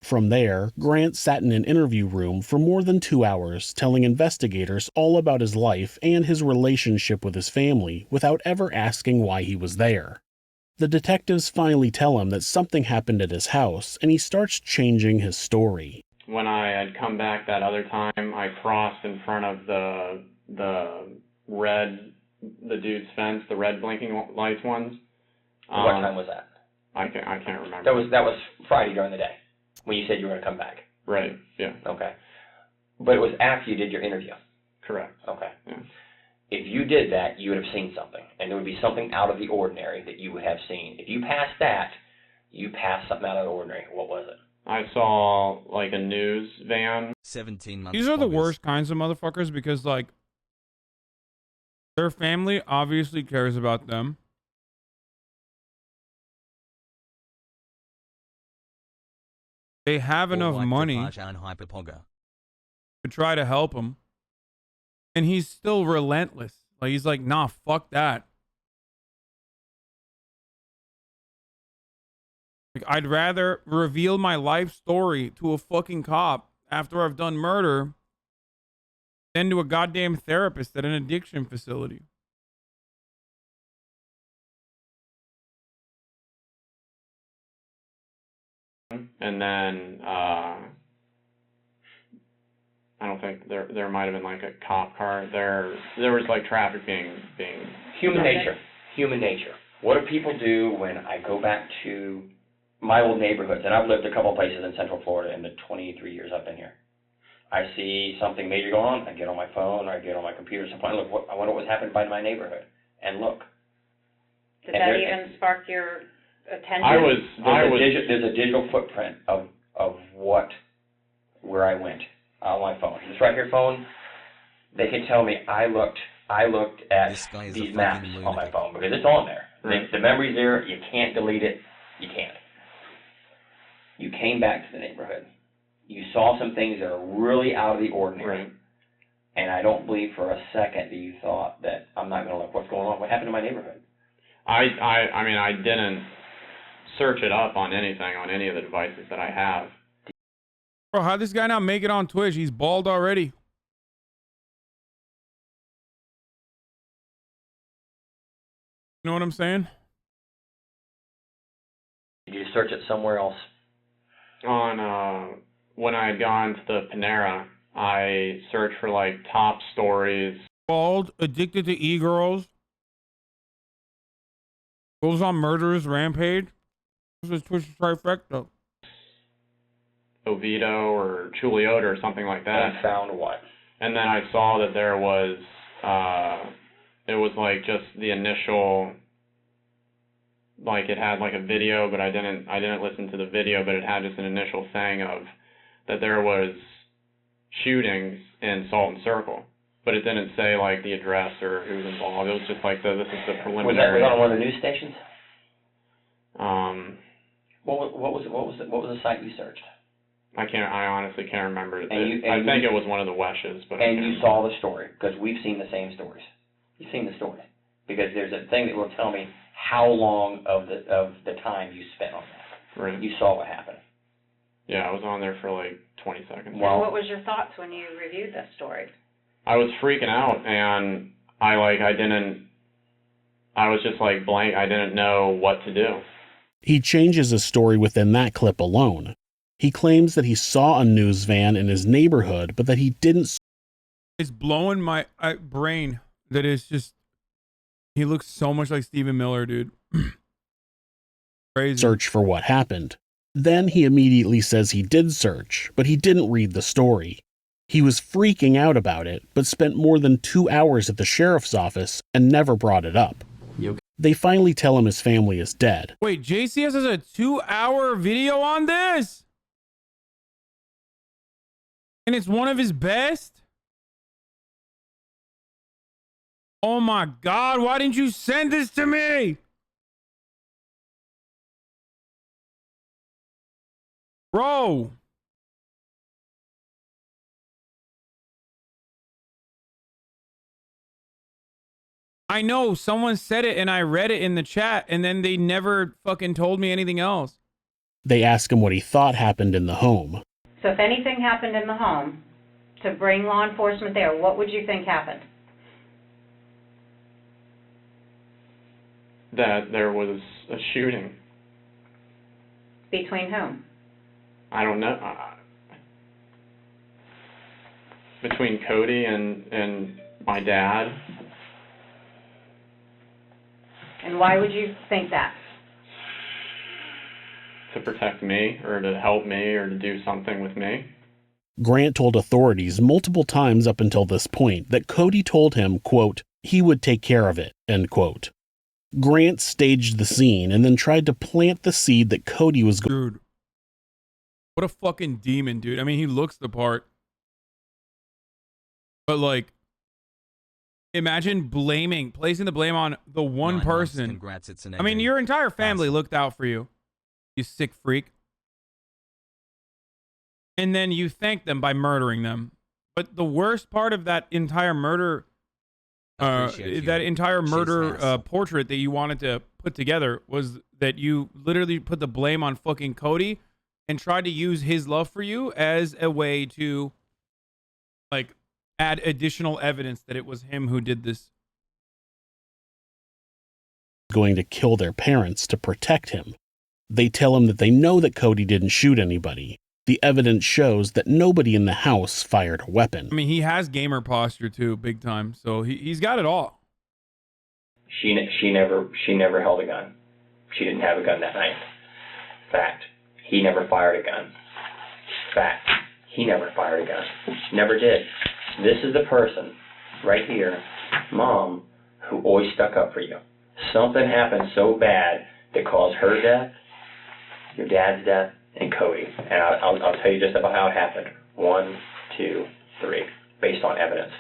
From there, Grant sat in an interview room for more than 2 hours, telling investigators all about his life and his relationship with his family without ever asking why he was there. The detectives finally tell him that something happened at his house, and he starts changing his story. When I had come back that other time, I crossed in front of the dude's fence, the red blinking lights ones. What time was that? I can't remember. That was Friday during the day, when you said you were going to come back. Right, yeah. Okay. But it was after you did your interview. Correct. Okay. Yeah. If you did that, you would have seen something, and there would be something out of the ordinary that you would have seen. If you passed that, you passed something out of the ordinary. What was it? I saw, like, a news van. 17 months. These are the worst kinds of motherfuckers because, like, their family obviously cares about them. They have enough money to try to help him. And he's still relentless. Like, he's like, nah, fuck that. Like, I'd rather reveal my life story to a fucking cop after I've done murder than to a goddamn therapist at an addiction facility. And then I don't think there might have been like a cop car. There was like traffic being Human nature. Human nature. What do people do when I go back to my old neighborhoods? And I've lived a couple places in Central Florida in the 23 years I've been here. I see something major going on. I get on my phone or I get on my computer. So I look. I wonder what's happened by my neighborhood. And look. Did that even spark your attention? There's a digital footprint of where I went on my phone. This right here phone, they can tell me I looked at these maps on my phone because it's on there. Right. The memory's there. You can't delete it. You can't. You came back to the neighborhood. You saw some things that are really out of the ordinary. Right. And I don't believe for a second that you thought that I'm not going to look what's going on. What happened to my neighborhood? I mean, I didn't search it up on anything on any of the devices that I have. Bro, how'd this guy not make it on Twitch? He's bald already. You know what I'm saying? Did you search it somewhere else? On when I had gone to the Panera, I searched for like top stories. Bald, addicted to e-girls. Goes on murderous rampage. This is Twitch trifecta. Oviedo or Chuliote or something like that. And found what? And then I saw that there was, it was like just the initial, like it had like a video, but I didn't listen to the video, but it had just an initial thing of that there was shootings in Salton Circle, but it didn't say like the address or who was involved. It was just like this is the preliminary. Was that on one of the news stations? What was the site you searched? I honestly can't remember. I think it was one of the Weshes, but. And you saw the story, because we've seen the same stories. You've seen the story. Because there's a thing that will tell me how long of the time you spent on that. Right. You saw what happened. Yeah, I was on there for like 20 seconds. Well, what was your thoughts when you reviewed that story? I was freaking out, and I was just like blank. I didn't know what to do. He changes his story within that clip alone. He claims that he saw a news van in his neighborhood, but that he didn't. It's blowing my brain that it's just, he looks so much like Stephen Miller, dude. Crazy. Search for what happened. Then he immediately says he did search, but he didn't read the story. He was freaking out about it, but spent more than 2 hours at the sheriff's office and never brought it up. They finally tell him his family is dead. Wait, JCS has a 2-hour video on this? And it's one of his best? Oh my God, why didn't you send this to me? Bro. I know someone said it and I read it in the chat and then they never fucking told me anything else. They ask him what he thought happened in the home. So if anything happened in the home, to bring law enforcement there, what would you think happened? That there was a shooting. Between whom? I don't know. Between Cody and my dad. And why would you think that? To protect me, or to help me, or to do something with me. Grant told authorities multiple times up until this point that Cody told him, quote, he would take care of it, end quote. Grant staged the scene and then tried to plant the seed that Cody was going. Dude, what a fucking demon, dude. I mean, he looks the part. But like, imagine placing the blame on the one 9 months, person. congrats, it's an I mean, your entire family looked out for you. You sick freak. And then you thank them by murdering them. But the worst part of that entire murder, portrait that you wanted to put together was that you literally put the blame on fucking Cody and tried to use his love for you as a way to like add additional evidence that it was him who did this. Going to kill their parents to protect him. They tell him that they know that Cody didn't shoot anybody. The evidence shows that nobody in the house fired a weapon. I mean, he has gamer posture too, big time. So he's got it all. She never held a gun. She didn't have a gun that night. Fact. He never fired a gun. Fact. He never fired a gun. Never did. This is the person right here, Mom, who always stuck up for you. Something happened so bad that caused her death, your dad's death, and Cody. And I'll tell you just about how it happened. 1, 2, 3. Based on evidence.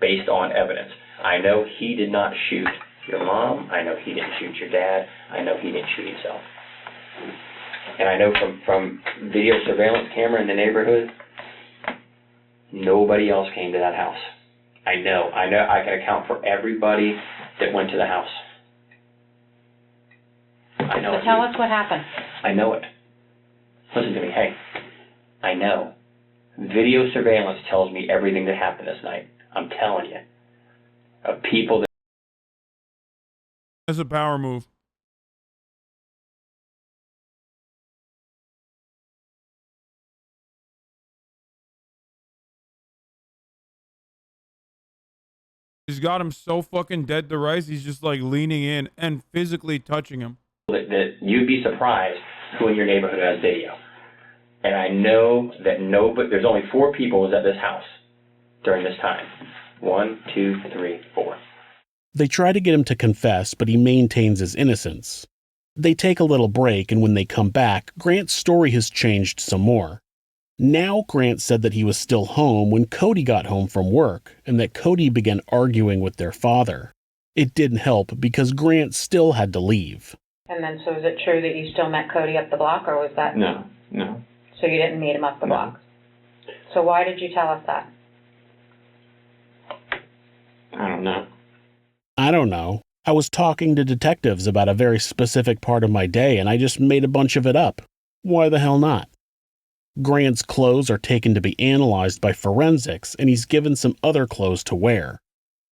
Based on evidence. I know he did not shoot your mom. I know he didn't shoot your dad. I know he didn't shoot himself. And I know from video surveillance camera in the neighborhood, nobody else came to that house. I know. I can account for everybody that went to the house. I know. So tell us what happened. I know it. Listen to me. Hey, I know. Video surveillance tells me everything that happened this night. I'm telling you. Of people that... That's a power move. She's got him so fucking dead to rights. He's just like leaning in and physically touching him. That you'd be surprised who in your neighborhood has video. And I know that there's only 4 people was at this house during this time. 1, 2, 3, 4. They try to get him to confess, but he maintains his innocence. They take a little break, and when they come back, Grant's story has changed some more. Now Grant said that he was still home when Cody got home from work, and that Cody began arguing with their father. It didn't help because Grant still had to leave. And then, so is it true that you still met Cody up the block, or was that? No. So you didn't meet him up the block? So why did you tell us that? I don't know. I don't know. I was talking to detectives about a very specific part of my day, and I just made a bunch of it up. Why the hell not? Grant's clothes are taken to be analyzed by forensics, and he's given some other clothes to wear.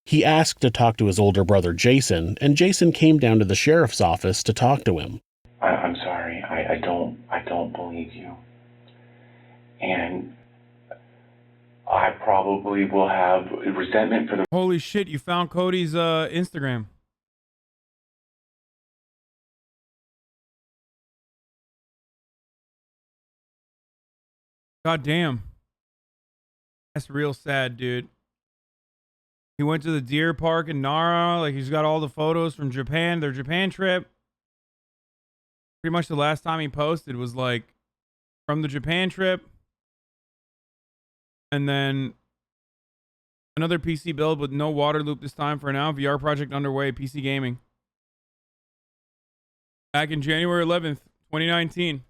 He asked to talk to his older brother Jason, and Jason came down to the sheriff's office to talk to him. I'm sorry. I don't believe you. And I probably will have resentment for the... Holy shit, you found Cody's Instagram. God damn. That's real sad, dude. He went to the deer park in Nara. Like, he's got all the photos from Japan, their Japan trip. Pretty much the last time he posted was like from the Japan trip. And then another PC build with no water loop this time for now. VR project underway, PC gaming. Back in January 11th, 2019.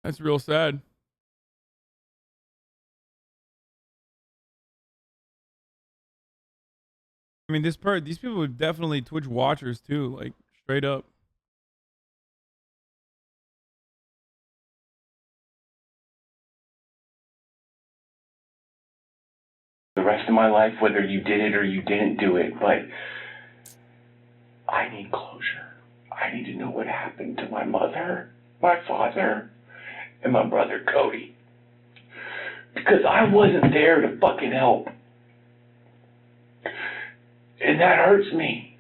That's real sad. I mean, these people are definitely Twitch watchers too, like straight up. The rest of my life, whether you did it or you didn't do it, but I need closure. I need to know what happened to my mother, my father, and my brother Cody. Because I wasn't there to fucking help. And that hurts me.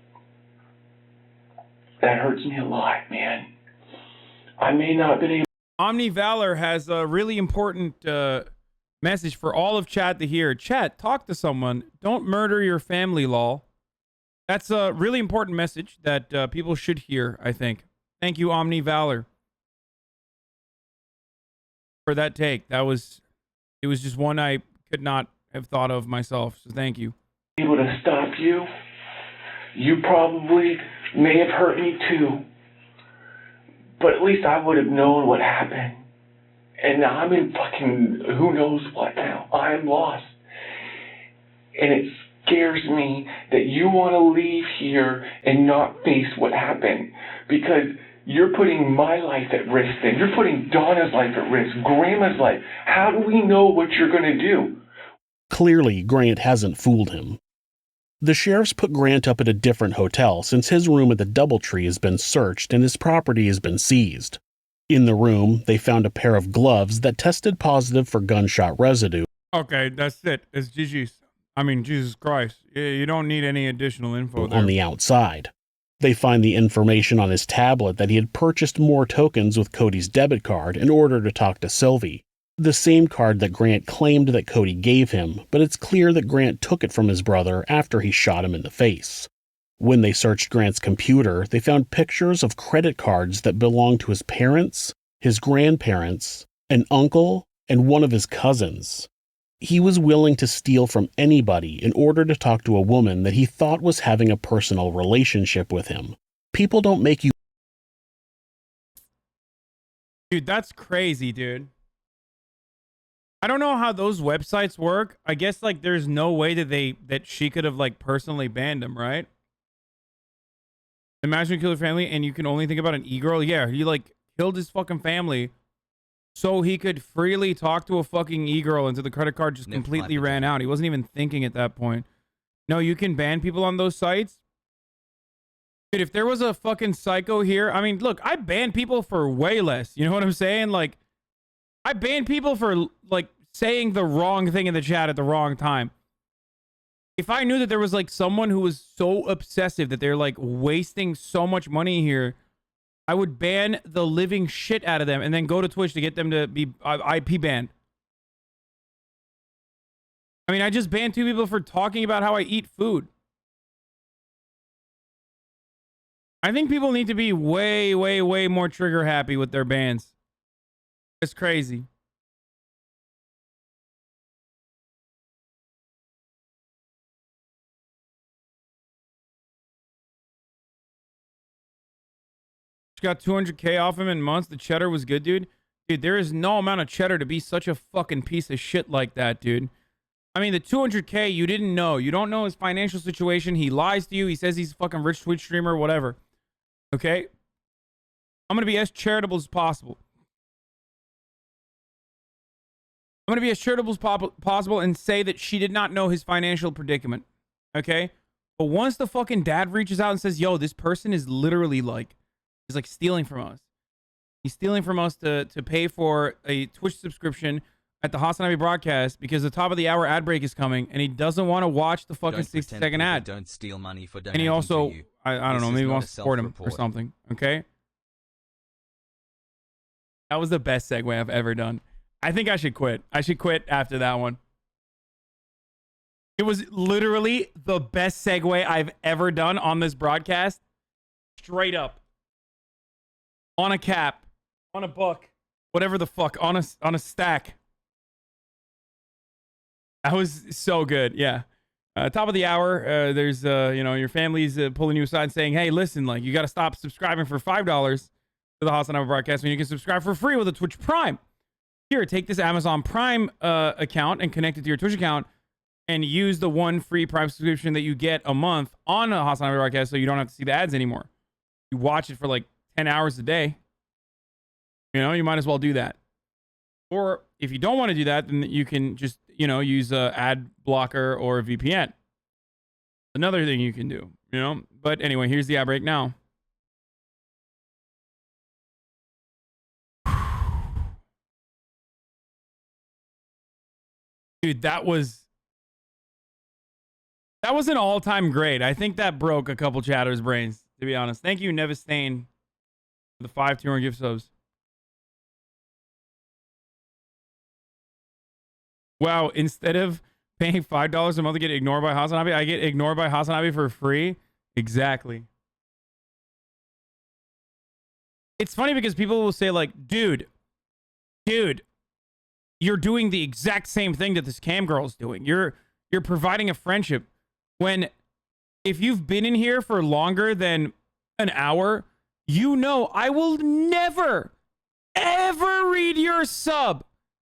That hurts me a lot, man. I may not have been able... Omni Valor has a really important message for all of chat to hear. Chat, talk to someone. Don't murder your family, lol. That's a really important message that people should hear, I think. Thank you, Omni Valor, for that take. It was just one I could not have thought of myself, so thank you. Able to stop you. You probably may have hurt me too. But at least I would have known what happened. And now I'm in fucking who knows what now. I'm lost. And it scares me that you want to leave here and not face what happened. Because you're putting my life at risk then. You're putting Donna's life at risk, Grandma's life. How do we know what you're going to do? Clearly, Grant hasn't fooled him. The sheriffs put Grant up at a different hotel since his room at the Doubletree has been searched and his property has been seized. In the room, they found a pair of gloves that tested positive for gunshot residue. Okay, that's it. It's GG's. I mean, Jesus Christ. You don't need any additional info there. On the outside. They find the information on his tablet that he had purchased more tokens with Cody's debit card in order to talk to Sylvie. The same card that Grant claimed that Cody gave him, but it's clear that Grant took it from his brother after he shot him in the face. When they searched Grant's computer, they found pictures of credit cards that belonged to his parents, his grandparents, an uncle, and one of his cousins. He was willing to steal from anybody in order to talk to a woman that he thought was having a personal relationship with him. People don't make you... Dude, that's crazy, dude. I don't know how those websites work. I guess like there's no way that she could have like personally banned him, right? Imagine you kill your family and you can only think about an e-girl. Yeah, he like killed his fucking family so he could freely talk to a fucking e-girl until the credit card just completely ran out. He wasn't even thinking at that point. No, you can ban people on those sites. Dude, if there was a fucking psycho here, I mean, look, I ban people for way less. You know what I'm saying? Like, I ban people for like saying the wrong thing in the chat at the wrong time. If I knew that there was like someone who was so obsessive that they're like wasting so much money here, I would ban the living shit out of them and then go to Twitch to get them to be IP banned. I mean, I just banned 2 people for talking about how I eat food. I think people need to be way, way, way more trigger happy with their bans. It's crazy. Got 200K off him in months. The cheddar was good, dude. Dude, there is no amount of cheddar to be such a fucking piece of shit like that, dude. I mean, the 200K, you didn't know. You don't know his financial situation. He lies to you. He says he's a fucking rich Twitch streamer, whatever. Okay? I'm going to be as charitable as possible. I'm going to be as charitable as possible and say that she did not know his financial predicament. Okay? But once the fucking dad reaches out and says, yo, this person is literally like, he's like stealing from us. He's stealing from us to pay for a Twitch subscription at the HasanAbi broadcast because the top of the hour ad break is coming and he doesn't want to watch the fucking 60-second ad. Don't steal money for donating. And he also, to you. I don't know, maybe wants to support him or something. Okay? That was the best segue I've ever done. I think I should quit. I should quit after that one. It was literally the best segue I've ever done on this broadcast. Straight up. On a cap. On a book. Whatever the fuck. On a stack. That was so good. Yeah. Top of the hour. There's, you know, your family's pulling you aside and saying, hey, listen, like, you got to stop subscribing for $5 to the HasanAbi broadcast when you can subscribe for free with a Twitch Prime. Here, take this Amazon Prime account and connect it to your Twitch account and use the one free Prime subscription that you get a month on a HasanAbi broadcast so you don't have to see the ads anymore. You watch it for like 10 hours a day. You know, you might as well do that. Or if you don't want to do that, then you can just, you know, use a ad blocker or a VPN. Another thing you can do, you know. But anyway, here's the ad break now. Dude, that was an all-time great. I think that broke a couple chatters' brains, to be honest. Thank you, Nevastain, for the 5 200 gift subs. Wow, instead of paying $5 a month to get ignored by HasanAbi, I get ignored by HasanAbi for free? Exactly. It's funny because people will say like, dude, you're doing the exact same thing that this cam girl's doing. You're providing a friendship. When, if you've been in here for longer than an hour, you know I will never, ever read your sub.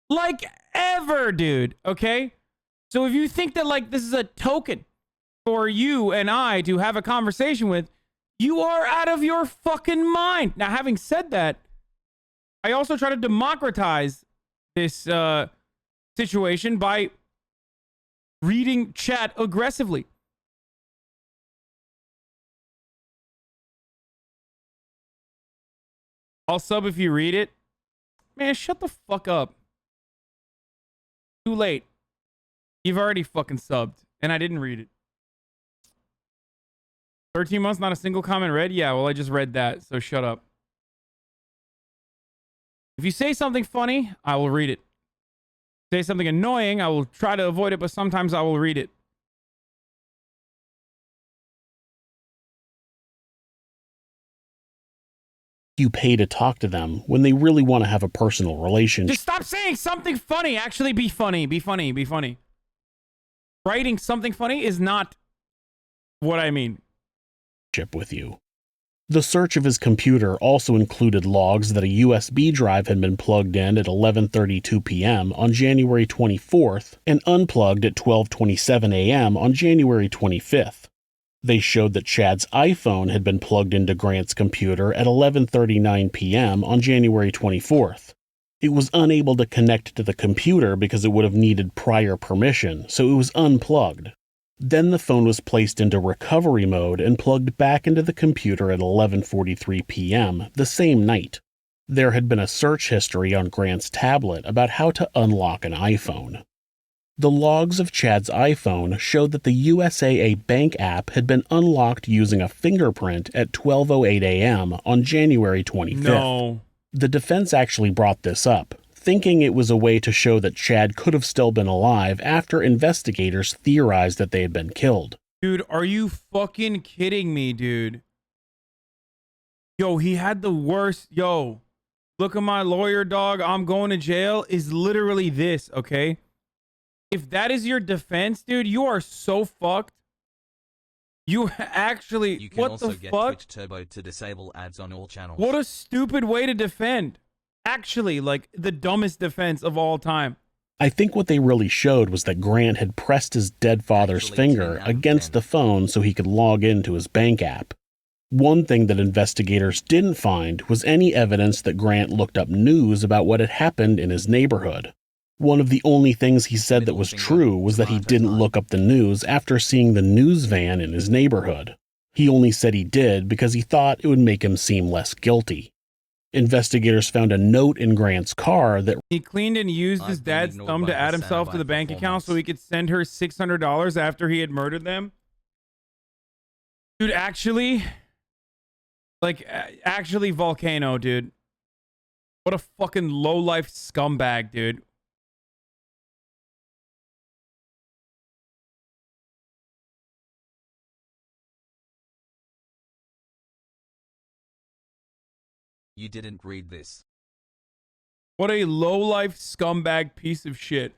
Like, ever, dude. Okay? So if you think that, like, this is a token for you and I to have a conversation with, you are out of your fucking mind. Now, having said that, I also try to democratize this situation by reading chat aggressively. I'll sub if you read it. Man, shut the fuck up. Too late. You've already fucking subbed, and I didn't read it. 13 months, not a single comment read? Yeah, well, I just read that, so shut up. If you say something funny, I will read it. Say something annoying, I will try to avoid it, but sometimes I will read it. You pay to talk to them when they really want to have a personal relationship. Just stop saying something funny. Actually, be funny. Be funny. Be funny. Writing something funny is not what I mean. With you. The search of his computer also included logs that a USB drive had been plugged in at 11:32 p.m. on January 24th and unplugged at 12:27 a.m. on January 25th. They showed that Chad's iPhone had been plugged into Grant's computer at 11:39 p.m. on January 24th. It was unable to connect to the computer because it would have needed prior permission, so it was unplugged. Then the phone was placed into recovery mode and plugged back into the computer at 11:43 p.m. the same night. There had been a search history on Grant's tablet about how to unlock an iPhone. The logs of Chad's iPhone showed that the USAA Bank app had been unlocked using a fingerprint at 12:08 a.m. on January 25th. No. The defense actually brought this up, thinking it was a way to show that Chad could have still been alive after investigators theorized that they had been killed. Dude, are you fucking kidding me, dude? Yo, he had the worst. Yo, look at my lawyer, dog. I'm going to jail is literally this, okay? If that is your defense, dude, you are so fucked. You actually, You can what also the get fuck? Twitch Turbo to disable ads on all channels. What a stupid way to defend. Actually, like the dumbest defense of all time. I think what they really showed was that Grant had pressed his dead father's finger against the phone so he could log into his bank app. One thing that investigators didn't find was any evidence that Grant looked up news about what had happened in his neighborhood. One of the only things he said that was true was that he didn't look up the news after seeing the news van in his neighborhood. He only said he did because he thought it would make him seem less guilty. Investigators found a note in Grant's car that he cleaned and used his dad's thumb to add himself to the bank account so he could send her $600 after he had murdered them. Dude, actually, actually Volcano, dude. What a fucking low-life scumbag, dude. You didn't read this. What a low-life scumbag piece of shit.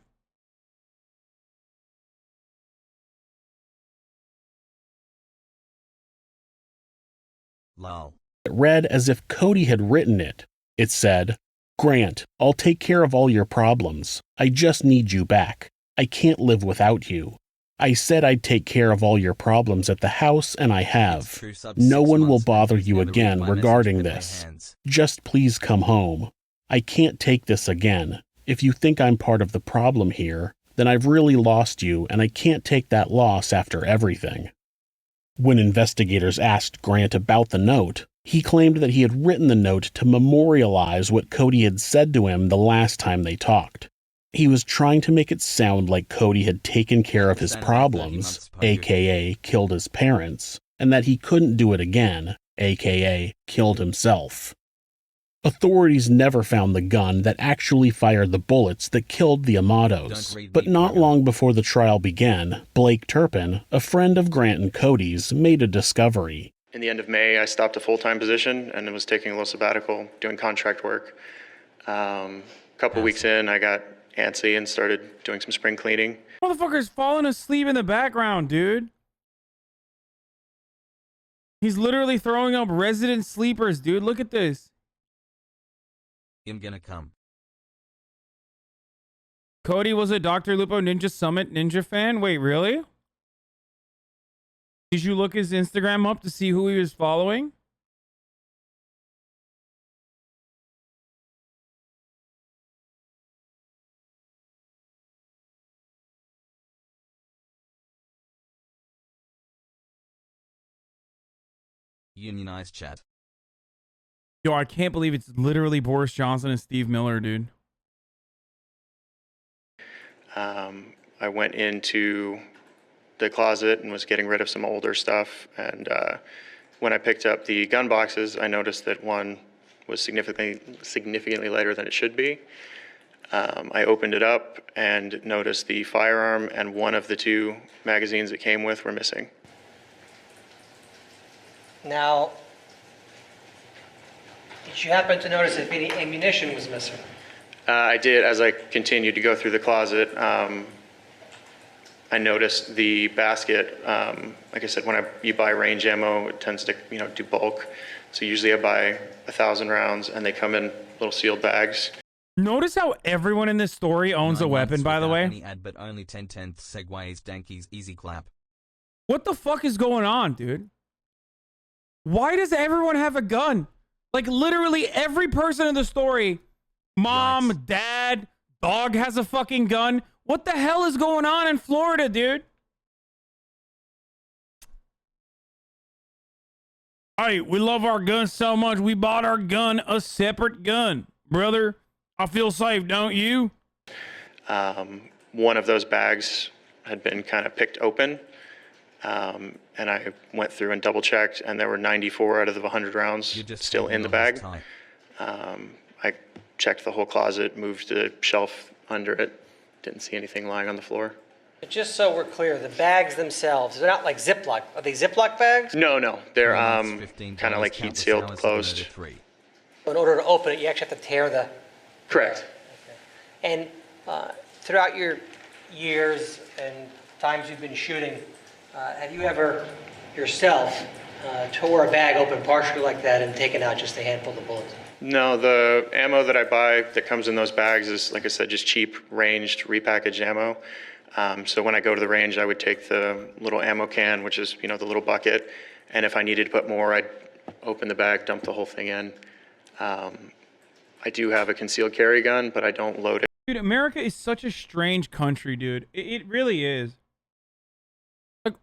Lol. It read as if Cody had written it. It said, "Grant, I'll take care of all your problems. I just need you back. I can't live without you. I said I'd take care of all your problems at the house, and I have. No one will bother you again regarding this. Just please come home. I can't take this again. If you think I'm part of the problem here, then I've really lost you, and I can't take that loss after everything." When investigators asked Grant about the note, he claimed that he had written the note to memorialize what Cody had said to him the last time they talked. He was trying to make it sound like Cody had taken care of his problems, aka killed his parents, and that he couldn't do it again, aka killed himself. Authorities never found the gun that actually fired the bullets that killed the Amatos, but not long before the trial began, Blake Turpin, a friend of Grant and Cody's, made a discovery. In the end of May, I stopped a full-time position and was taking a little sabbatical, doing contract work. A couple weeks in, I got antsy and started doing some spring cleaning. Motherfucker's falling asleep in the background, dude. He's literally throwing up resident sleepers, dude. Look at this. I'm gonna come. Cody was a Dr. Lupo Ninja Summit Ninja fan? Wait, really? Did you look his Instagram up to see who he was following? Unionized chat. Yo, I can't believe it's literally Boris Johnson and Steve Miller, dude. I went into the closet and was getting rid of some older stuff. And when I picked up the gun boxes, I noticed that one was significantly lighter than it should be. I opened it up and noticed the firearm and one of the two magazines it came with were missing. Now, did you happen to notice if any ammunition was missing? I did. As I continued to go through the closet, I noticed the basket. Like I said, when you buy range ammo, it tends to do bulk. So usually I buy 1,000 rounds, and they come in little sealed bags. Notice how everyone in this story owns a weapon, by the way. Any ad, but only 10/10 segues, dankies, easy clap. What the fuck is going on, dude? Why does everyone have a gun? Like, literally every person in the story, mom, dad, dog has a fucking gun. What the hell is going on in Florida, 'dude? Hey, we love our guns so much, we bought our gun a separate gun. Brother, I feel safe, don't you? One of those bags had been kind of picked open, and I went through and double checked, and there were 94 out of the 100 rounds still in the bag. I checked the whole closet, moved the shelf under it, didn't see anything lying on the floor. Just so we're clear, the bags themselves, they're not like Ziploc. Are they Ziploc bags? No, they're kind of like heat sealed, closed. In order to open it, you actually have to tear the... Correct. And throughout your years and times you've been shooting, have you ever yourself tore a bag open partially like that and taken out just a handful of bullets? No, the ammo that I buy that comes in those bags is, like I said, just cheap, ranged, repackaged ammo. So when I go to the range, I would take the little ammo can, which is, the little bucket, and if I needed to put more, I'd open the bag, dump the whole thing in. I do have a concealed carry gun, but I don't load it. Dude, America is such a strange country, dude. It really is. Like,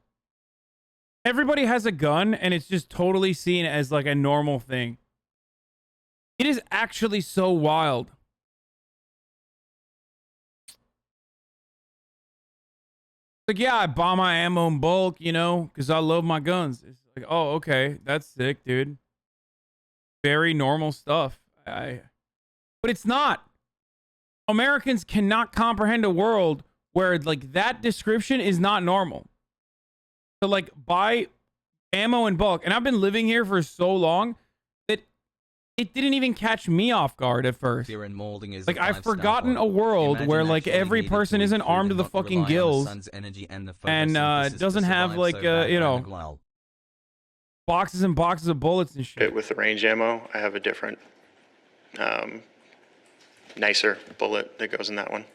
everybody has a gun, and it's just totally seen as like a normal thing. It is actually so wild. Like, yeah, I buy my ammo in bulk, because I love my guns. It's like, oh, okay, that's sick, dude. Very normal stuff. But it's not. Americans cannot comprehend a world where, like, that description is not normal. So, like, buy ammo in bulk. And I've been living here for so long that it didn't even catch me off guard at first. Like, I've forgotten a world where, like, every person isn't armed to the fucking gills and doesn't have, like, boxes and boxes of bullets and shit. With the range ammo, I have a different, nicer bullet that goes in that one.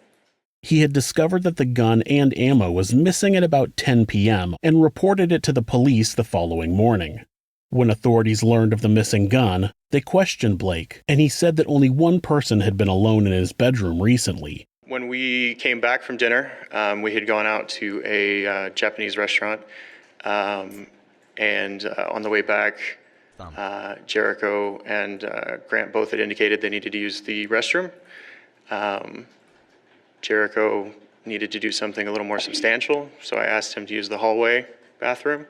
He had discovered that the gun and ammo was missing at about 10 p.m. and reported it to the police the following morning. When authorities learned of the missing gun, they questioned Blake, and he said that only one person had been alone in his bedroom recently. When we came back from dinner, we had gone out to a Japanese restaurant, and on the way back, Jericho and Grant both had indicated they needed to use the restroom. Jericho needed to do something a little more substantial, so I asked him to use the hallway bathroom.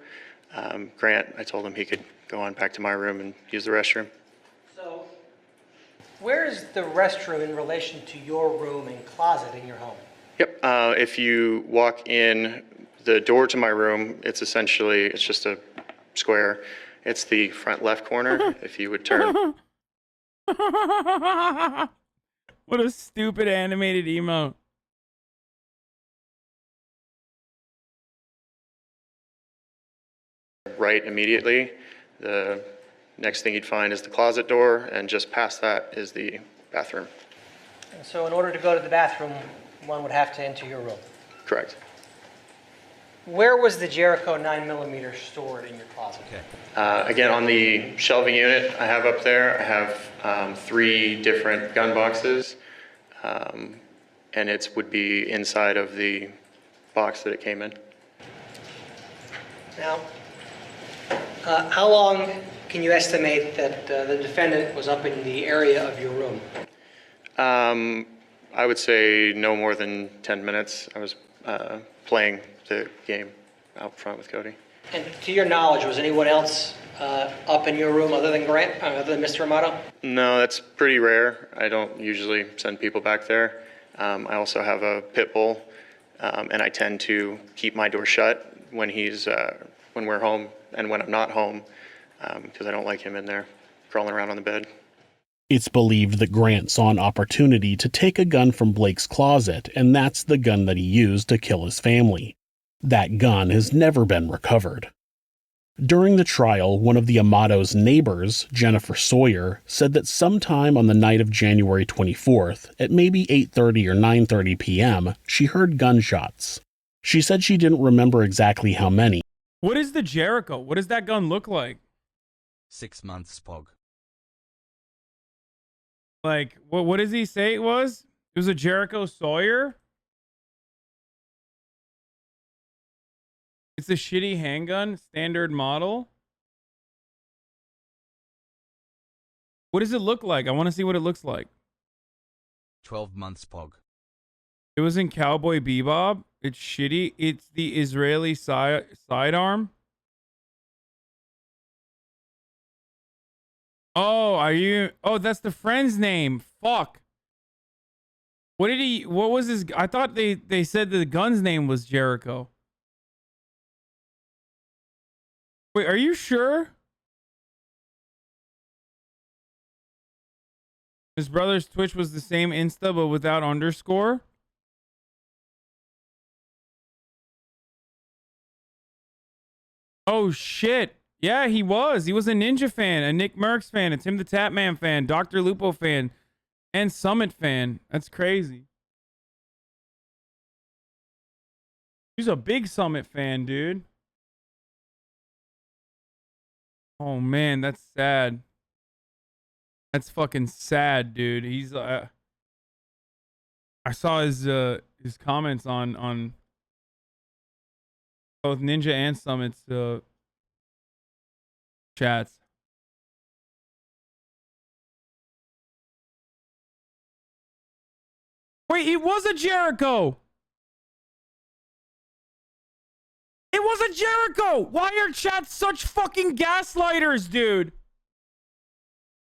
Grant, I told him he could go on back to my room and use the restroom. So, where is the restroom in relation to your room and closet in your home? Yep, if you walk in the door to my room, it's just a square. It's the front left corner, if you would turn. What a stupid animated emote. Right immediately. The next thing you'd find is the closet door, and just past that is the bathroom. And so in order to go to the bathroom, one would have to enter your room. Correct. Where was the Jericho 9mm stored in your closet? Again, on the shelving unit I have up there, I have 3 different gun boxes, and it would be inside of the box that it came in. Now, how long can you estimate that the defendant was up in the area of your room? I would say no more than 10 minutes. I was playing the game out front with Cody. And to your knowledge, was anyone else up in your room other than Grant, other than Mr. Amato? No, that's pretty rare. I don't usually send people back there. I also have a pit bull, and I tend to keep my door shut when we're home and when I'm not home, because I don't like him in there crawling around on the bed. It's believed that Grant saw an opportunity to take a gun from Blake's closet, and that's the gun that he used to kill his family. That gun has never been recovered. During the trial, one of the Amato's neighbors, Jennifer Sawyer, said that sometime on the night of January 24th, at maybe 8:30 or 9:30 p.m., she heard gunshots. She said she didn't remember exactly how many. What is the Jericho? What does that gun look like? 6 months, Pog. Like, what does he say it was? It was a Jericho Sawyer? It's a shitty handgun, standard model. What does it look like? I want to see what it looks like. 12 months Pog. It was in Cowboy Bebop. It's shitty. It's the Israeli sidearm. Oh, are you? Oh, that's the friend's name. Fuck. What did he? What was his? I thought they said the gun's name was Jericho. Wait, are you sure? His brother's Twitch was the same Insta, but without underscore. Oh, shit. Yeah, he was. He was a Ninja fan, a Nick Merckx fan, a Tim the Tatman fan, Dr. Lupo fan, and Summit fan. That's crazy. He's a big Summit fan, dude. Oh, man, that's sad. That's fucking sad, dude. He's I saw his comments on both Ninja and Summit's chats. Wait, it was a Jericho. It was a Jericho. Why are chats such fucking gaslighters, dude?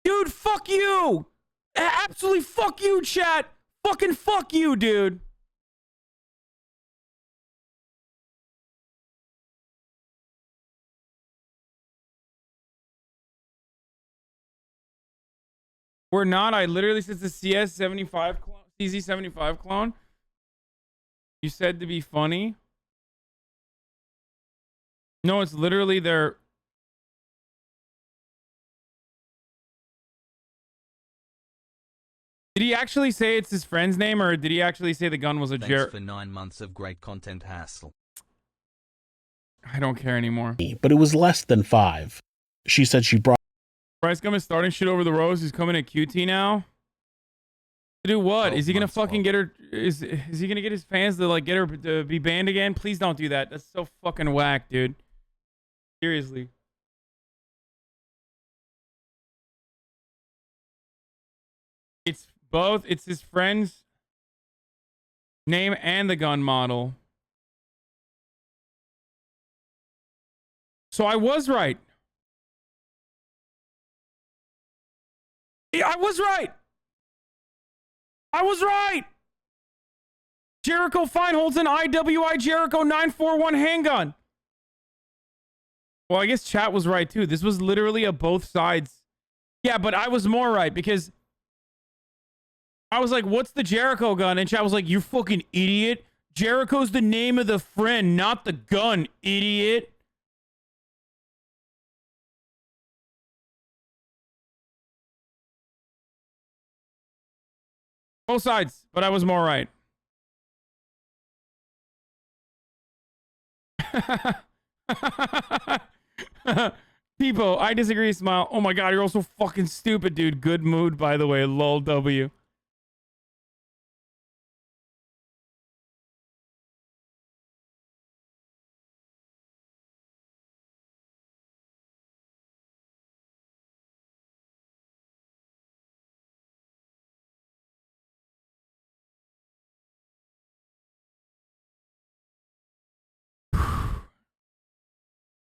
Dude, fuck you. Absolutely fuck you, chat. Fucking fuck you, dude. We're not. I literally said it's a CS75 clone, CZ75 clone. You said to be funny. No, it's literally their... Did he actually say it's his friend's name, or did he actually say the gun was a Thanks for 9 months of great content, Hassel. I don't care anymore. But it was less than 5. She said she brought... RICEGum is starting shit over the rose. He's coming at QT now. To do what? Is he gonna fucking get her? Is he gonna get his fans to like get her to be banned again? Please don't do that. That's so fucking whack, dude. Seriously. It's both. It's his friend's name and the gun model. So I was right. I was right. I was right. Jericho Fine holds an IWI Jericho 941 handgun. Well, I guess chat was right too. This was literally a both sides. Yeah, but I was more right because I was like, what's the Jericho gun? And chat was like, you fucking idiot. Jericho's the name of the friend, not the gun, idiot. Both sides, but I was more right. People, I disagree, smile. Oh my god, you're also fucking stupid, dude. Good mood, by the way. Lol W.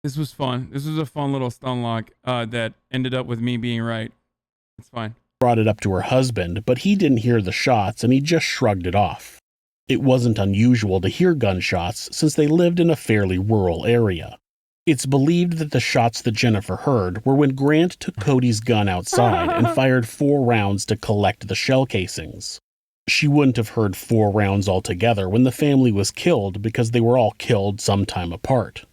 This was fun. This was a fun little stun lock that ended up with me being right. It's fine. Brought it up to her husband, but he didn't hear the shots and he just shrugged it off. It wasn't unusual to hear gunshots since they lived in a fairly rural area. It's believed that the shots that Jennifer heard were when Grant took Cody's gun outside and fired 4 rounds to collect the shell casings. She wouldn't have heard 4 rounds altogether when the family was killed because they were all killed sometime apart.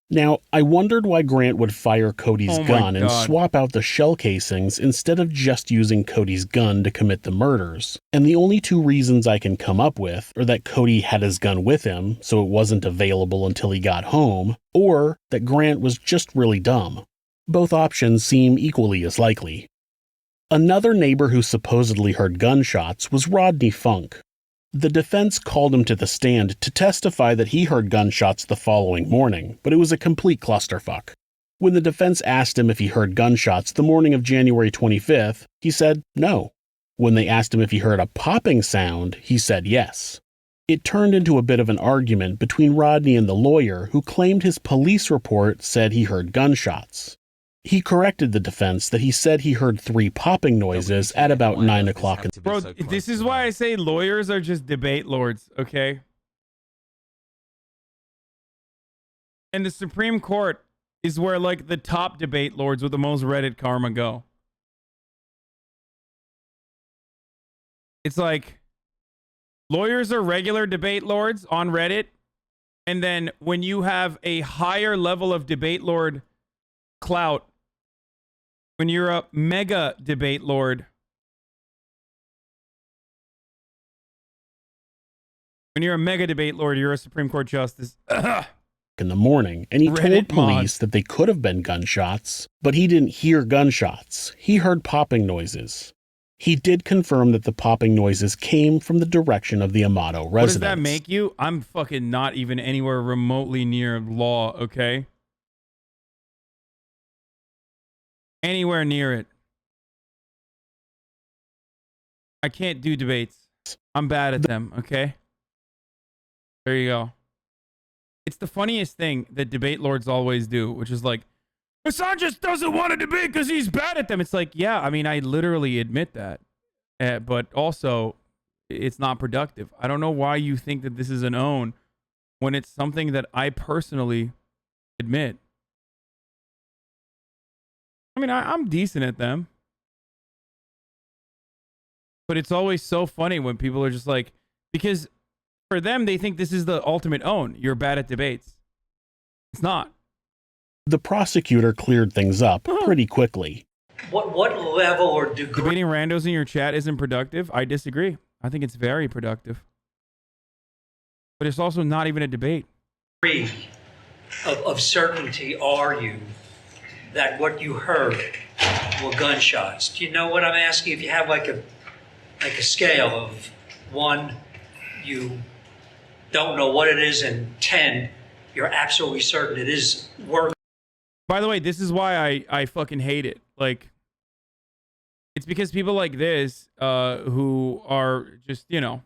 Now, I wondered why Grant would fire Cody's gun and swap out the shell casings instead of just using Cody's gun to commit the murders. And the only 2 reasons I can come up with are that Cody had his gun with him, so it wasn't available until he got home, or that Grant was just really dumb. Both options seem equally as likely. Another neighbor who supposedly heard gunshots was Rodney Funk. The defense called him to the stand to testify that he heard gunshots the following morning, but it was a complete clusterfuck. When the defense asked him if he heard gunshots the morning of January 25th, he said no. When they asked him if he heard a popping sound, he said yes. It turned into a bit of an argument between Rodney and the lawyer who claimed his police report said he heard gunshots. He corrected the defense that he said he heard 3 popping noises at about 9 o'clock. Bro, this is why I say lawyers are just debate lords, okay? And the Supreme Court is where, like, the top debate lords with the most Reddit karma go. It's like, lawyers are regular debate lords on Reddit, and then when you have a higher level of debate lord clout, when you're a mega debate lord, you're a Supreme Court justice. In the morning, and he Reddit told police that they could have been gunshots, but he didn't hear gunshots. He heard popping noises. He did confirm that the popping noises came from the direction of the Amato residence. What does that make you? I'm fucking not even anywhere remotely near law, okay? Anywhere near it. I can't do debates. I'm bad at them, okay? There you go. It's the funniest thing that debate lords always do, which is like, Hasan just doesn't want to debate because he's bad at them. It's like, yeah, I mean, I literally admit that. But also, it's not productive. I don't know why you think that this is an own when it's something that I personally admit. I mean, I'm decent at them. But it's always so funny when people are just like, because for them, they think this is the ultimate own. You're bad at debates. It's not. The prosecutor cleared things up pretty quickly. What level or degree? Debating randos in your chat isn't productive. I disagree. I think it's very productive. But it's also not even a debate. Of certainty are you that what you heard were gunshots? Do you know what I'm asking? If you have like a scale of 1, you don't know what it is, and 10, you're absolutely certain it is work. By the way, this is why I fucking hate it. Like, it's because people like this, who are just, you know,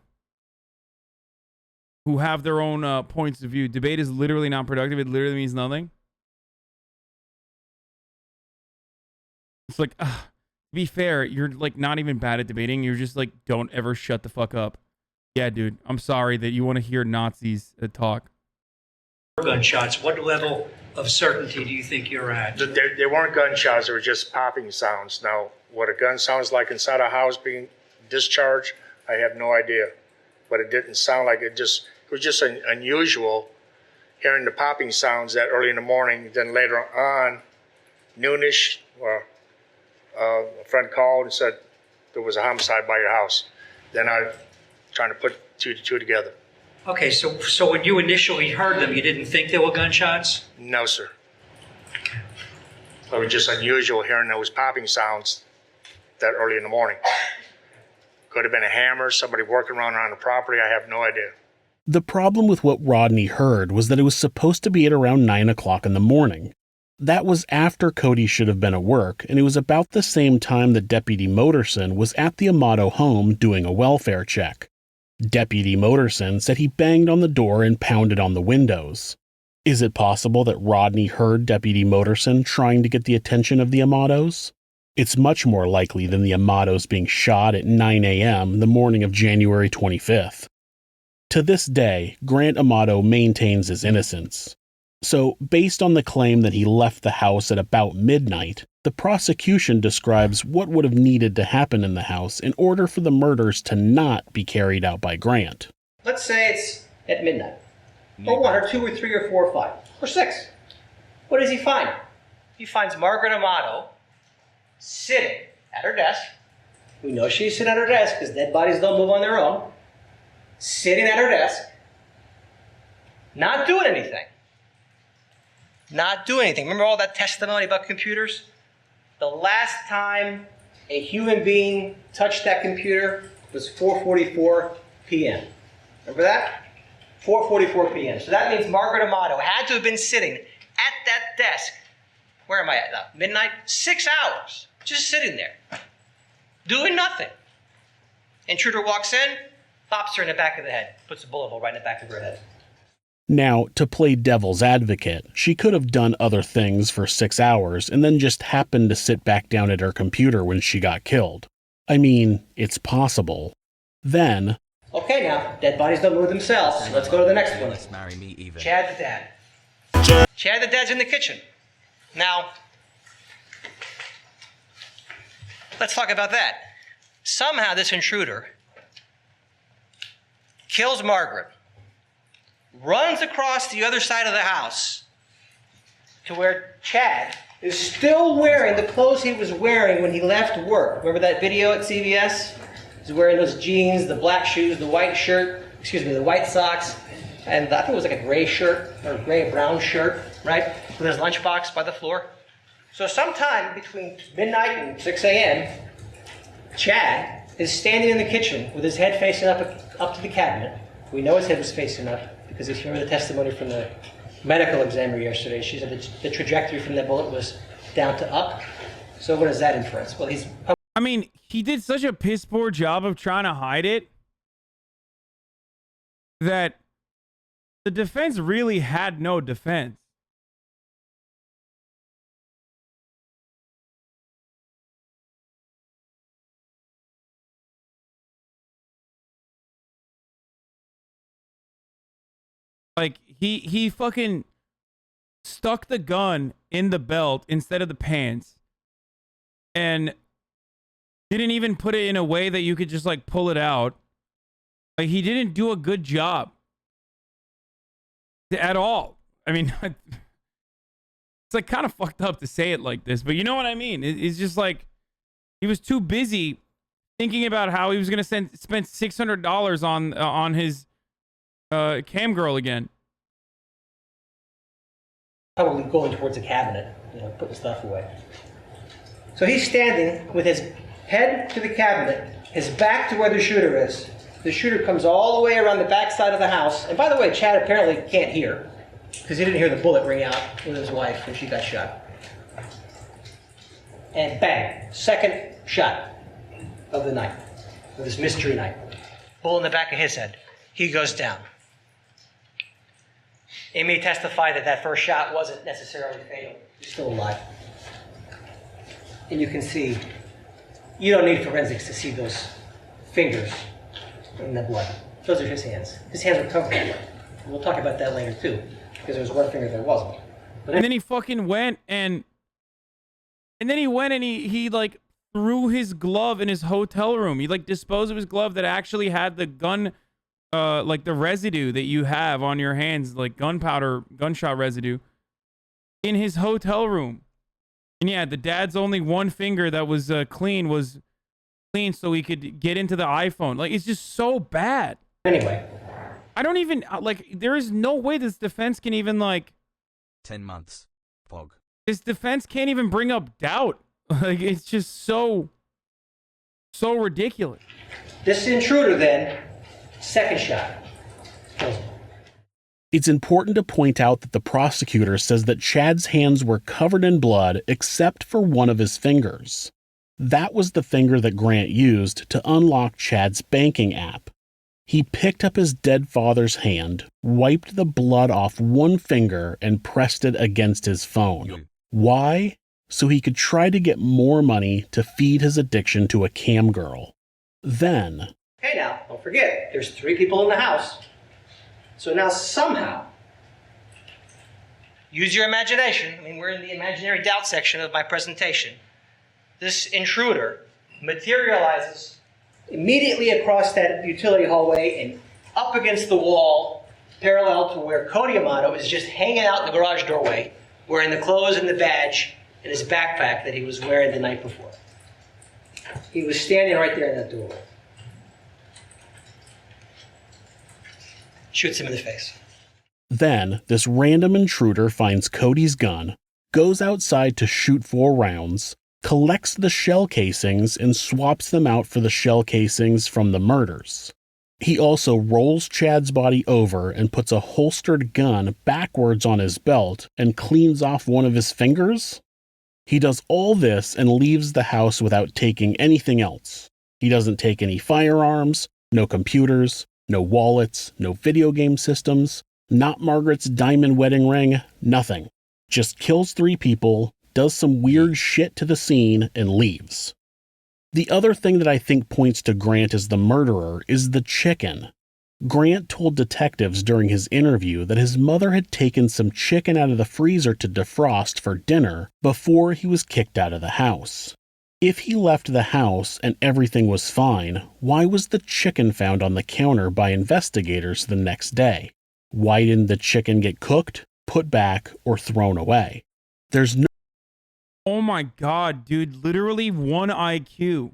who have their own points of view. Debate is literally not productive. It literally means nothing. It's like, to be fair, you're like not even bad at debating. You're just like, don't ever shut the fuck up. Yeah, dude, I'm sorry that you want to hear Nazis talk. Gunshots, what level of certainty do you think you're at? They weren't gunshots, they were just popping sounds. Now, what a gun sounds like inside a house being discharged, I have no idea. But it didn't sound like it was just unusual hearing the popping sounds that early in the morning. Then later on, noonish, a friend called and said there was a homicide by your house. Then I trying to put 2 to 2 together. Okay, so when you initially heard them, you didn't think they were gunshots? No, sir. It was just unusual hearing those popping sounds that early in the morning. Could have been a hammer, somebody working around on the property. I have no idea. The problem with what Rodney heard was that it was supposed to be at around 9 o'clock in the morning. That was after Cody should have been at work, and it was about the same time that Deputy Motorson was at the Amato home doing a welfare check. Deputy Motorson said he banged on the door and pounded on the windows. Is it possible that Rodney heard Deputy Motorson trying to get the attention of the Amatos? It's much more likely than the Amatos being shot at 9 a.m. the morning of January 25th. To this day, Grant Amato maintains his innocence. So, based on the claim that he left the house at about midnight, the prosecution describes what would have needed to happen in the house in order for the murders to not be carried out by Grant. Let's say it's at midnight. Or 1 or 2 or 3 or 4 or 5 or 6. What does he find? He finds Margaret Amato sitting at her desk. We know she's sitting at her desk because dead bodies don't move on their own. Sitting at her desk, not doing anything. Not doing anything. Remember all that testimony about computers? The last time a human being touched that computer was 4:44 p.m. Remember that? 4:44 p.m. So that means Margaret Amato had to have been sitting at that desk where am I at now? Midnight, 6 hours, just sitting there, doing nothing. Intruder walks in, pops her in the back of the head, puts a bullet hole right in the back of her head. Now, to play devil's advocate, she could have done other things for 6 hours and then just happened to sit back down at her computer when she got killed. I mean, it's possible. Then... Okay now, dead bodies don't move themselves. Let's go to the next one. Marry me even. Chad the dad. Chad the dad's in the kitchen. Now, let's talk about that. Somehow this intruder kills Margaret, runs across the other side of the house to where Chad is still wearing the clothes he was wearing when he left work. Remember that video at CBS? He's wearing those jeans, the black shoes, the white shirt, the white socks, and I think it was like a gray shirt or gray-brown shirt, right? With his lunchbox by the floor. So sometime between midnight and 6 a.m., Chad is standing in the kitchen with his head facing up to the cabinet. We know his head was facing up because if you remember the testimony from the medical examiner yesterday, she said the trajectory from that bullet was down to up. So what is that inference? Well, I mean, he did such a piss poor job of trying to hide it that the defense really had no defense. Like, he fucking stuck the gun in the belt instead of the pants and didn't even put it in a way that you could just like pull it out. Like, he didn't do a good job at all. I mean, it's like kind of fucked up to say it like this, but you know what I mean? It's just like he was too busy thinking about how he was going to spend $600 on his cam girl again. Probably going towards a cabinet, putting stuff away. So he's standing with his head to the cabinet, his back to where the shooter is. The shooter comes all the way around the back side of the house. And by the way, Chad apparently can't hear because he didn't hear the bullet ring out with his wife when she got shot. And bang, second shot of the night, of this mystery night. Bullet in the back of his head. He goes down. Amy testified that first shot wasn't necessarily fatal. He's still alive. And you can see, you don't need forensics to see those fingers in the blood. Those are his hands. His hands were covered in blood. We'll talk about that later too, because there was one finger there wasn't. And then he fucking went and he like threw his glove in his hotel room. He like disposed of his glove that actually had the gun, like the residue that you have on your hands, like gunpowder, gunshot residue, in his hotel room. And yeah, the dad's only one finger that was clean so he could get into the iPhone. Like, it's just so bad. Anyway. I don't even, like, there is no way this defense can even, like... 10 months. Pog. This defense can't even bring up doubt. Like, it's just so ridiculous. This intruder then, second shot, kills him. It's important to point out that the prosecutor says that Chad's hands were covered in blood except for one of his fingers. That was the finger that Grant used to unlock Chad's banking app. He picked up his dead father's hand, wiped the blood off one finger, and pressed it against his phone. Why? So he could try to get more money to feed his addiction to a cam girl. Then... Hey now, don't forget, there's 3 people in the house. So now somehow, use your imagination. I mean, we're in the imaginary doubt section of my presentation. This intruder materializes immediately across that utility hallway and up against the wall, parallel to where Cody Amato is just hanging out in the garage doorway, wearing the clothes and the badge and his backpack that he was wearing the night before. He was standing right there in that doorway. Shoots him in the face. Then, this random intruder finds Cody's gun, goes outside to shoot 4 rounds, collects the shell casings and swaps them out for the shell casings from the murders. He also rolls Chad's body over and puts a holstered gun backwards on his belt and cleans off one of his fingers? He does all this and leaves the house without taking anything else. He doesn't take any firearms, no computers, no wallets, no video game systems, not Margaret's diamond wedding ring, nothing. Just kills 3 people, does some weird shit to the scene, and leaves. The other thing that I think points to Grant as the murderer is the chicken. Grant told detectives during his interview that his mother had taken some chicken out of the freezer to defrost for dinner before he was kicked out of the house. If he left the house and everything was fine, why was the chicken found on the counter by investigators the next day? Why didn't the chicken get cooked, put back, or thrown away? There's no... Oh my god, dude, literally 1 IQ.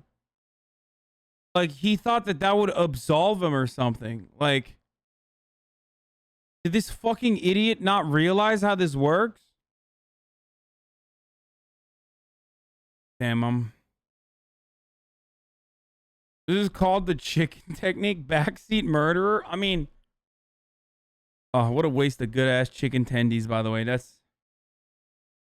Like, he thought that that would absolve him or something. Like, did this fucking idiot not realize how this works? Damn, this is called the chicken technique, backseat murderer. I mean, oh, what a waste of good-ass chicken tendies, by the way. That's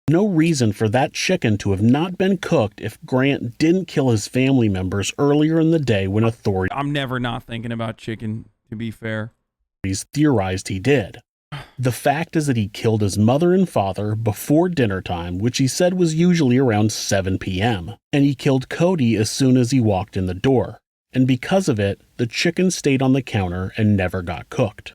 no reason for that chicken to have not been cooked if Grant didn't kill his family members earlier in the day when authorities... I'm never not thinking about chicken, to be fair. ...theorized he did. The fact is that he killed his mother and father before dinner time, which he said was usually around 7 p.m., and he killed Cody as soon as he walked in the door. And because of it, the chicken stayed on the counter and never got cooked.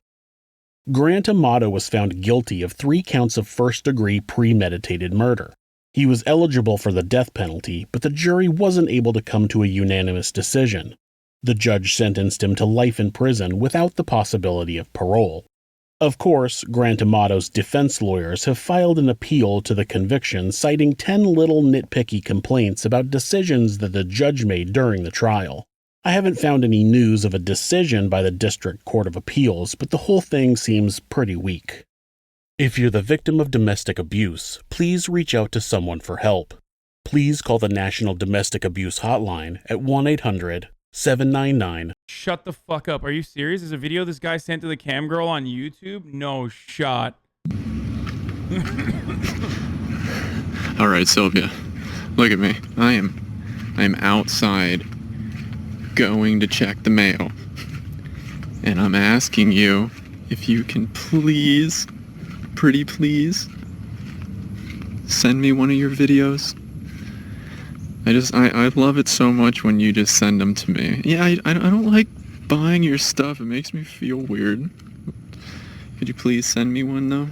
Grant Amato was found guilty of 3 counts of first-degree premeditated murder. He was eligible for the death penalty, but the jury wasn't able to come to a unanimous decision. The judge sentenced him to life in prison without the possibility of parole. Of course, Grant Amato's defense lawyers have filed an appeal to the conviction, citing 10 little nitpicky complaints about decisions that the judge made during the trial. I haven't found any news of a decision by the District Court of Appeals, but the whole thing seems pretty weak. If you're the victim of domestic abuse, please reach out to someone for help. Please call the National Domestic Abuse Hotline at 1-800-799. Shut the fuck up. Are you serious? There's a video this guy sent to the cam girl on YouTube? No shot. All right, Sylvia. Look at me. I am outside going to check the mail. And I'm asking you if you can please, pretty please, send me one of your videos. I love it so much when you just send them to me. Yeah, I don't like buying your stuff. It makes me feel weird. Could you please send me one though?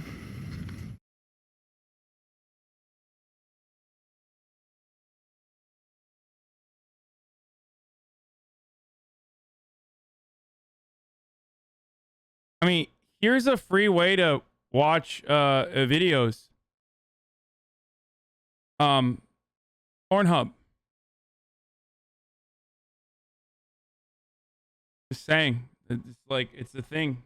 I mean, here's a free way to watch videos. Pornhub. Just saying. It's like, it's a thing.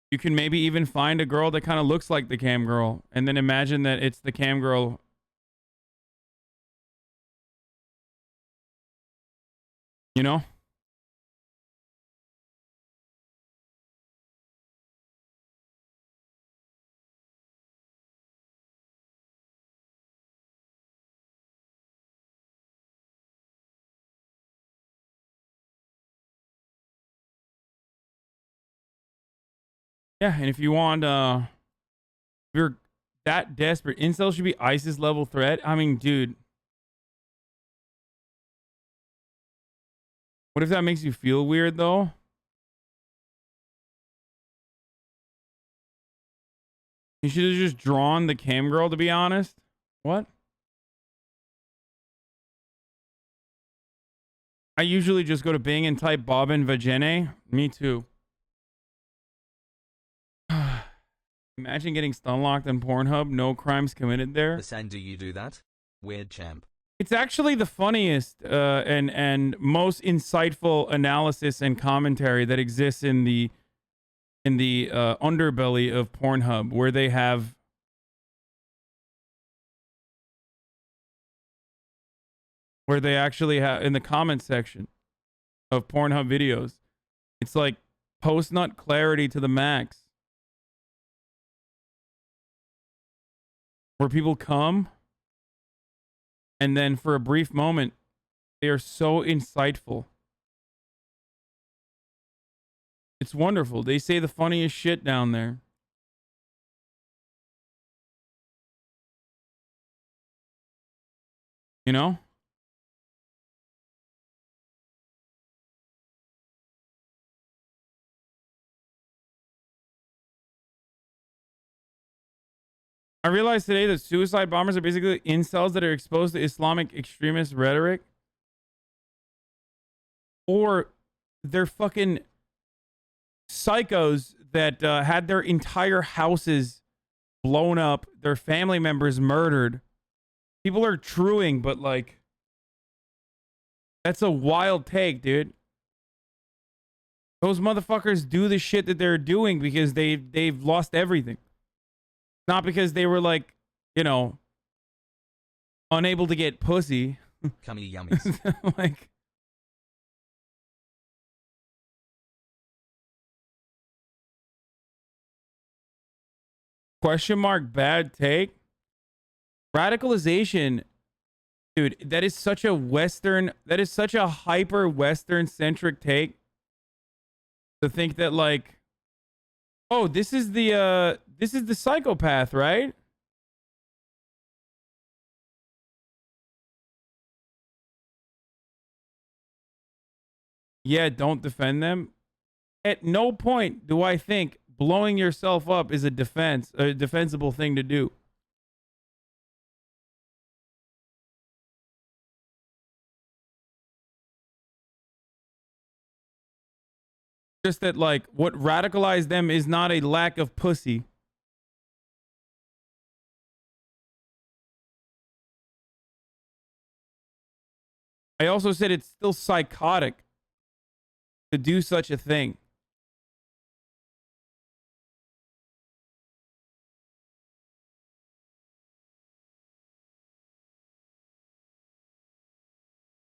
You can maybe even find a girl that kind of looks like the cam girl, and then imagine that it's the cam girl. You know? Yeah, and if you want, if you're that desperate, incel should be ISIS level threat. I mean, dude. What if that makes you feel weird, though? You should have just drawn the cam girl, to be honest. What? I usually just go to Bing and type Bobbin Vagene. Me too. Imagine getting stun locked on Pornhub, no crimes committed there. Hasan, do you do that? Weird champ. It's actually the funniest and most insightful analysis and commentary that exists in the underbelly of Pornhub, where they have actually have in the comment section of Pornhub videos. It's like post nut clarity to the max. Where people come And then for a brief moment, they are so insightful. It's wonderful. They say the funniest shit down there. You know? I realized today that suicide bombers are basically incels that are exposed to Islamic extremist rhetoric. Or they're fucking psychos that had their entire houses blown up, their family members murdered. People are truing, but like, that's a wild take, dude. Those motherfuckers do the shit that they're doing because they've lost everything. Not because they were like, you know, unable to get pussy. Cummy yummies. Like, question mark bad take. Radicalization, dude, that is such a Western, that is such a hyper Western centric take. To think that like, oh, this is the psychopath, right? Yeah, don't defend them. At no point do I think blowing yourself up is a defensible thing to do. Just that, like, what radicalized them is not a lack of pussy. I also said it's still psychotic to do such a thing.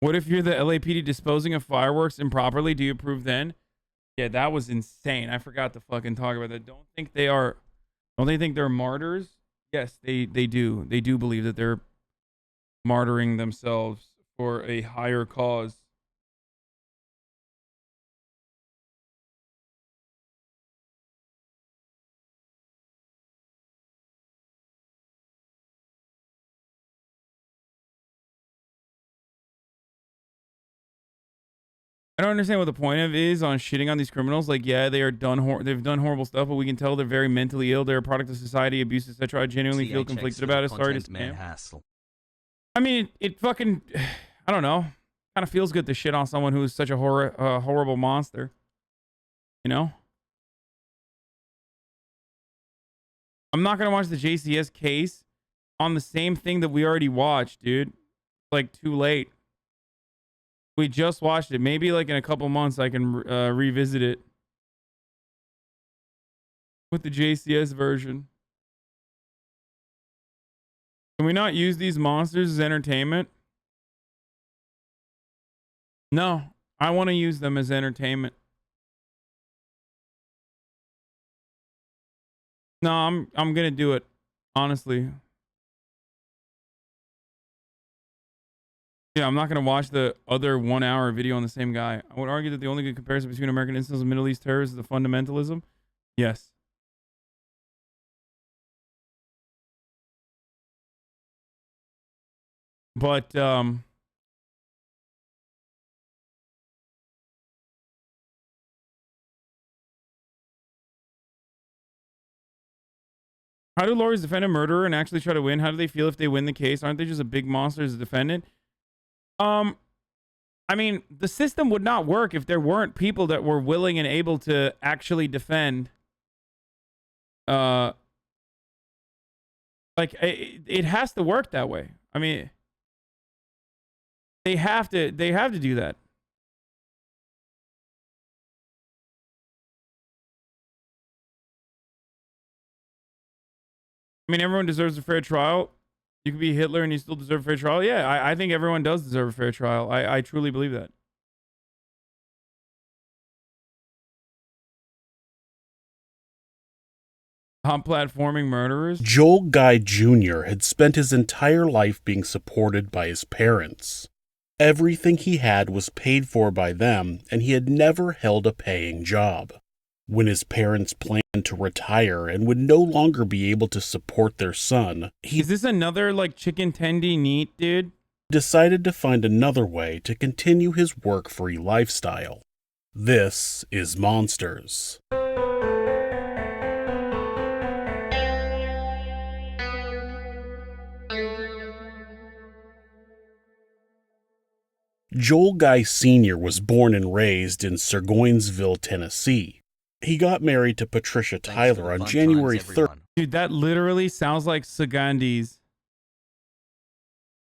What if you're the LAPD disposing of fireworks improperly? Do you approve then? Yeah, that was insane. I forgot to fucking talk about that. Don't think they think they're martyrs? Yes, they do. They do believe that they're martyring themselves for a higher cause. I don't understand what the point of is on shitting on these criminals. Like, yeah, they are they've done horrible stuff, but we can tell they're very mentally ill. They're a product of society, abuse, etc. I genuinely feel conflicted about it. Sorry to spam. I mean, it fucking, I don't know. Kind of feels good to shit on someone who is such a horrible monster. You know? I'm not gonna watch the JCS case on the same thing that we already watched, dude. Like, too late. We just watched it. Maybe like in a couple months I can revisit it with the JCS version. Can we not use these monsters as entertainment? No, I want to use them as entertainment. No, I'm gonna do it, honestly. Yeah, I'm not going to watch the other 1 hour video on the same guy. I would argue that the only good comparison between American instances of Middle East terrorists is the fundamentalism. Yes. But, how do lawyers defend a murderer and actually try to win? How do they feel if they win the case? Aren't they just a big monster as a defendant? I mean, the system would not work if there weren't people that were willing and able to actually defend. Like, it has to work that way. I mean, they have to do that. I mean, everyone deserves a fair trial. You can be Hitler and you still deserve a fair trial. Yeah, I think everyone does deserve a fair trial. I truly believe that. top platforming murderers. Joel Guy Jr. had spent his entire life being supported by his parents. Everything he had was paid for by them, and he had never held a paying job. When his parents planned to retire and would no longer be able to support their son, Is this another, like, chicken tendy neat, dude? decided to find another way to continue his work-free lifestyle. This is Monsters. Joel Guy Sr. was born and raised in Surgoinsville, Tennessee. He got married to Patricia Tyler on January 3rd. Dude, that literally sounds like Sagandis.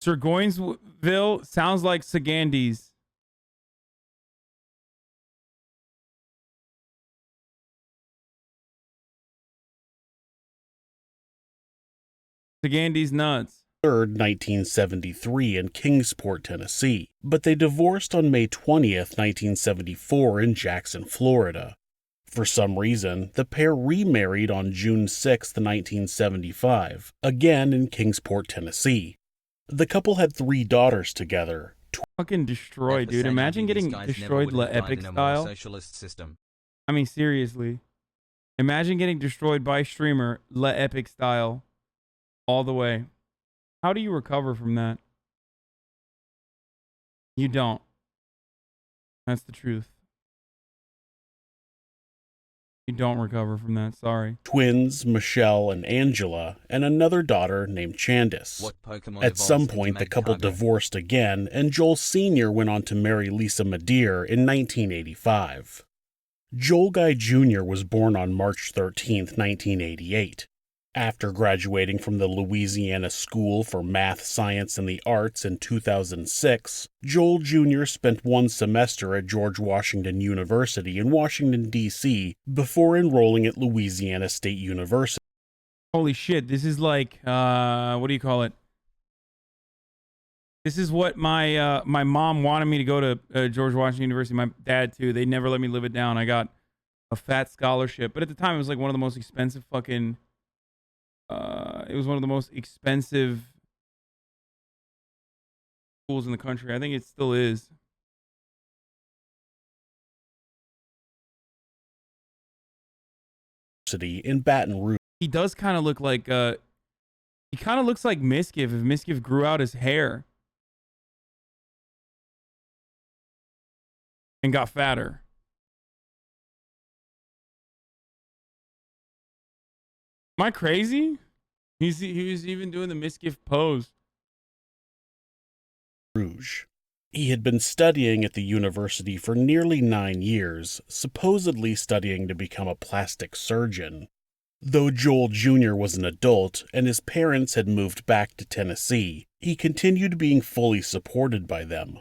Surgoinsville sounds like Sagandis. Sagandis nuts. 3rd, 1973 in Kingsport, Tennessee, but they divorced on May 20th, 1974 in Jackson, Florida. For some reason, the pair remarried on June 6th, 1975, again in Kingsport, Tennessee. The couple had 3 daughters together. Fucking destroyed, dude. Imagine getting destroyed La Epic style. Socialist system. I mean, seriously. Imagine getting destroyed by streamer La Epic style all the way. How do you recover from that? You don't. That's the truth. You don't recover from that, sorry. Twins, Michelle and Angela, and another daughter named Candace. At some point, the couple divorced again, and Joel Sr. went on to marry Lisa Madeir in 1985. Joel Guy Jr. was born on March 13, 1988. After graduating from the Louisiana School for Math, Science, and the Arts in 2006, Joel Jr. spent 1 semester at George Washington University in Washington, D.C. before enrolling at Louisiana State University. Holy shit, this is like, what do you call it? This is what my my mom wanted me to go to George Washington University. My dad, too. They never let me live it down. I got a fat scholarship. But at the time, it was like one of the most expensive fucking... it was one of the most expensive schools in the country. I think it still is. In Baton Rouge. He does kind of look like, he kind of looks like Miskiv if Miskiv grew out his hair and got fatter. Am I crazy? He was even doing the Miskiv pose. Rouge. He had been studying at the university for nearly 9 years, supposedly studying to become a plastic surgeon. Though Joel Jr. was an adult and his parents had moved back to Tennessee, he continued being fully supported by them.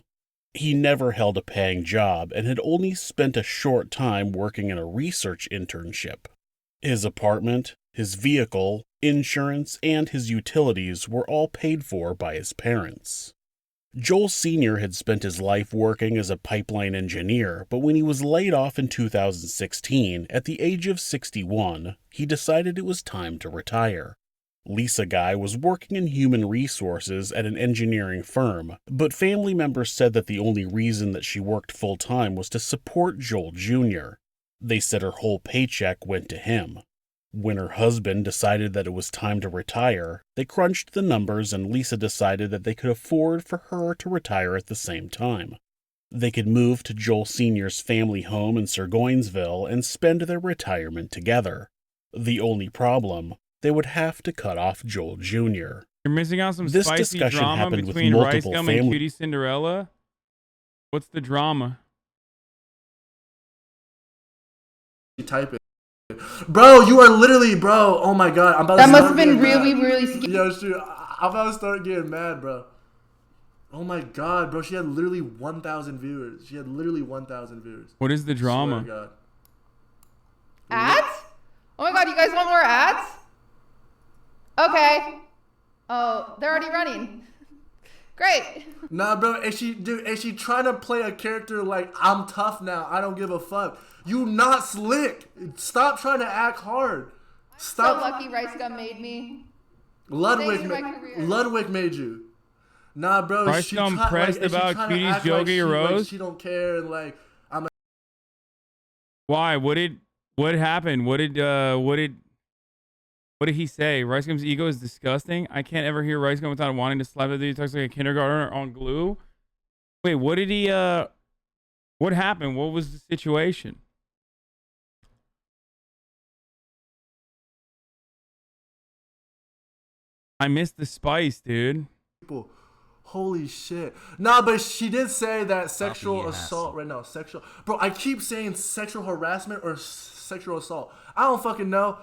He never held a paying job and had only spent a short time working in a research internship. His apartment, his vehicle, insurance, and his utilities were all paid for by his parents. Joel Sr. had spent his life working as a pipeline engineer, but when he was laid off in 2016, at the age of 61, he decided it was time to retire. Lisa Guy was working in human resources at an engineering firm, but family members said that the only reason that she worked full-time was to support Joel Jr. They said her whole paycheck went to him. When her husband decided that it was time to retire, they crunched the numbers and Lisa decided that they could afford for her to retire at the same time. They could move to Joel Sr.'s family home in Surgoinsville and spend their retirement together. The only problem, they would have to cut off Joel Jr. You're missing out some This spicy discussion drama happened with between multiple RICEGUM and family... QTCinderalla. What's the drama? You type it. Bro, you are literally, bro. Oh my god, I'm about That to must start have been getting really, mad. really scary. Yo, shoot, I'm about to start getting mad, bro. Oh my god, bro, she had literally 1,000 viewers. She had literally 1,000 viewers. What is the drama? Swear to God. Ads? Oh my god, you guys want more ads? Okay. Oh, they're already running. Great. Nah, bro, and she trying to play a character like, I'm tough now, I don't give a fuck. You not slick. Stop trying to act hard. Stop. So lucky RICEGum made me. Ludwig made you. Nah, bro. RICEGum pressed about Cutie's joke at your roast. She don't care, and like I'm. Why? What happened? What did he say? RICEGum's ego is disgusting. I can't ever hear RICEGum without wanting to slap the dude. He talks like a kindergartner on glue. Wait, what did he? What happened? What was the situation? I missed the spice, dude. People. Holy shit. Nah, but she did say that sexual assault right now. Sexual. Bro, I keep saying sexual harassment or sexual assault. I don't fucking know.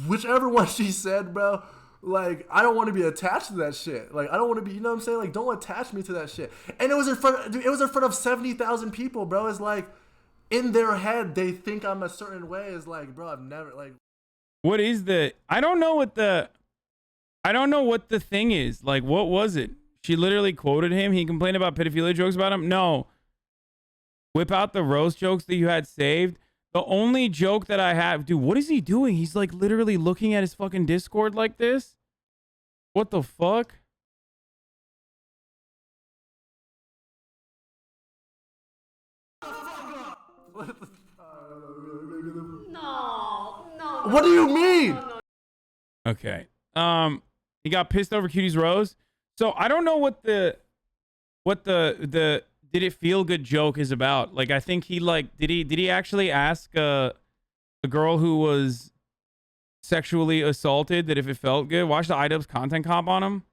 Whichever one she said, bro. Like, I don't want to be attached to that shit. Like, I don't want to be, you know what I'm saying? Like, don't attach me to that shit. And it was in front of 70,000 people, bro. It's like, in their head, they think I'm a certain way. It's like, bro, I've never, like. What is the, I don't know what the thing is. Like, what was it? She literally quoted him. He complained about pedophilia jokes about him. No. Whip out the roast jokes that you had saved. The only joke that I have, dude, what is he doing? He's like literally looking at his fucking Discord like this. What the fuck? No. What do you mean? Okay. He got pissed over Cutie's rose. So I don't know what the did it feel good joke is about. Like, I think he like did he actually ask a girl who was sexually assaulted that if it felt good? Watch the iDubbbz content comp on him.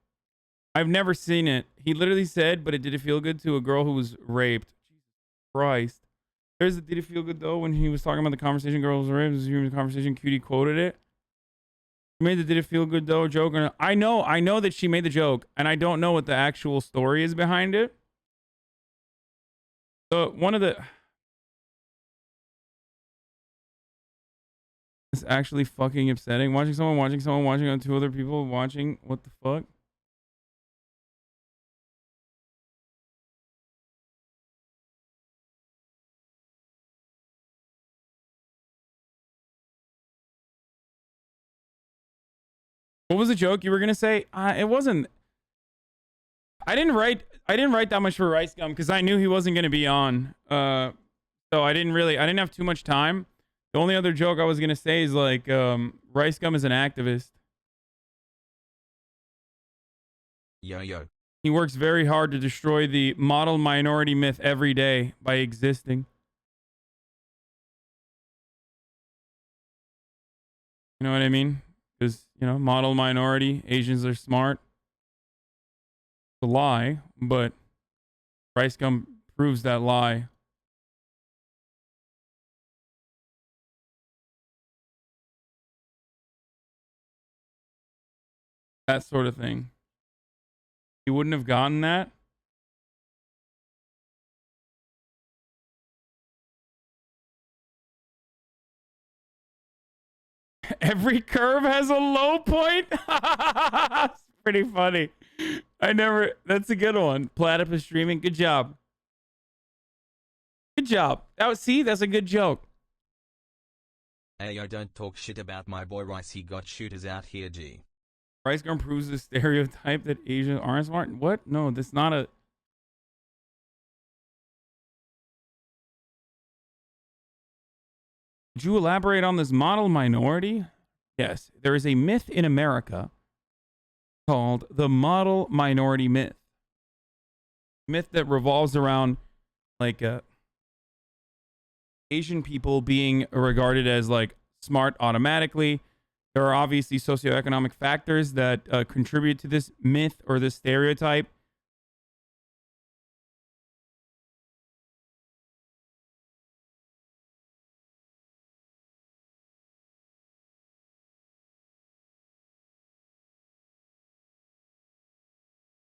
I've never seen it. He literally said, but it did it feel good to a girl who was raped. Jesus Christ. There's the did it feel good though when he was talking about the conversation girl was raped. This was the conversation. Cutie quoted it. She made the did it feel good though joke. I know that she made the joke, and I don't know what the actual story is behind it. So one of the it's actually fucking upsetting. Watching someone on two other people watching. What the fuck? What was the joke you were gonna say? It wasn't. I didn't write that much for RICEGum because I knew he wasn't gonna be on. So I didn't have too much time. The only other joke I was gonna say is like RICEGum is an activist. Yo. He works very hard to destroy the model minority myth every day by existing. You know what I mean? Because, you know, model minority, Asians are smart. It's a lie, but RICEGum proves that lie. That sort of thing. He wouldn't have gotten that. Every curve has a low point. It's pretty funny. That's a good one. Platypus streaming. Good job. Good job. That's a good joke. Hey, yo, don't talk shit about my boy Rice. He got shooters out here, G. RICEGum proves the stereotype that Asians aren't smart. What? No, that's not a... Could you elaborate on this model minority? Yes, there is a myth in America called the model minority myth. Myth that revolves around like Asian people being regarded as like smart automatically. There are obviously socioeconomic factors that contribute to this myth or this stereotype.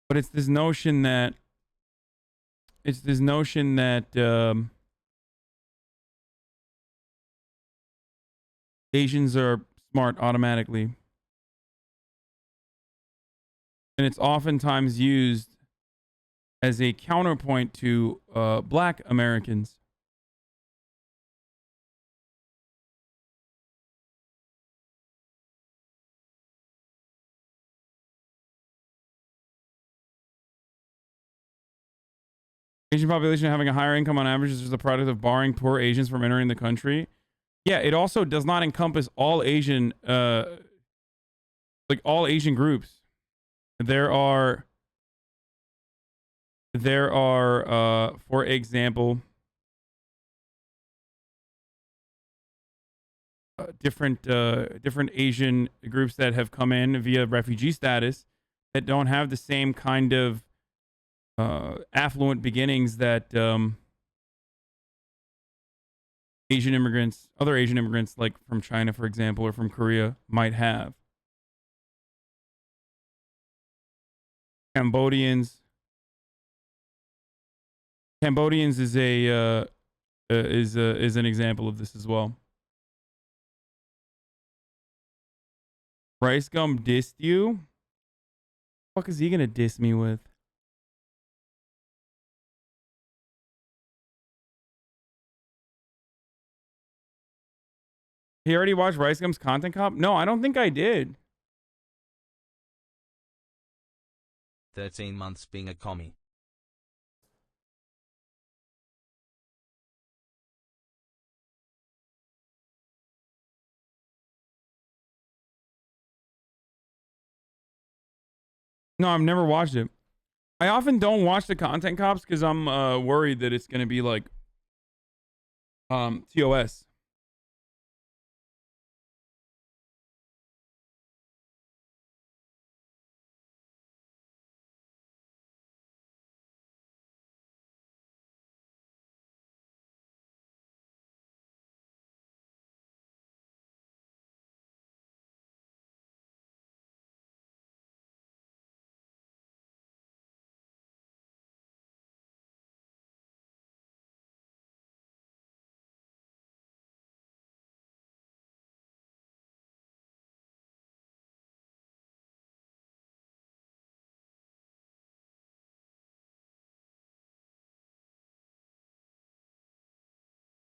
But it's this notion that Asians are smart automatically. And it's oftentimes used as a counterpoint to Black Americans. Asian population having a higher income on average is just a product of barring poor Asians from entering the country. Yeah, it also does not encompass all Asian, like all Asian groups. There are, for example, different Asian groups that have come in via refugee status that don't have the same kind of affluent beginnings that other Asian immigrants, like from China, for example, or from Korea, might have. Cambodians is an example of this as well. Rice Gum dissed you? What the fuck is he gonna diss me with? He already watched Rice Gum's Content Cop? No, I don't think I did. 13 months being a commie. No, I've never watched it. I often don't watch the Content Cops because I'm worried that it's gonna be like TOS.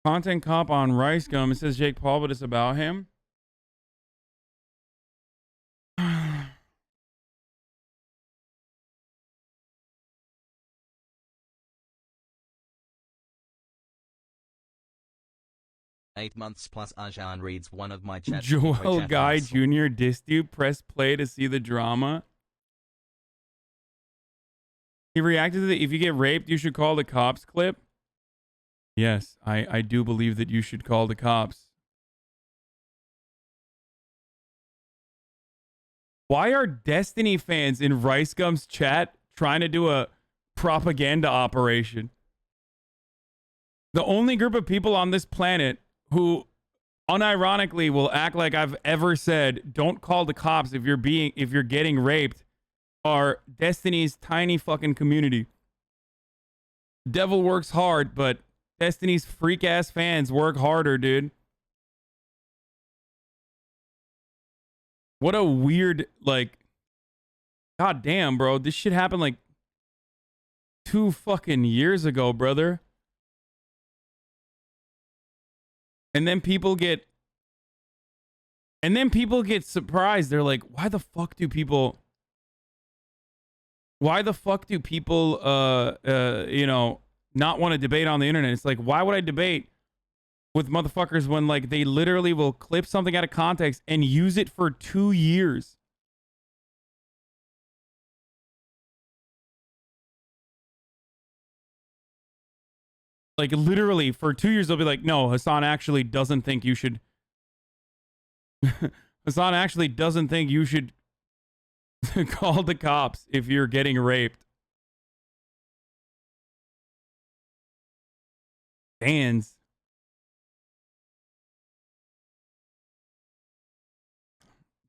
Content Cop on Rice Gum. It says Jake Paul, but it's about him. 8 months plus Hasan reads one of my chats. Joel Guy Jr. dissed you. Press play to see the drama. He reacted to the "if you get raped, you should call the cops" clip. Yes, I do believe that you should call the cops. Why are Destiny fans in Rice Gum's chat trying to do a propaganda operation? The only group of people on this planet who unironically will act like I've ever said don't call the cops if you're getting raped are Destiny's tiny fucking community. Devil works hard, but Destiny's freak ass fans work harder, dude. What a weird, like, god damn, bro. This shit happened like 2 fucking years ago, brother. And then people get surprised. They're like, why the fuck do people you know, not want to debate on the internet? It's like, why would I debate with motherfuckers when, like, they literally will clip something out of context and use it for 2 years? Like, literally for 2 years they'll be like, no, Hasan actually doesn't think you should Hasan actually doesn't think you should call the cops if you're getting raped. Fans.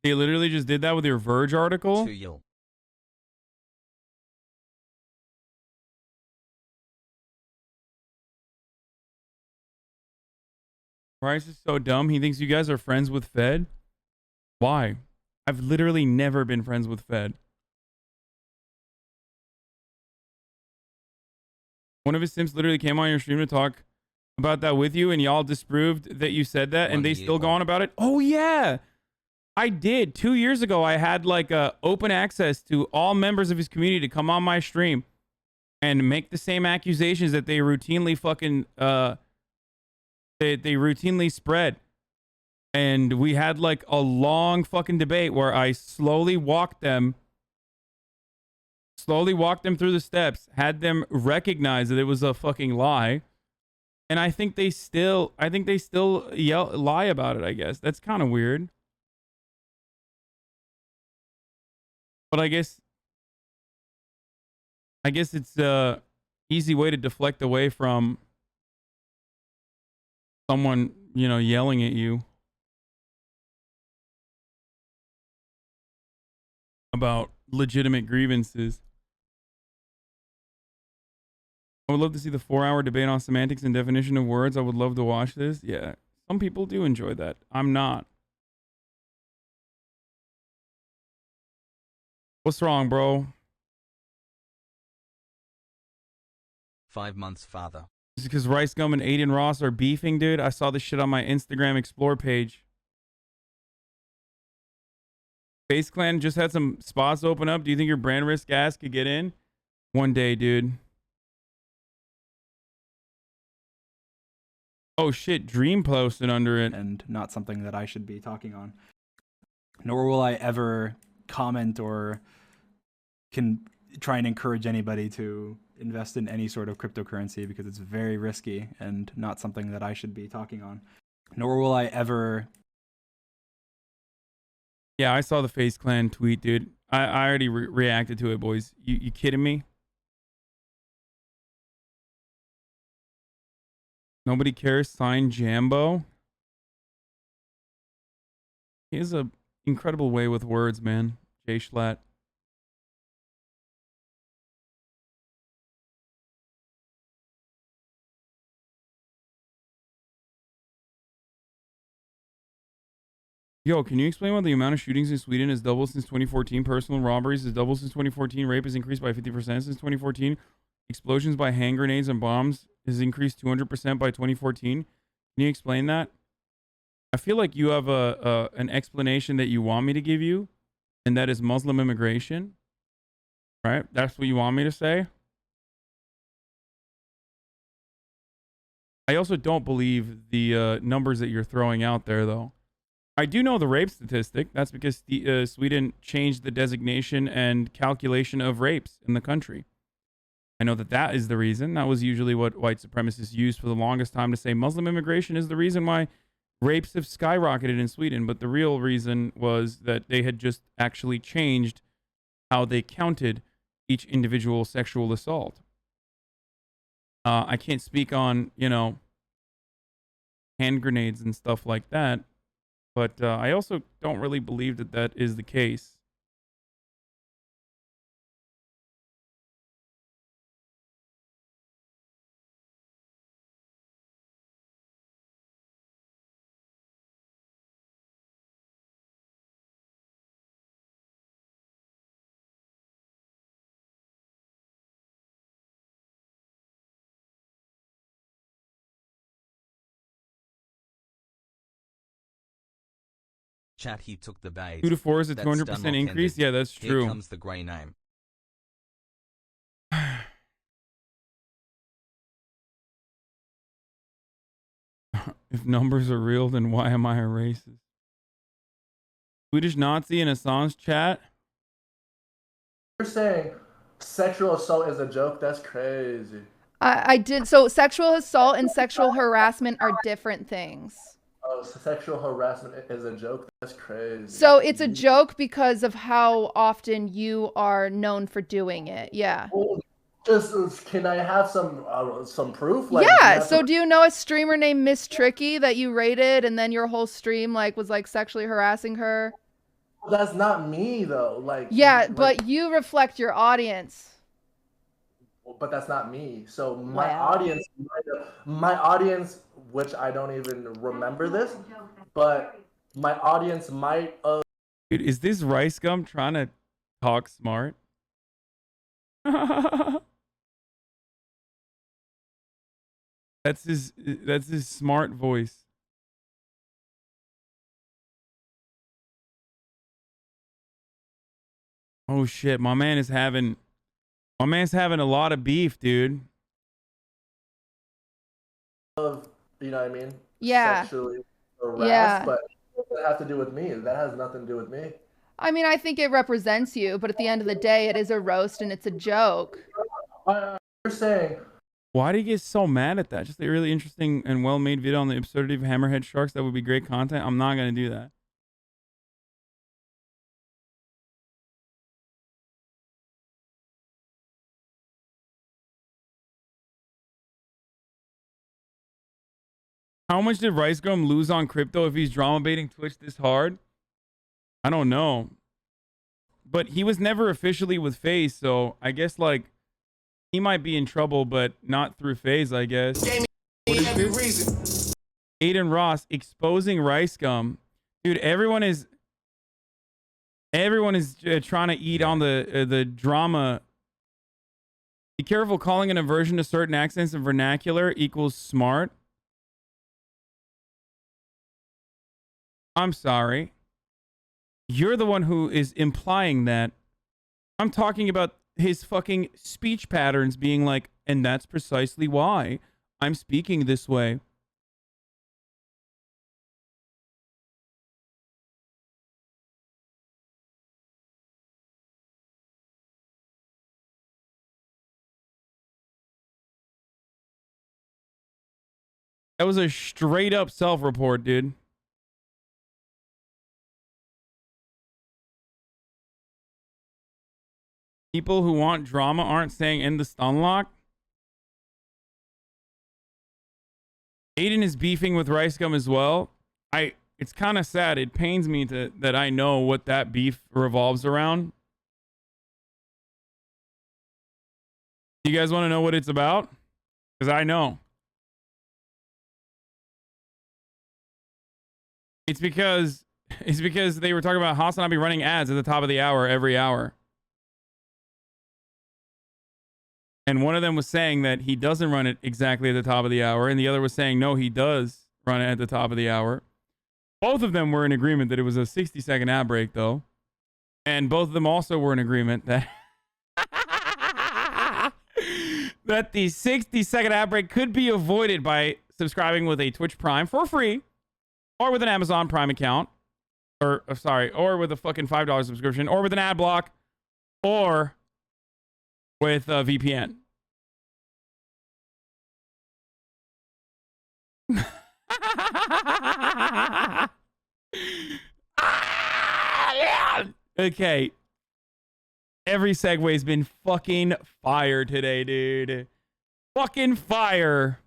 They literally just did that with your Verge article. Rice is so dumb. He thinks you guys are friends with Fed. Why? I've literally never been friends with Fed. One of his simps literally came on your stream to talk about that with you, and y'all disproved that you said that, and they still go on about it. Oh yeah, I did. 2 years ago, I had like open access to all members of his community to come on my stream and make the same accusations that they routinely fucking they routinely spread. And we had like a long fucking debate where I slowly walked them through the steps, had them recognize that it was a fucking lie. And I think they still lie about it, I guess. That's kind of weird. But I guess it's a easy way to deflect away from someone, you know, yelling at you about legitimate grievances. I would love to see the 4-hour debate on semantics and definition of words. I would love to watch this. Yeah, some people do enjoy that. I'm not. What's wrong, bro? 5 months father. Is it because RICEGum and Adin Ross are beefing, dude? I saw this shit on my Instagram Explore page. FaZe Clan just had some spots open up. Do you think your brand risk gas could get in? One day, dude. Oh shit, Dream posted under it. And not something that I should be talking on. Nor will I ever comment or can try and encourage anybody to invest in any sort of cryptocurrency because it's very risky and not something that I should be talking on. Nor will I ever... Yeah, I saw the FaZe Clan tweet, dude. I already reacted to it, boys. You kidding me? Nobody cares. Sign Jambo. He has a incredible way with words, man. Jay Schlatt. Yo, can you explain why the amount of shootings in Sweden has doubled since 2014? Personal robberies has doubled since 2014. Rape has increased by 50% since 2014. Explosions by hand grenades and bombs has increased 200% by 2014. Can you explain that? I feel like you have an explanation that you want me to give you, and that is Muslim immigration. Right? That's what you want me to say? I also don't believe the numbers that you're throwing out there, though. I do know the rape statistic. That's because Sweden changed the designation and calculation of rapes in the country. I know that is the reason. That was usually what white supremacists used for the longest time to say Muslim immigration is the reason why rapes have skyrocketed in Sweden. But the real reason was that they had just actually changed how they counted each individual sexual assault. I can't speak on, you know, hand grenades and stuff like that. But I also don't really believe that is the case. Chat, he took the bait. 2 to 4 is a That's 200% done increase. ended. Yeah, that's true. Here comes the grey name. If numbers are real, then why am I a racist? Swedish Nazi in Hasan's chat. You're saying sexual assault is a joke? That's crazy. I did. So sexual assault and sexual harassment are different things. Oh, so sexual harassment is a joke? That's crazy. So it's a joke because of how often you are known for doing it. Yeah. Well, just can I have some proof? Like, yeah. So do you know a streamer named Miss Tricky that you rated, and then your whole stream was sexually harassing her? Well, that's not me though. Yeah, but you reflect your audience. But that's not me. So my audience, which I don't even remember this, but my audience might. Dude, is this RICEGum trying to talk smart? That's his smart voice. Oh shit, my man is having My man's having a lot of beef, dude. Of, you know what I mean? Yeah. Sexually harassed, Yeah. but what does that have to do with me? That has nothing to do with me. I mean, I think it represents you, but at the end of the day, it is a roast and it's a joke. You're saying. Why do you get so mad at that? Just a really interesting and well-made video on the absurdity of hammerhead sharks. That would be great content. I'm not going to do that. How much did RICEGum lose on crypto if he's drama baiting Twitch this hard? I don't know. But he was never officially with FAZE, so I guess, like, he might be in trouble, but not through FAZE, I guess. Aiden Ross exposing RICEGum. Dude, everyone is trying to eat on the drama. Be careful, calling an aversion to certain accents and vernacular equals smart. I'm sorry. You're the one who is implying that. I'm talking about his fucking speech patterns being like, and that's precisely why I'm speaking this way. That was a straight up self-report, dude. People who want drama aren't saying end the stun lock. Aiden is beefing with RICEGum as well. It's kind of sad. It pains me that I know what that beef revolves around. You guys want to know what it's about? Because I know. It's because they were talking about HasanAbi running ads at the top of the hour every hour. And one of them was saying that he doesn't run it exactly at the top of the hour, and the other was saying no, he does run it at the top of the hour. Both of them were in agreement that it was a 60-second ad break, though. And both of them also were in agreement that that the 60-second ad break could be avoided by subscribing with a Twitch Prime for free, or with an Amazon Prime account, or with a fucking $5 subscription, or with an ad block, or with a VPN. Okay. Every segue's been fucking fire today, dude. Fucking fire.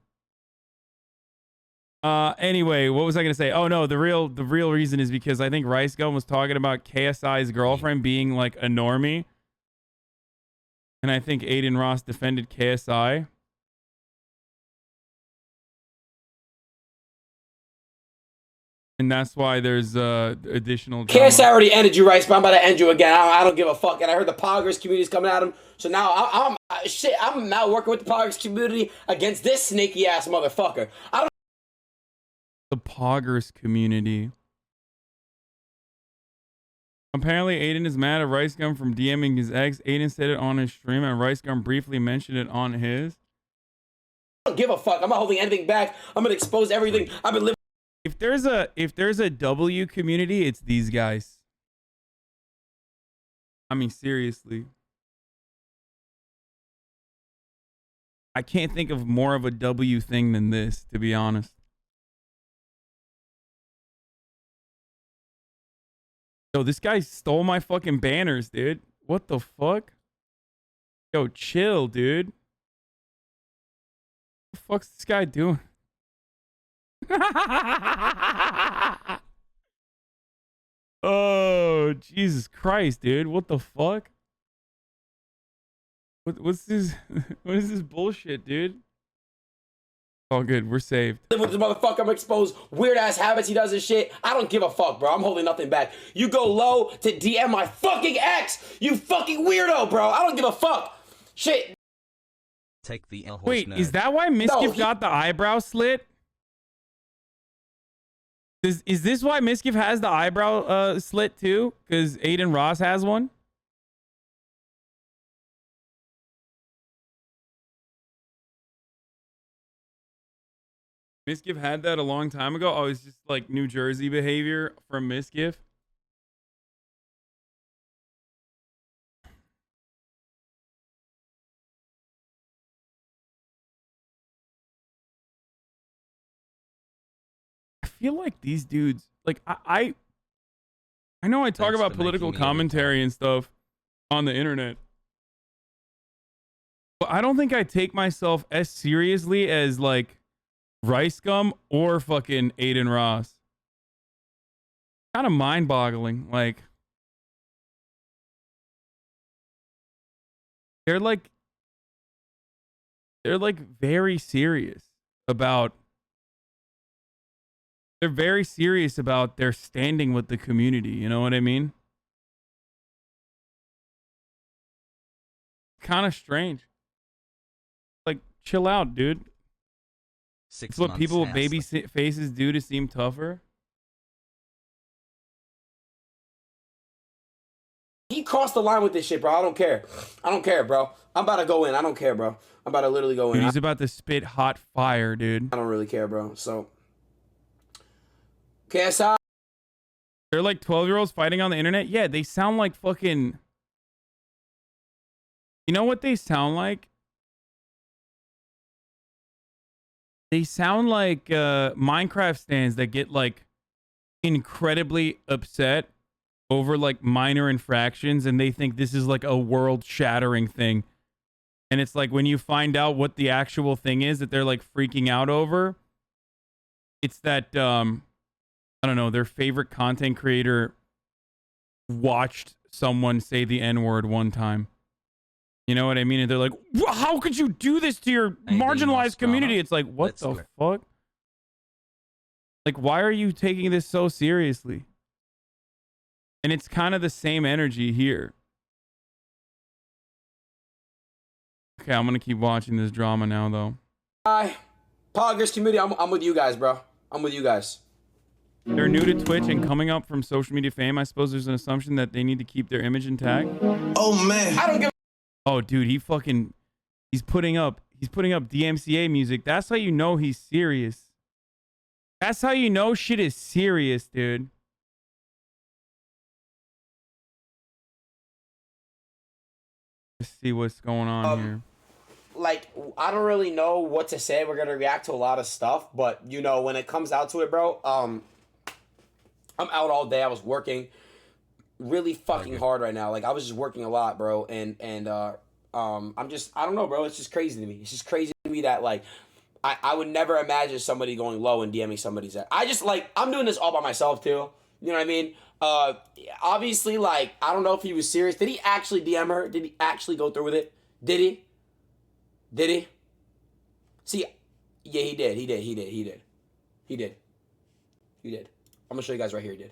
Anyway, what was I gonna say? Oh no, the real reason is because I think RICEGum was talking about KSI's girlfriend being like a normie. And I think Aiden Ross defended KSI. And that's why there's additional drama. KSI already ended you, Rice, but I'm about to end you again. I don't give a fuck. And I heard the Poggers community's coming at him. So now I'm now working with the Poggers community against this snaky ass motherfucker. The Poggers community. Apparently, Aiden is mad at RICEGum from DMing his ex. Aiden said it on his stream, and RICEGum briefly mentioned it on his. I don't give a fuck. I'm not holding anything back. I'm gonna expose everything I've been living. If there's a W community, it's these guys. I mean, seriously. I can't think of more of a W thing than this, to be honest. Yo, this guy stole my fucking banners, dude. What the fuck? Yo, chill, dude. What the fuck's this guy doing? Oh, Jesus Christ, dude. What the fuck? What's this? What is this bullshit, dude? All good. We're saved. Live with this motherfucker. I'm gonna expose weird ass habits he does and shit. I don't give a fuck, bro. I'm holding nothing back. You go low to DM my fucking ex. You fucking weirdo, bro. I don't give a fuck. Shit. Take the L. Wait, is that why Miskiff got the eyebrow slit? Is this why Miskiff has the eyebrow slit too? Because Aiden Ross has one? Misgift had that a long time ago. Oh, it's just like New Jersey behavior from Misgift. I feel like these dudes, like I know I talk about political commentary and stuff on the internet, but I don't think I take myself as seriously as like RICEGum or fucking Adin Ross. Kind of mind-boggling. Like they're like very serious about. They're very serious about their standing with the community. You know what I mean? Kind of strange. Like, chill out, dude. It's what people with baby faces do to seem tougher. He crossed the line with this shit, bro. I don't care. I don't care, bro. I'm about to go in. I don't care, bro. I'm about to literally go in. Dude, he's about to spit hot fire, dude. I don't really care, bro. So, KSI. They're like 12-year-olds fighting on the internet. Yeah, they sound like fucking. You know what they sound like? They sound like Minecraft stands that get like incredibly upset over like minor infractions, and they think this is like a world-shattering thing. And it's like when you find out what the actual thing is that they're like freaking out over, it's that I don't know, their favorite content creator watched someone say the N-word one time. You know what I mean? And they're like, how could you do this to your marginalized community? It's like, what the fuck? Like, why are you taking this so seriously? And it's kind of the same energy here. Okay, I'm going to keep watching this drama now, though. Hi. Poggers community, I'm with you guys, bro. I'm with you guys. They're new to Twitch and coming up from social media fame. I suppose there's an assumption that they need to keep their image intact. Oh, man. I don't give. Oh, dude, he's putting up DMCA music. That's how you know he's serious. That's how you know shit is serious, dude. Let's see what's going on here. Like, I don't really know what to say. We're gonna react to a lot of stuff, but you know, when it comes out to it, bro, I'm out all day. I was working really fucking hard right now. Like, I was just working a lot, bro, and I'm just, I don't know, bro. It's just crazy to me. It's just crazy to me that like I would never imagine somebody going low and DMing somebody's at. I just like, I'm doing this all by myself too. You know what I mean? Obviously, like, I don't know if he was serious. Did he actually DM her? Did he actually go through with it? Did he? Did he? See, yeah, he did. He did. I'm gonna show you guys right here. He did.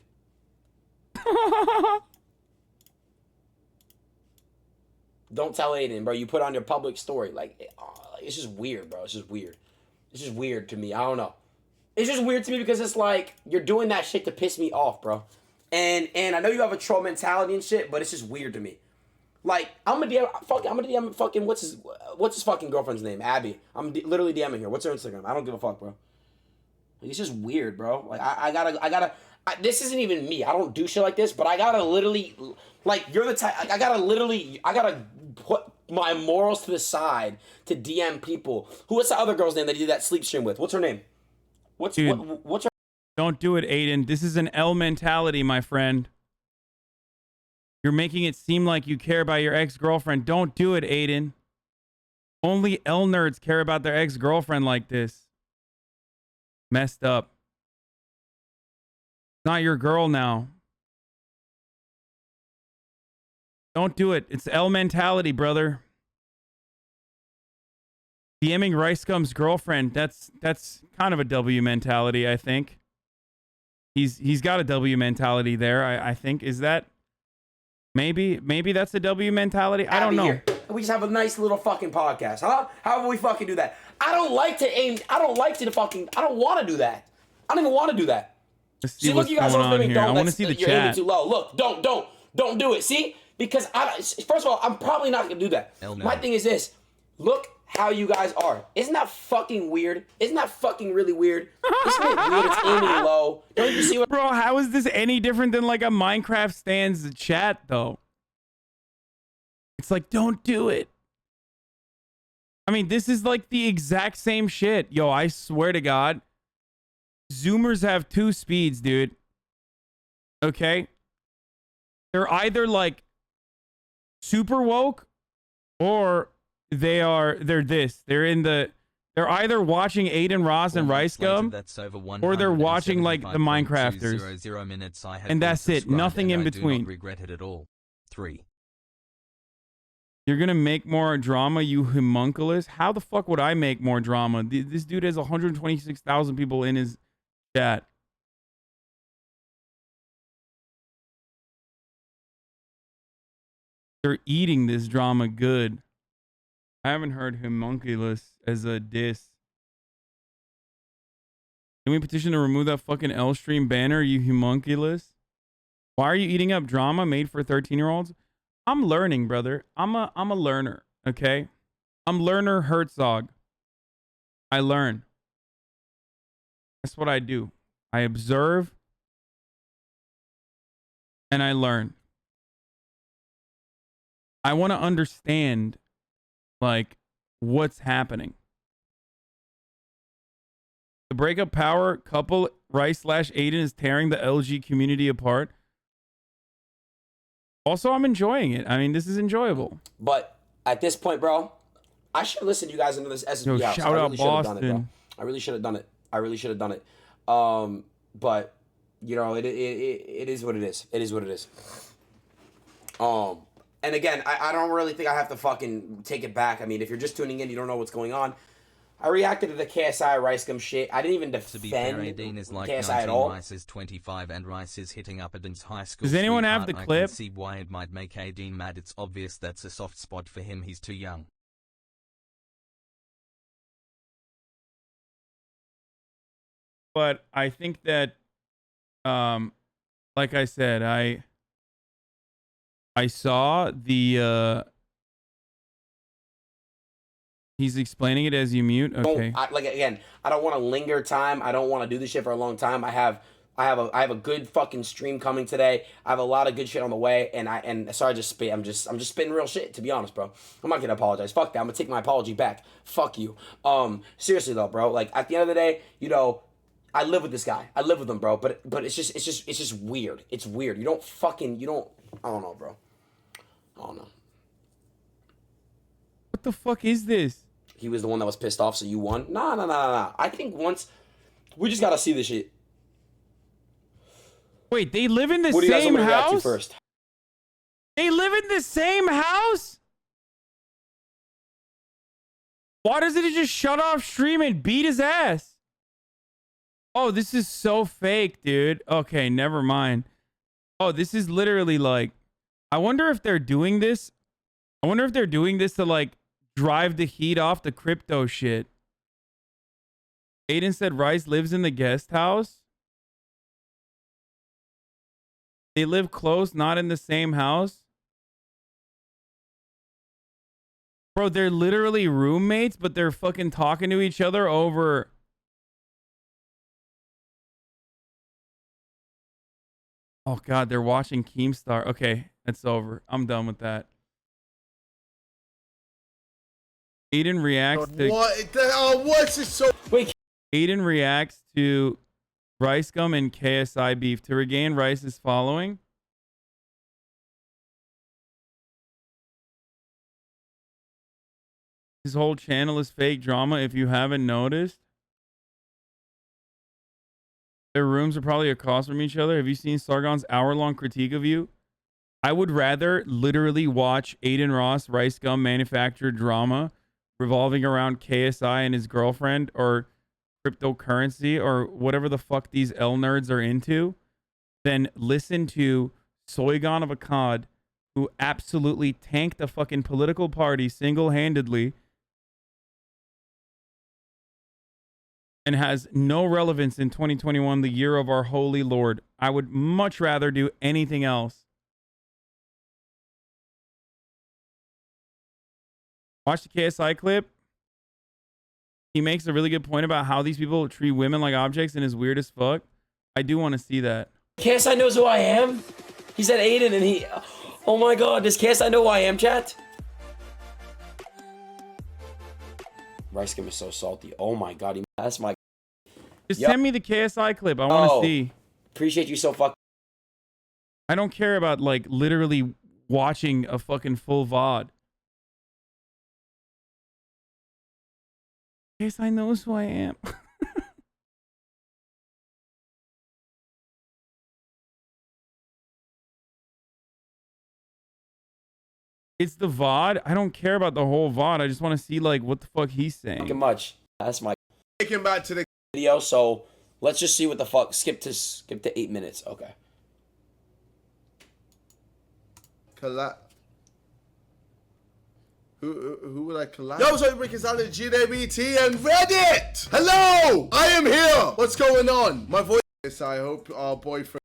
Don't tell Aiden, bro. You put on your public story. Like, it's just weird, bro. It's just weird. It's just weird to me. I don't know. It's just weird to me because it's like you're doing that shit to piss me off, bro. And I know you have a troll mentality and shit, but it's just weird to me. Like, I'm gonna DM fucking what's his fucking girlfriend's name? Abby. I'm literally DMing her. What's her Instagram? I don't give a fuck, bro. Like, it's just weird, bro. Like, I gotta. This isn't even me. I don't do shit like this, but I gotta literally, like, you're the type. I gotta put my morals to the side to DM people. What's the other girl's name that you did that sleep stream with? What's her name? What's her? Don't do it, Aiden. This is an L mentality, my friend. You're making it seem like you care about your ex-girlfriend. Don't do it, Aiden. Only L nerds care about their ex-girlfriend like this. Messed up. Not your girl now. Don't do it. It's L mentality, brother. DMing RICEGUM's girlfriend, that's kind of a W mentality, I think. He's got a W mentality there, I think. Is that maybe that's a W mentality? I don't know. Here. We just have a nice little fucking podcast, huh? How about we fucking do that? I don't want to do that. I don't even want to do that. Let's see what's going on here. I want to see the you're chat. aiming too low. Look, don't do it. See? Because first of all, I'm probably not gonna do that. My thing is this. Look how you guys are. Isn't that fucking weird? Isn't that fucking really weird? Isn't it weird? It's aiming low. Don't you see what? Bro, how is this any different than like a Minecraft stands chat though? It's like, don't do it. I mean, this is like the exact same shit. Yo, I swear to God. Zoomers have 2 speeds, dude. Okay? They're either like super woke or they're this. They're either watching Aiden Ross and RICEGum or they're watching like the Minecrafters. And that's it. Nothing in between. I do not regret it at all. 3. You're gonna make more drama, you homunculus? How the fuck would I make more drama? This dude has 126,000 people in his chat. They're eating this drama good. I haven't heard homunculus as a diss. Can we petition to remove that fucking L stream banner, you homunculus? Why are you eating up drama made for 13-year-olds? I'm learning, brother. I'm a learner, okay? I'm learner Herzog. I learn. That's what I do. I observe and I learn. I want to understand like what's happening. The breakup power couple Rice/Aiden is tearing the LG community apart. Also, I'm enjoying it. I mean, this is enjoyable. But at this point, bro, I should listen to you guys into this SSB house. Shout out Boston. I really should have done it. I really should have done it. But you know, it is what it is. It is what it is. And again, I don't really think I have to fucking take it back. I mean, if you're just tuning in, you don't know what's going on. I reacted to the KSI RICEGum shit. I didn't even defend to be fair, Adin is like KSI 19, at all. Rice is 25, and Rice is hitting up Adin's high school. Does anyone have the sweetheart. clip? I can see why it might make Adin mad. It's obvious that's a soft spot for him. He's too young. But I think that, like I said, I saw the. He's explaining it as you mute. Okay. Again, I don't want to linger time. I don't want to do this shit for a long time. I have a good fucking stream coming today. I have a lot of good shit on the way, and sorry, I'm just spitting real shit, to be honest, bro. I'm not gonna apologize. Fuck that. I'm gonna take my apology back. Fuck you. Seriously though, bro. Like at the end of the day, you know, I live with this guy. I live with him, bro. But it's just weird. It's weird. I don't know, bro. I don't know. What the fuck is this? He was the one that was pissed off, so you won? Nah. I think once we just gotta see this shit. Wait, they live in the What do you guys same want me to react to house? first? They live in the same house? Why doesn't it just shut off stream and beat his ass? Oh, this is so fake, dude. Okay, never mind. Oh, this is literally like, I wonder if they're doing this. I wonder if they're doing this to like drive the heat off the crypto shit. Aiden said Rice lives in the guest house. They live close, not in the same house. Bro, they're literally roommates, but they're fucking talking to each other over. Oh God, they're watching Keemstar. Okay, it's over. I'm done with that. Aiden reacts to what's it so? Wait. Aiden reacts to RICEGum and KSI beef to regain Rice's following. His whole channel is fake drama. If you haven't noticed, their rooms are probably across from each other. Have you seen Sargon's hour-long critique of you? I would rather literally watch Aiden Ross RICEGum manufacture drama revolving around KSI and his girlfriend or cryptocurrency or whatever the fuck these L nerds are into than listen to Soygon of Akkad, who absolutely tanked a fucking political party single-handedly and has no relevance in 2021, the year of our holy Lord. I would much rather do anything else. Watch the KSI clip. he makes a really good point about how these people treat women like objects and is weird as fuck. I do want to see that. KSI knows who I am. He said Aiden and he... Oh my god, does KSI know who I am, chat? RICEGum is so salty. Oh my god, that's my... Just send me the KSI clip. I want to see. Appreciate you so fucking... I don't care about, like, literally watching a fucking full VOD. KSI knows who I am. It's the VOD. I don't care about the whole VOD. I just want to see, like, what the fuck he's saying. Fucking much. That's my... Taking back to the video, so let's just see what the fuck. Skip to 8 minutes. Okay. Who would I collab? Yo, so Britney Conservatorship, GWT, and Reddit! Hello! I am here! What's going on? My voice is, I hope our boyfriend...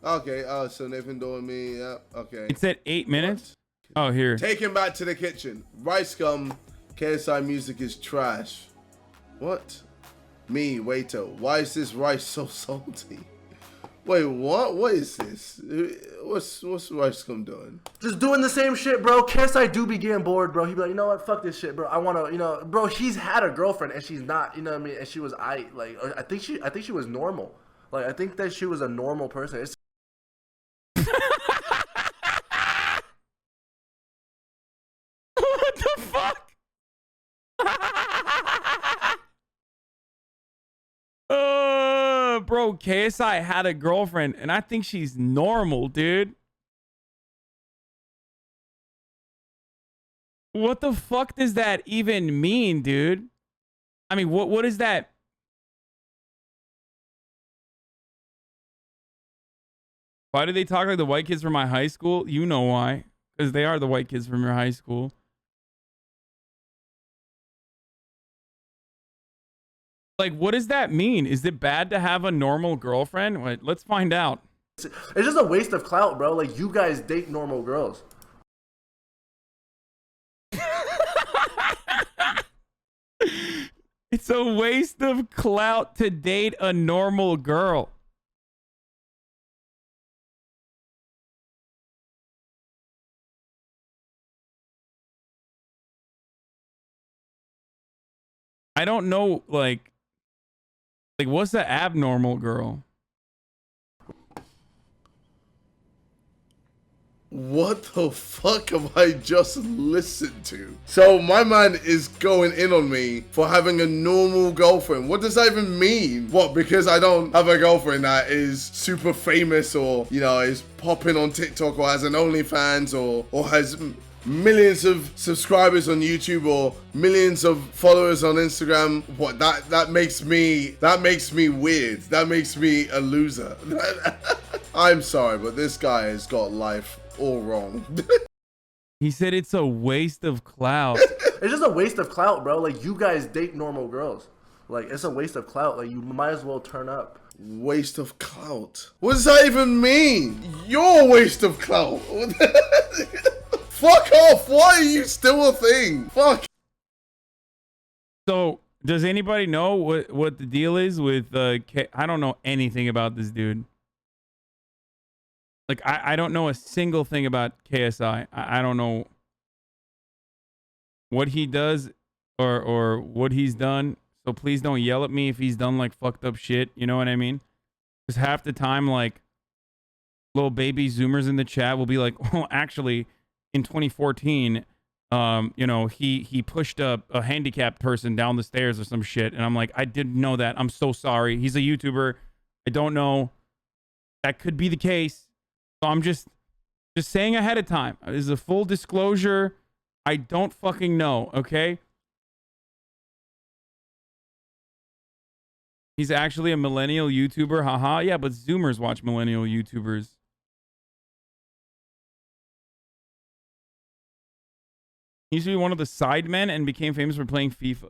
Okay, so Nathan doing me, yeah, okay. It said 8 minutes? Oh, here. Taking back to the kitchen. RICEGum, KSI music is trash. What? Me, waiter. Why is this rice so salty? Wait, what? What is this? What's RICEGum doing? Just doing the same shit, bro. KSI do be getting bored, bro. He be like, you know what? Fuck this shit, bro. I wanna, you know, bro. He's had a girlfriend and she's not, you know what I mean? And she was, I think she was normal. Like, I think that she was a normal person. It's What the fuck? Bro, KSI had a girlfriend, and I think she's normal, dude. What the fuck does that even mean, dude? I mean, what is that? Why do they talk like the white kids from my high school? You know why. Because they are the white kids from your high school. Like, what does that mean? Is it bad to have a normal girlfriend? Wait, let's find out. It's just a waste of clout, bro. Like, you guys date normal girls. It's a waste of clout to date a normal girl. I don't know, like what's the abnormal girl? What the fuck have I just listened to? So my man is going in on me for having a normal girlfriend. What does that even mean? What, because I don't have a girlfriend that is super famous or, you know, is popping on TikTok or has an OnlyFans or has millions of subscribers on YouTube or millions of followers on Instagram? What, that makes me weird. That makes me a loser. I'm sorry, but this guy has got life all wrong. He said it's a waste of clout. It's just a waste of clout, bro. Like, you guys date normal girls. Like, it's a waste of clout. Like, you might as well turn up. Waste of clout? What does that even mean? You're a waste of clout. Fuck off. Why are you still a thing? Fuck. So, does anybody know what the deal is with I don't know anything about this dude. Like, I don't know a single thing about KSI. I don't know what he does or what he's done. So please don't yell at me if he's done like fucked up shit. You know what I mean? Because half the time, like, little baby Zoomers in the chat will be like, well, actually, in 2014, you know, he pushed a handicapped person down the stairs or some shit. And I'm like, I didn't know that. I'm so sorry. He's a YouTuber. I don't know. That could be the case. So I'm just saying ahead of time. This is a full disclosure. I don't fucking know, okay? He's actually a millennial YouTuber. Haha. Yeah, but Zoomers watch millennial YouTubers. He used to be one of the sidemen and became famous for playing FIFA.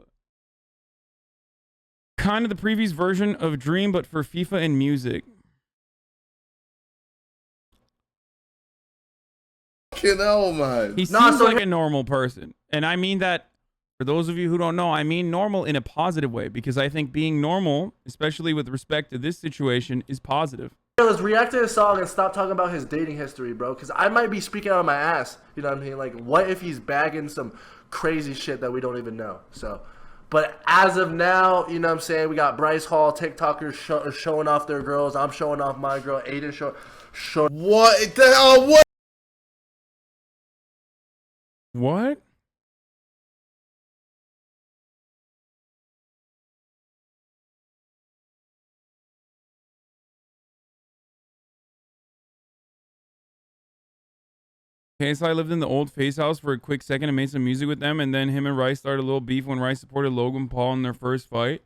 Kind of the previous version of Dream, but for FIFA and music. Fucking hell, man. He seems like a normal person. And I mean that For those of you who don't know, I mean normal in a positive way, because I think being normal, especially with respect to this situation, is positive. Let's react to his song and stop talking about his dating history, bro. Because I might be speaking out of my ass. You know what I mean? Like, what if he's bagging some crazy shit that we don't even know? So, but as of now, you know what I'm saying? We got Bryce Hall, TikTokers showing off their girls. I'm showing off my girl. Aiden show. What? What? What? Okay, so I lived in the old Face house for a quick second and made some music with them, and then him and Rice started a little beef when Rice supported Logan Paul in their first fight.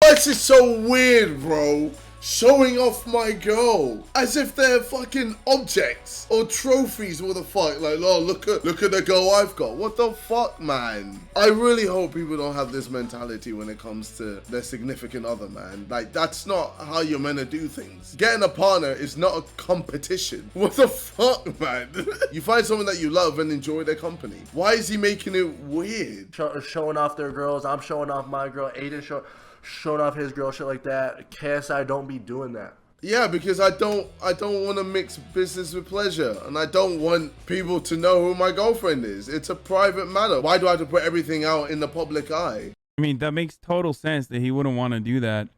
This is so weird, bro. Showing off my girl as if they're fucking objects or trophies. What the fuck? Like, oh, look at the girl I've got. What the fuck, man? I really hope people don't have this mentality when it comes to their significant other, man. Like, that's not how you're meant to do things. Getting a partner is not a competition. What the fuck, man? You find someone that you love and enjoy their company. Why is he making it weird? Showing off their girls. I'm showing off my girl. Aiden showing off his girl, shit like that. KSI don't be doing that. Yeah, because I don't want to mix business with pleasure, and I don't want people to know who my girlfriend is. It's a private matter. Why do I have to put everything out in the public eye? I mean, that makes total sense that he wouldn't want to do that.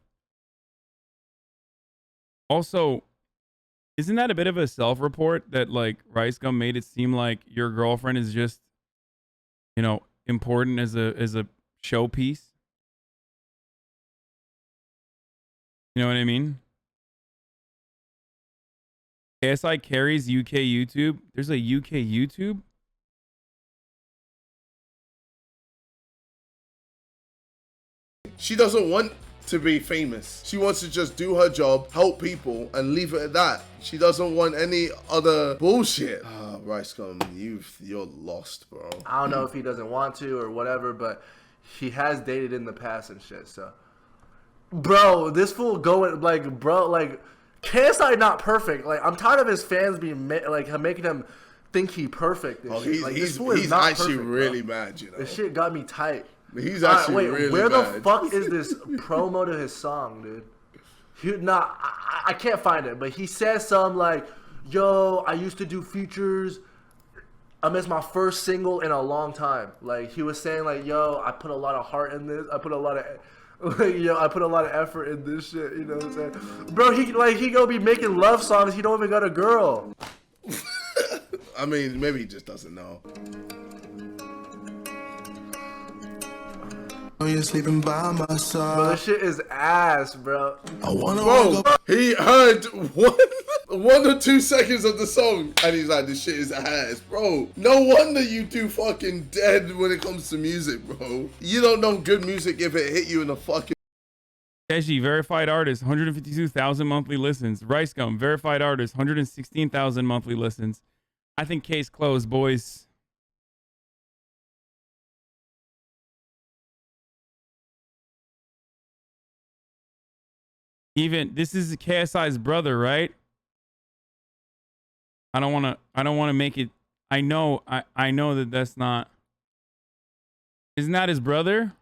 Also, isn't that a bit of a self-report that, like, RICEGum made it seem like your girlfriend is just, you know, important as a showpiece? You know what I mean? KSI carries UK YouTube. There's a UK YouTube? She doesn't want to be famous. She wants to just do her job, help people, and leave it at that. She doesn't want any other bullshit. Ah, RICEGum, you're lost, bro. I don't know if he doesn't want to or whatever, but he has dated in the past and shit, so. Bro, this fool going, like, bro, like, KSI not perfect. Like, I'm tired of his fans being, making him think he perfect and shit. Like, this fool is not actually perfect, really bro. mad, you know. This shit got me tight. He's actually really where bad. the fuck is this promo to his song, dude? I can't find it, but he says something like, yo, I used to do features. It's my first single in a long time. Like, he was saying, like, yo, I put a lot of heart in this. I put a lot of effort in this shit, you know what I'm saying? Bro, he gonna be making love songs, he don't even got a girl. I mean, maybe he just doesn't know. Oh, you're sleeping by my side. Bro, this shit is ass, bro. Bro, he heard one or 2 seconds of the song, and he's like, this shit is ass. Bro, no wonder you do fucking dead when it comes to music, bro. You don't know good music if it hit you in the fucking... Keji, verified artist, 152,000 monthly listens. RICEGum, verified artist, 116,000 monthly listens. I think case closed, boys. Even this is KSI's brother, right? I don't want to make it. I know that that's not. Isn't that his brother?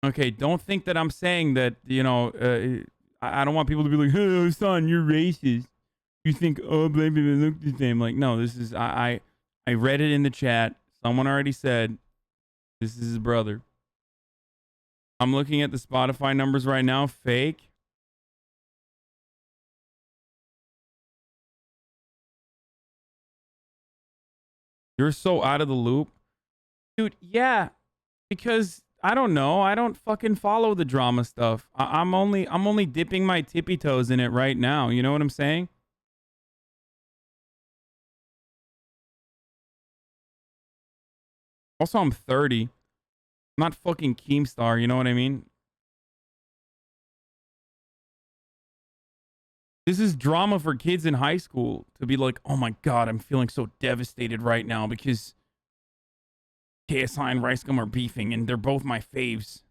Okay, don't think that I'm saying that, you know, I don't want people to be like, "Oh, son, you're racist. You think, oh, black people look the same." Like, no, this is, I read it in the chat. Someone already said this is his brother. I'm looking at the Spotify numbers right now. Fake. You're so out of the loop. Dude, yeah. Because I don't know. I don't fucking follow the drama stuff. I'm only dipping my tippy toes in it right now. You know what I'm saying? Also, I'm 30. I'm not fucking Keemstar, you know what I mean? This is drama for kids in high school to be like, oh my God, I'm feeling so devastated right now because KSI and RICEGum are beefing and they're both my faves.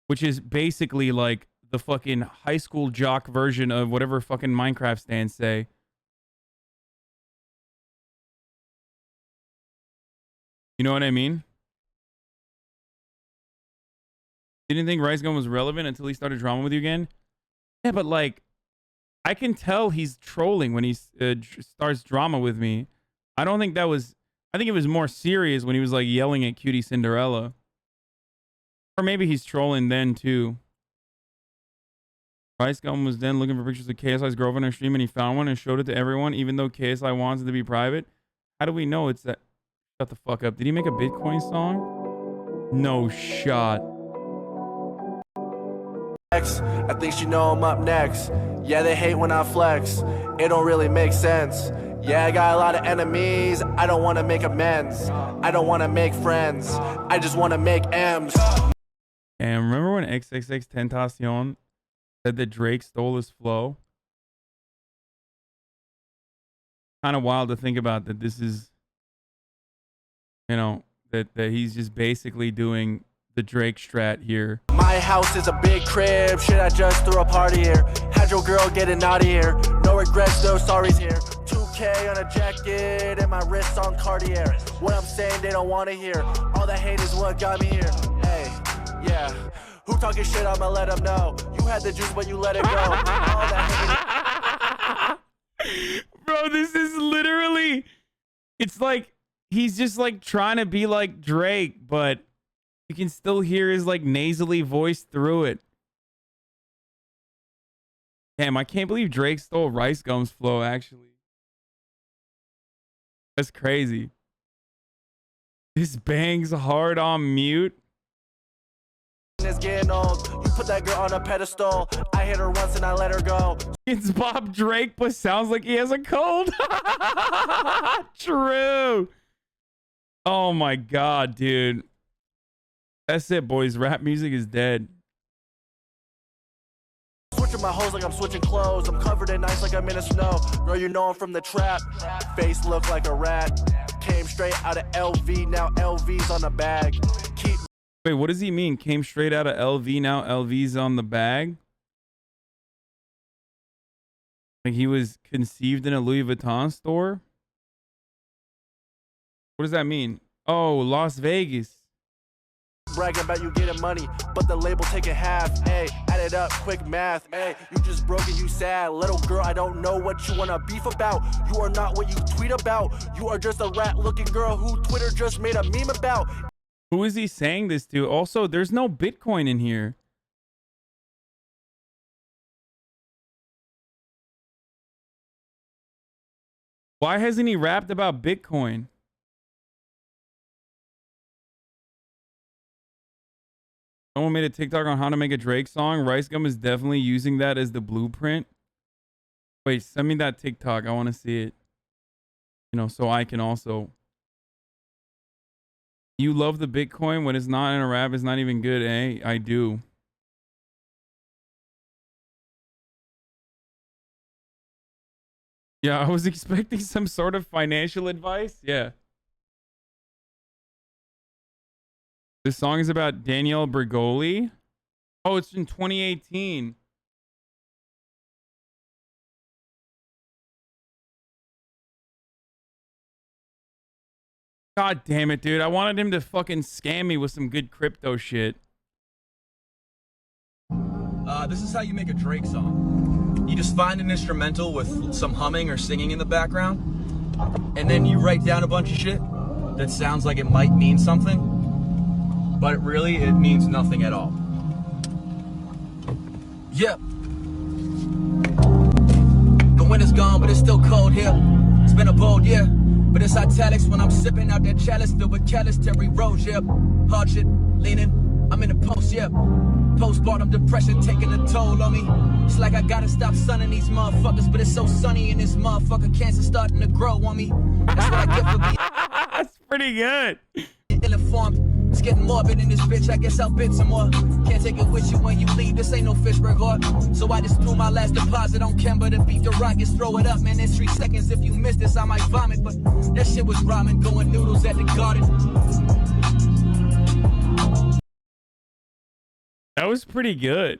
Which is basically like the fucking high school jock version of whatever fucking Minecraft stands say. You know what I mean? Didn't think Rice Gum was relevant until he started drama with you again. Yeah, but like, I can tell he's trolling when he starts drama with me. I don't think that was. I think it was more serious when he was like yelling at QTCinderalla. Or maybe he's trolling then too. Rice Gum was then looking for pictures of KSI's girlfriend on stream and he found one and showed it to everyone, even though KSI wants it to be private. How do we know it's that? Shut the fuck up. Did he make a Bitcoin song? No shot. I think she know I'm up next. Yeah, they hate when I flex. It don't really make sense. Yeah, I got a lot of enemies. I don't want to make amends. I don't want to make friends. I just want to make M's. And remember when XXX Tentacion said that Drake stole his flow? Kind of wild to think about that this is, you know, that he's just basically doing the Drake strat here. My house is a big crib. Shit, I just threw a party here. Had your girl getting out of here. No regrets, no sorries here. 2K on a jacket and my wrist on Cartier. What I'm saying they don't want to hear. All the hate is what got me here. Hey, yeah. Who talking shit, I'ma let them know. You had the juice, but you let it go. All that Bro, this is literally... It's like, he's just like trying to be like Drake, but you can still hear his like nasally voice through it. Damn, I can't believe Drake stole Rice Gum's flow, actually. That's crazy. This bangs hard on mute. It's getting old. You put that girl on a pedestal. I hit her once and I let her go. It's Bob Drake, but sounds like he has a cold. True. Oh my god, dude. That's it, boys. Rap music is dead. Switching my hoes like I'm switching clothes. I'm covered in ice like I'm in the snow. Girl, you know I'm from the trap. Face look like a rat. Came straight out of LV. Now LV's on the bag. Wait, what does he mean? Came straight out of LV. Now LV's on the bag? Like he was conceived in a Louis Vuitton store? What does that mean? Oh, Las Vegas. Bragging about you getting money, but the label taking half. Hey, add it up, quick math. Hey, you just broke and you sad. Little girl, I don't know what you wanna beef about. You are not what you tweet about. You are just a rat looking girl who Twitter just made a meme about. Who is he saying this to? Also, there's no Bitcoin in here. Why hasn't he rapped about Bitcoin? Someone made a TikTok on how to make a Drake song. Rice Gum is definitely using that as the blueprint. Wait, send me that TikTok. I want to see it. You know, so I can also. You love the Bitcoin when it's not in a rap. It's not even good, eh? I do. Yeah, I was expecting some sort of financial advice. Yeah. This song is about Danielle Bregoli. Oh, it's in 2018. God damn it, dude. I wanted him to fucking scam me with some good crypto shit. This is how you make a Drake song. You just find an instrumental with some humming or singing in the background, and then you write down a bunch of shit that sounds like it might mean something, but really it means nothing at all. Yep. The winter's gone, but it's still cold here. It's been a bold year, but it's italics when I'm sipping out that chalice filled with callous Terry Rose, yep. Hard shit, leaning, I'm in the post, yep. Postpartum depression taking a toll on me. It's like I gotta stop sunning these motherfuckers, but it's so sunny in this motherfucker. Cancer starting to grow on me. That's what I get for being. That's pretty good. Ill-informed. It's getting morbid in this bitch. I guess I'll bid some more. Can't take it with you when you leave. This ain't no Fitchburg heart. So I just threw my last deposit on Kemba to beat the Rockets. Throw it up, man. It's 3 seconds. If you miss this, I might vomit. But that shit was ramen. Going noodles at the garden. That was pretty good.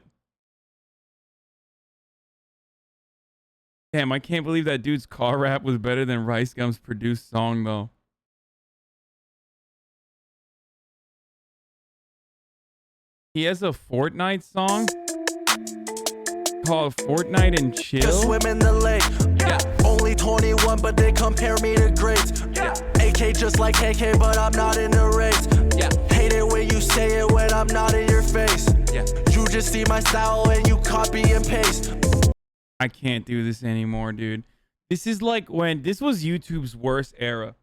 Damn, I can't believe that dude's car rap was better than Rice Gum's produced song, though. He has a Fortnite song called Fortnite and Chill. Just swim in the lake. Yeah. Only 21, but they compare me to greats. Yeah. AK just like KK, but I'm not in the race. Yeah. Hate it when you say it when I'm not in your face. Yeah. You just see my style and you copy and paste. I can't do this anymore, dude. This is like when this was YouTube's worst era.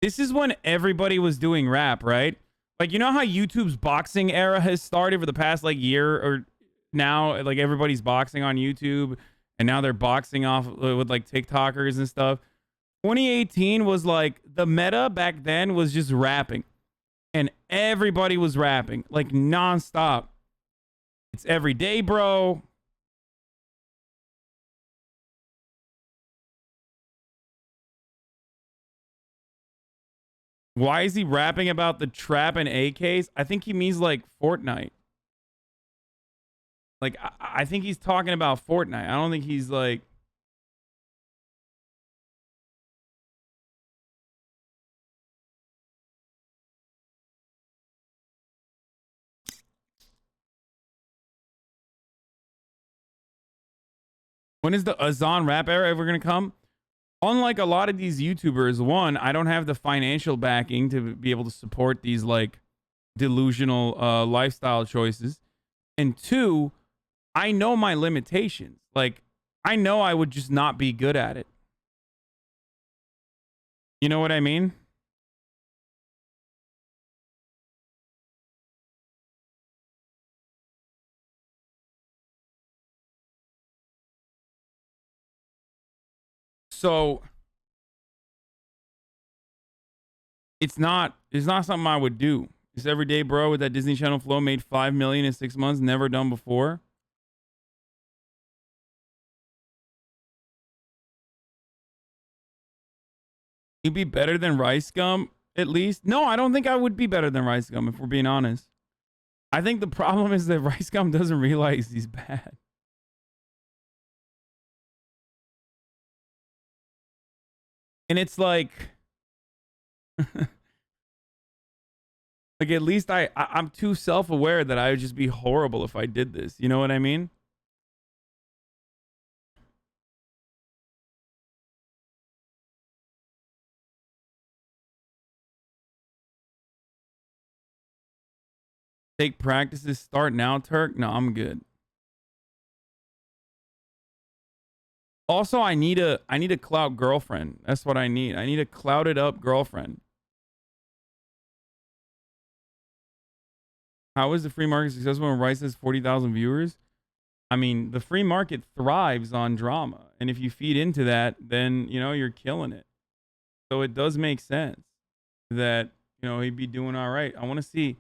This is when everybody was doing rap, right? Like, you know how YouTube's boxing era has started for the past like year or now, like everybody's boxing on YouTube and now they're boxing off with like TikTokers and stuff. 2018 was like the meta back then was just rapping and everybody was rapping like nonstop. It's every day, bro. Why is he rapping about the trap and AKs? I think he means like Fortnite. Like, I think he's talking about Fortnite. I don't think he's like... When is the Hasan rap era ever going to come? Unlike a lot of these YouTubers, one, I don't have the financial backing to be able to support these like delusional lifestyle choices. And two, I know my limitations. Like, I know I would just not be good at it. You know what I mean? So it's not something I would do. This everyday bro with that Disney Channel flow made $5 million in 6 months, never done before. You'd be better than Rice Gum, at least. No, I don't think I would be better than Rice Gum, if we're being honest. I think the problem is that Rice Gum doesn't realize he's bad. And it's like, like at least I'm too self-aware that I would just be horrible if I did this. You know what I mean? Take practices, start now, Turk? No, I'm good. Also, I need a clout girlfriend. That's what I need. I need a clouted up girlfriend. How is the free market successful when Rice has 40,000 viewers? I mean, the free market thrives on drama. And if you feed into that, then, you know, you're killing it. So it does make sense that, you know, he'd be doing all right. I want to see.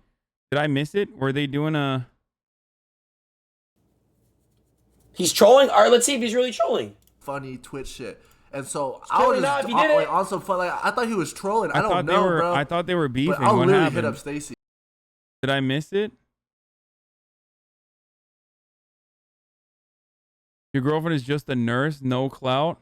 Did I miss it? Were they doing a... He's trolling? All right, let's see if he's really trolling. Funny Twitch shit. And so I was just on some fun. Like, I thought he was trolling. I don't know, bro. I thought they were beefing. But I'll what literally happened? hit up Stacy. Did I miss it? Your girlfriend is just a nurse, no clout.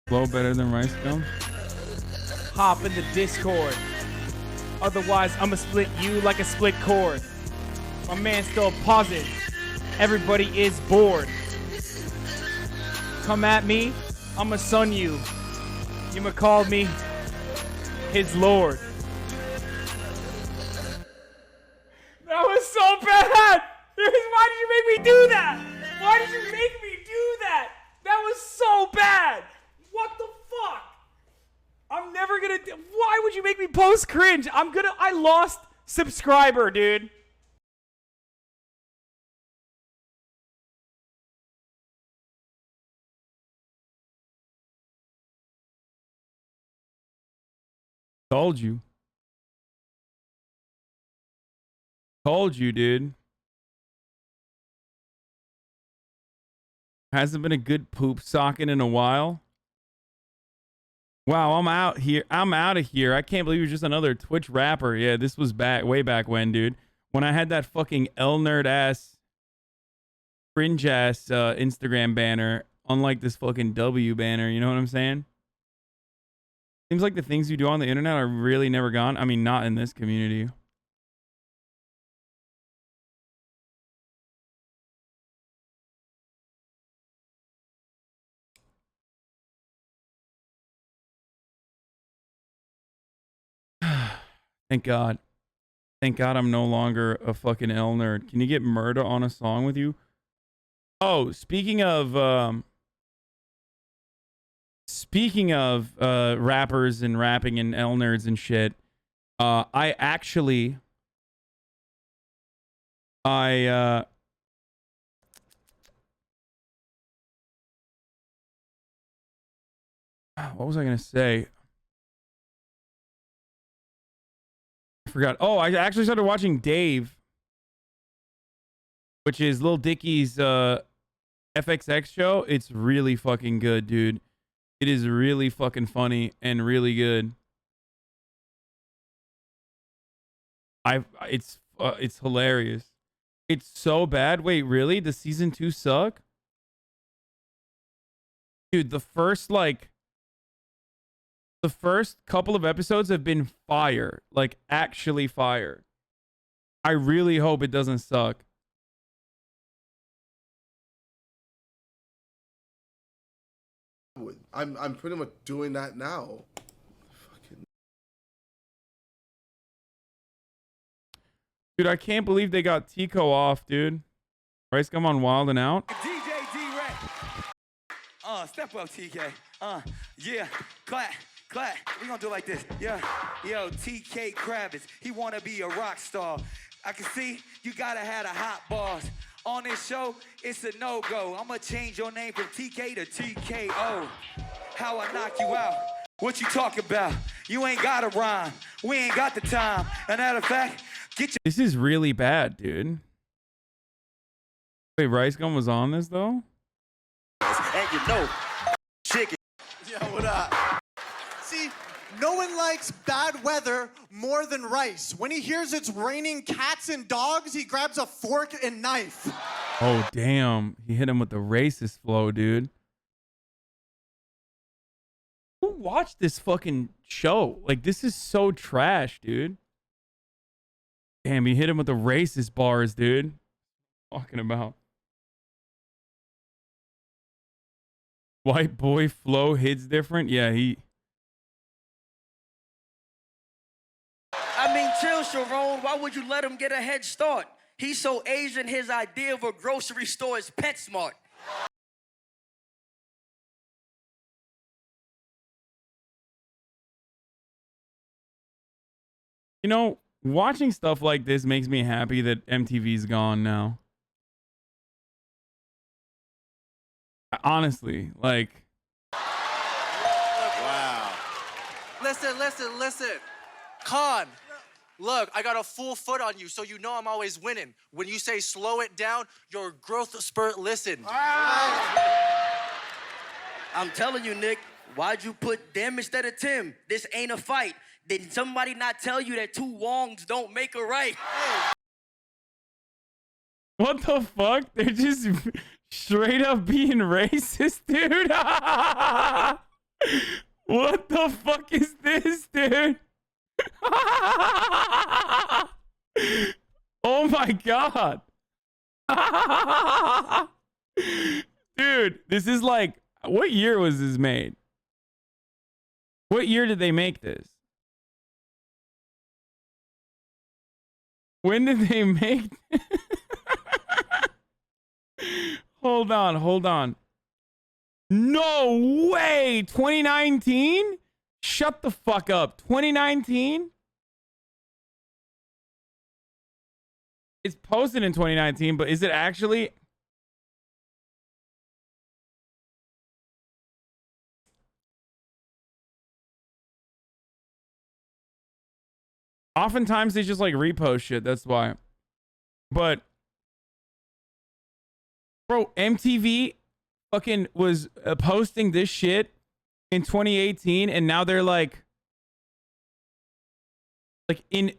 Flow better than Rice Gum? Hop in the Discord. Otherwise, I'ma split you like a split cord. My man's still pausing. Everybody is bored. Come at me, I'ma son you. You'ma call me his lord. That was so bad! Why did you make me do that? Why did you make me do that? That was so bad! What the fuck? I'm never gonna do... Why would you make me post cringe? I lost subscriber, dude. Told you. Told you, dude. Hasn't been a good poop socket in a while. Wow, I'm out here. I'm out of here. I can't believe you're just another Twitch rapper. Yeah, this was way back when, dude. When I had that fucking L nerd ass, cringe ass Instagram banner, unlike this fucking W banner. You know what I'm saying? Seems like the things you do on the internet are really never gone. I mean, not in this community. Thank God. Thank God I'm no longer a fucking L nerd. Can you get Murda on a song with you? Oh, speaking of rappers and rapping and L nerds and shit, I actually what was I gonna say? I forgot. Oh, I actually started watching Dave, which is Lil Dicky's FXX show. It's really fucking good, dude. It is really fucking funny and really good. It's hilarious. It's so bad. Wait, really? Does season 2 suck? Dude, the first couple of episodes have been fire. Like, actually fire. I really hope it doesn't suck. I'm pretty much doing that now. Dude, I can't believe they got Tico off, dude. RICEGum on Wild and Out. DJ D-Ray. Step up, TK. Yeah, clap, clap. We gonna do it like this. Yeah, yo, TK Kravitz. He wanna be a rock star. I can see you gotta have a hot boss. On this show, it's a no-go. I'ma change your name from TK to TKO. How I knock you out? What you talk about? You ain't got a rhyme. We ain't got the time. And matter of fact, get your... This is really bad, dude. Wait, RICEGum was on this, though? And you know, chicken. Yo, what up? See, no one likes bad weather more than Rice. When he hears it's raining cats and dogs, he grabs a fork and knife. Oh, damn. He hit him with the racist flow, dude. Who watched this fucking show? Like, this is so trash, dude. Damn, he hit him with the racist bars, dude. Talking about. White boy flow hits different? Yeah, he... I mean, chill, Sharon. Why would you let him get a head start? He's so Asian, his idea of a grocery store is PetSmart. You know, watching stuff like this makes me happy that MTV's gone now. Honestly, like... Wow. Listen. Khan, look, I got a full foot on you, so you know I'm always winning. When you say slow it down, your growth spurt, listen. I'm telling you, Nick, why'd you put them instead of Tim? This ain't a fight. Did somebody not tell you that two wrongs don't make a right? What the fuck? They're just straight up being racist, dude. What the fuck is this, dude? Oh my god. Dude, this is like, what year was this made? What year did they make this? When did they make... Hold on. No way! 2019? Shut the fuck up. 2019? It's posted in 2019, but is it actually... Oftentimes they just like repost shit, that's why. But bro, MTV fucking was posting this shit in 2018, and now they're like in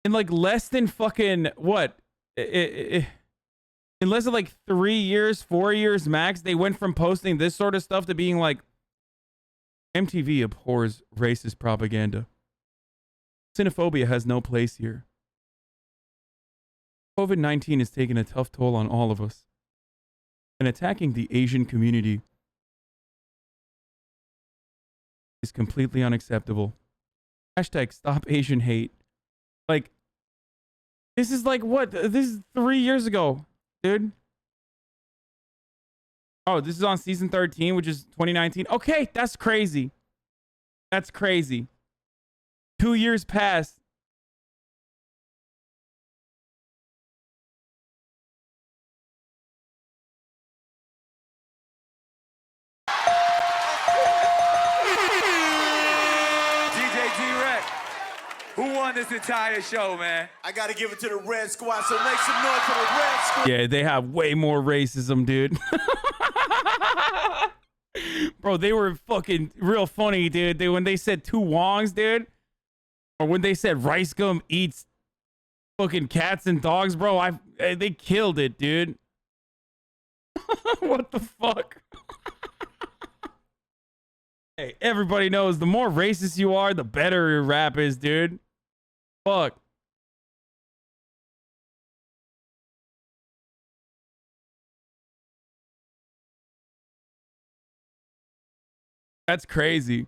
like less than fucking what? In less than like 3 years, 4 years max, they went from posting this sort of stuff to being like, MTV abhors racist propaganda. Xenophobia has no place here. COVID-19 has taken a tough toll on all of us. And attacking the Asian community is completely unacceptable. Hashtag stop Asian hate. Like, this is like what? This is 3 years ago, dude. Oh, this is on season 13, which is 2019. Okay, that's crazy. That's crazy. 2 years passed. Who won this entire show, man? I gotta give it to the Red Squad, so make some noise for the Red Squad. Yeah, they have way more racism, dude. Bro, they were fucking real funny, dude. When they said two Wongs, dude, or when they said RICEGum eats fucking cats and dogs, bro, they killed it, dude. What the fuck? Hey, everybody knows the more racist you are, the better your rap is, dude. Fuck. That's crazy.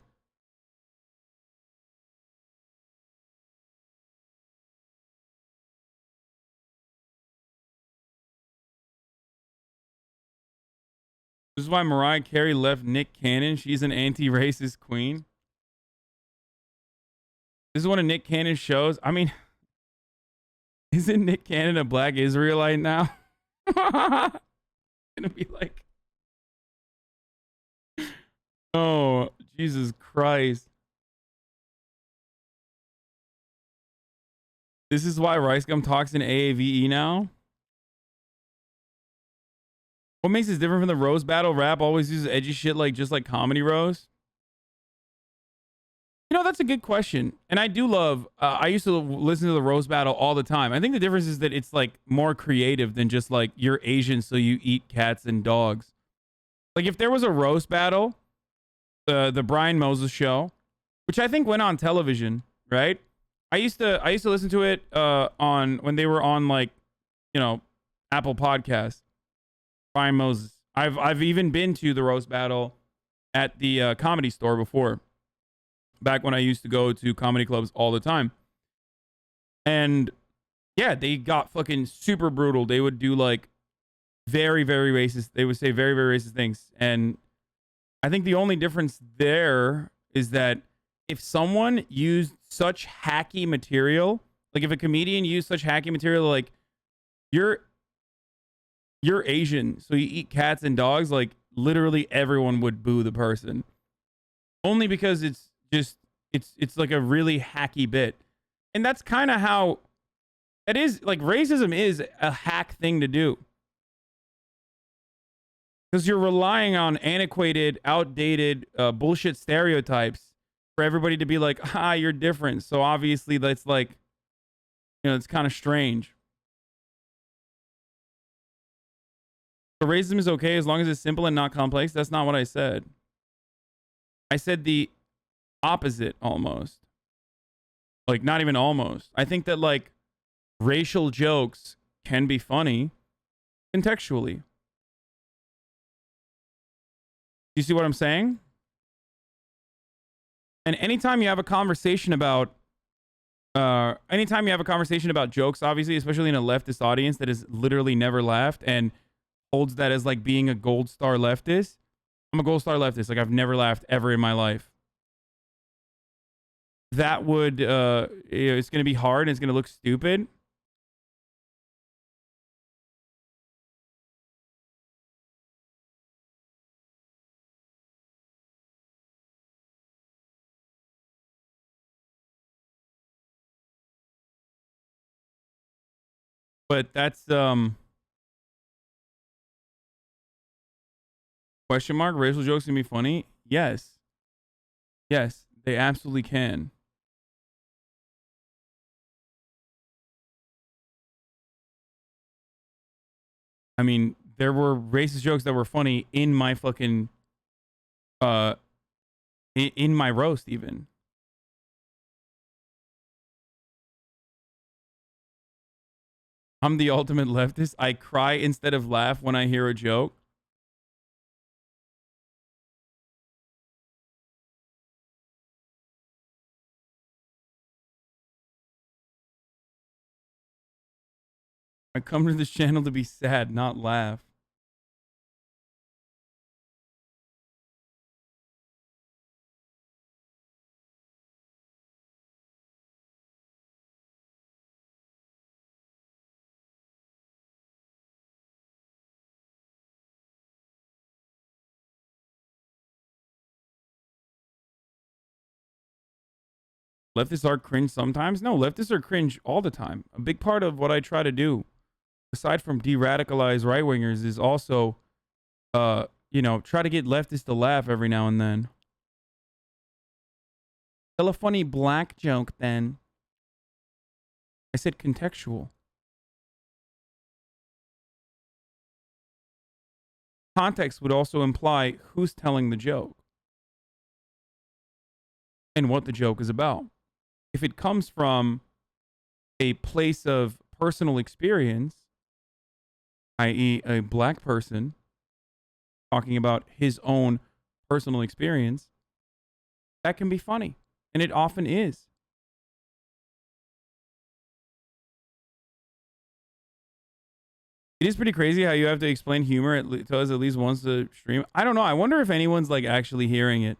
This is why Mariah Carey left Nick Cannon. She's an anti-racist queen. This is one of Nick Cannon's shows. I mean, isn't Nick Cannon a black Israelite now? Gonna be like, oh, Jesus Christ. This is why RICEGum talks in AAVE now? What makes this different from the roast battle? Rap always uses edgy shit like just like comedy roast. You know, that's a good question. And I do love, I used to listen to the roast battle all the time. I think the difference is that it's like more creative than just like you're Asian so you eat cats and dogs. Like if there was a roast battle, the Brian Moses show, which I think went on television, right? I used to listen to it on when they were on like, you know, Apple Podcasts. Brian Moses. I've even been to the roast battle at the Comedy Store before. Back when I used to go to comedy clubs all the time. And yeah, they got fucking super brutal. They would do like very, very racist. They would say very, very racist things. And I think the only difference there is that if someone used such hacky material, like if a comedian used such hacky material, like you're Asian, so you eat cats and dogs, like literally everyone would boo the person. Only because it's like a really hacky bit. And that's kind of how it is. Like racism is a hack thing to do. Because you're relying on antiquated, outdated bullshit stereotypes for everybody to be like, ah, you're different. So obviously that's like, you know, it's kind of strange. So racism is okay as long as it's simple and not complex. That's not what I said. I said the opposite almost. Like not even almost. I think that like racial jokes can be funny contextually. You see what I'm saying? And anytime you have a conversation about jokes, obviously, especially in a leftist audience that has literally never laughed and holds that as like being a gold star leftist. I'm a gold star leftist. Like I've never laughed ever in my life. That would, it's going to be hard and it's going to look stupid. But that's, Question mark? Racial jokes can be funny? Yes. Yes, they absolutely can. I mean, there were racist jokes that were funny in my fucking in my roast even. I'm the ultimate leftist. I cry instead of laugh when I hear a joke. I come to this channel to be sad, not laugh. Leftists are cringe sometimes? No, leftists are cringe all the time. A big part of what I try to do, aside from de-radicalize right-wingers, is also, you know, try to get leftists to laugh every now and then. Tell a funny black joke, then. I said contextual. Context would also imply who's telling the joke and what the joke is about. If it comes from a place of personal experience, i.e., a black person talking about his own personal experience, that can be funny. And it often is. It is pretty crazy how you have to explain humor to us at least once to stream. I don't know. I wonder if anyone's like actually hearing it.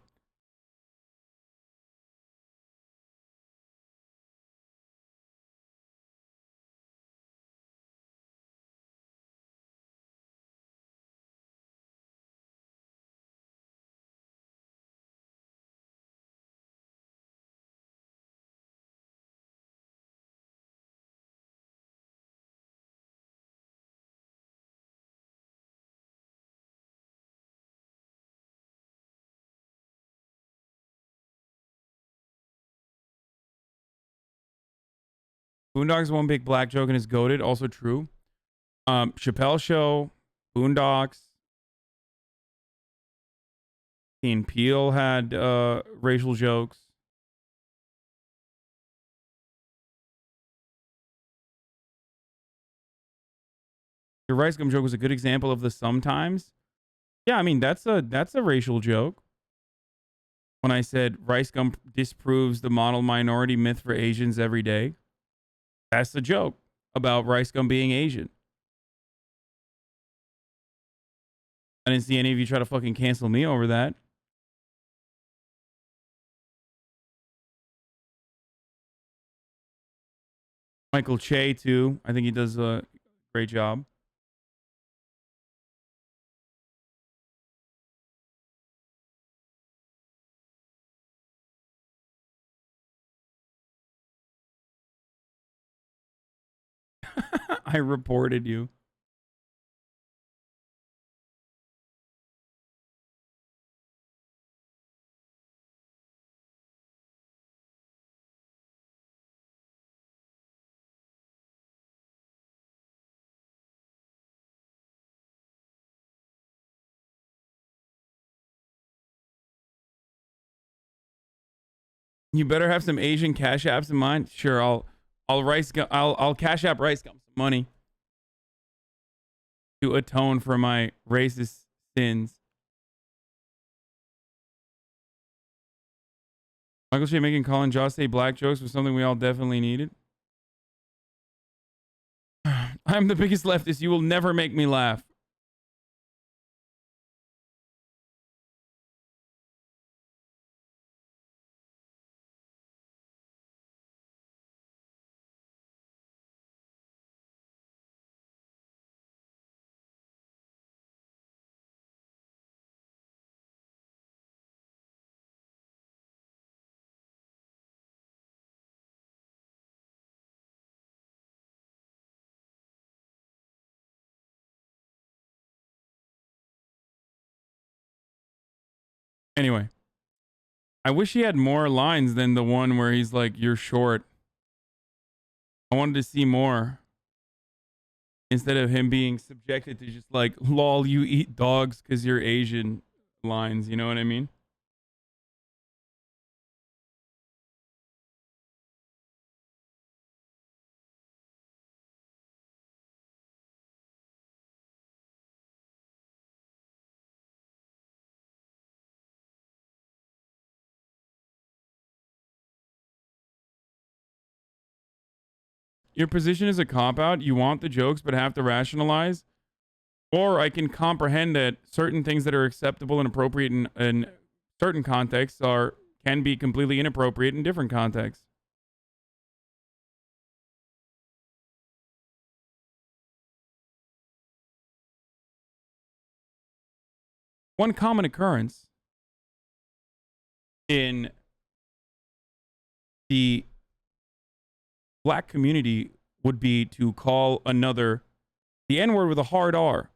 Boondocks one big black joke and is goated. Also true. Chappelle Show, Boondocks. Keen Peele had racial jokes. Your rice gum joke was a good example of the sometimes. Yeah, I mean that's a racial joke. When I said rice gum disproves the model minority myth for Asians every day. That's the joke about rice gum being Asian. I didn't see any of you try to fucking cancel me over that. Michael Che, too. I think he does a great job. I reported you. You better have some Asian cash apps in mind. Sure, I'll cash app rice gum some money to atone for my racist sins. Michael Che making Colin Joss say black jokes was something we all definitely needed. I'm the biggest leftist. You will never make me laugh. Anyway, I wish he had more lines than the one where he's like, "You're short." I wanted to see more. Instead of him being subjected to just like, "Lol, you eat dogs because you're Asian" lines. You know what I mean? Your position is a cop-out. You want the jokes, but have to rationalize. Or I can comprehend that certain things that are acceptable and appropriate in certain contexts can be completely inappropriate in different contexts. One common occurrence in the black community would be to call another the N-word with a hard R.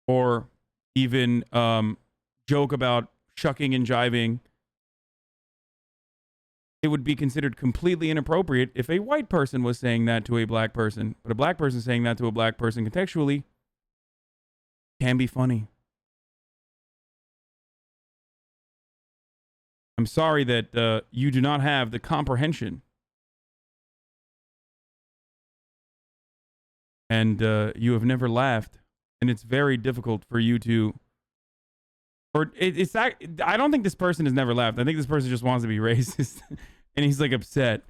Or even joke about shucking and jiving. It would be considered completely inappropriate if a white person was saying that to a black person. But a black person saying that to a black person contextually can be funny. I'm sorry that you do not have the comprehension. And you have never laughed. And it's very difficult for you to... I don't think this person has never laughed. I think this person just wants to be racist. And he's like upset.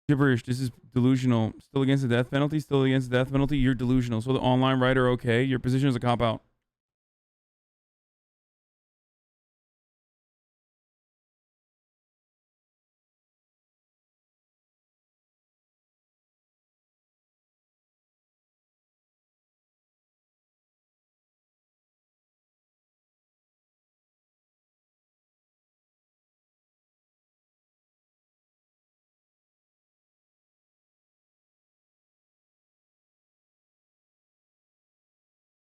Gibberish. This is delusional. Still against the death penalty? Still against the death penalty? You're delusional. So the online writer, okay. Your position is a cop-out.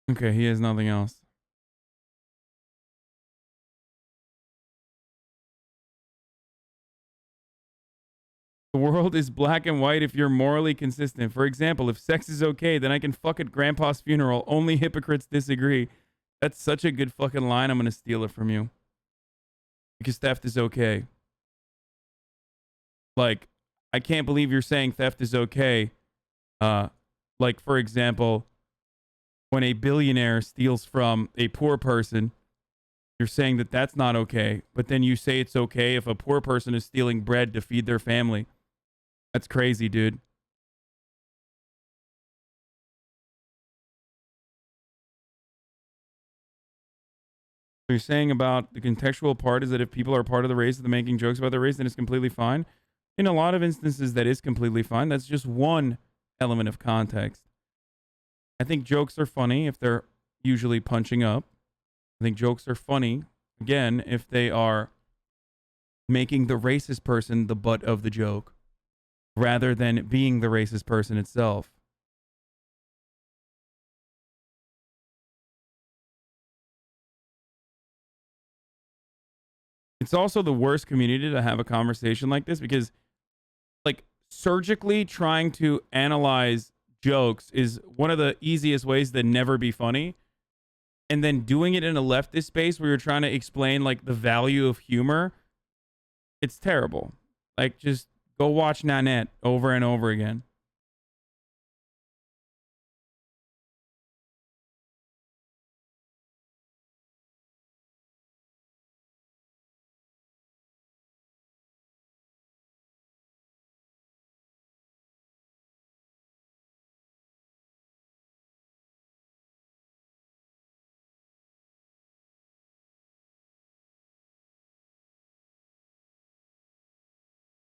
Okay, he has nothing else. The world is black and white if you're morally consistent. For example, if sex is okay, then I can fuck at grandpa's funeral. Only hypocrites disagree. That's such a good fucking line. I'm going to steal it from you. Because theft is okay. Like, I can't believe you're saying theft is okay. Like, for example, when a billionaire steals from a poor person, you're saying that that's not okay. But then you say it's okay if a poor person is stealing bread to feed their family. That's crazy, dude. What you're saying about the contextual part is that if people are part of the race and they're making jokes about the race, then it's completely fine. In a lot of instances, that is completely fine. That's just one element of context. I think jokes are funny if they're usually punching up. I think jokes are funny, again, if they are making the racist person the butt of the joke, rather than being the racist person itself. It's also the worst community to have a conversation like this because, like, surgically trying to analyze jokes is one of the easiest ways to never be funny. And then doing it in a leftist space where you're trying to explain, like, the value of humor, it's terrible. Like, just go watch Nanette over and over again.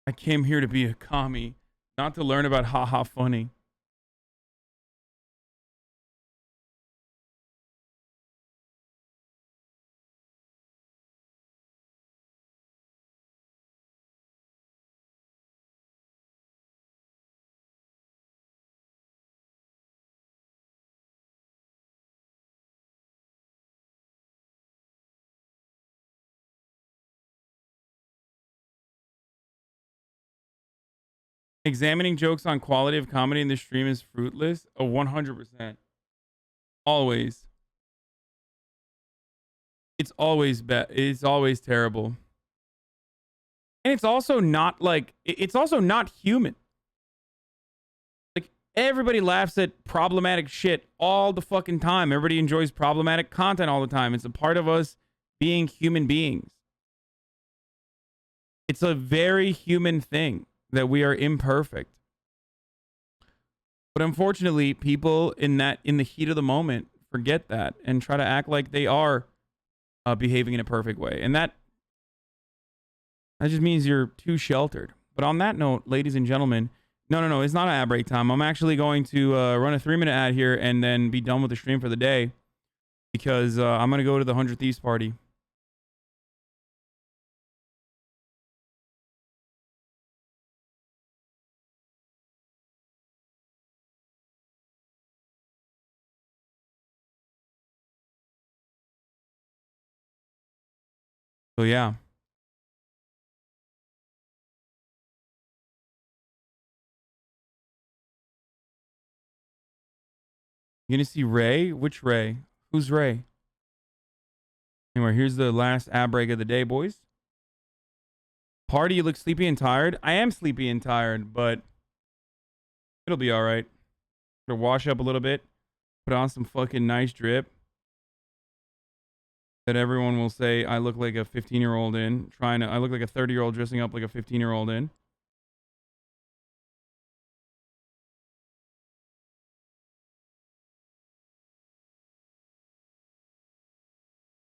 I came here to be a commie, not to learn about haha funny. Examining jokes on quality of comedy in the stream is fruitless. Oh, 100%. Always. It's always it's always terrible. And it's also not like, it's also not human. Like, everybody laughs at problematic shit all the fucking time. Everybody enjoys problematic content all the time. It's a part of us being human beings. It's a very human thing that we are imperfect. But unfortunately, people in the heat of the moment forget that and try to act like they are behaving in a perfect way. And that just means you're too sheltered. But on that note, ladies and gentlemen, no, it's not an ad break time. I'm actually going to run a 3-minute ad here and then be done with the stream for the day, because I'm going to go to the 100 Thieves party. So yeah. You gonna see Ray? Which Ray? Who's Ray? Anyway, here's the last ad break of the day, boys. Party, you look sleepy and tired. I am sleepy and tired, but it'll be all right. Gonna wash up a little bit, put on some fucking nice drip that everyone will say I look like a 15-year-old in. I look like a 30-year-old dressing up like a 15-year-old in.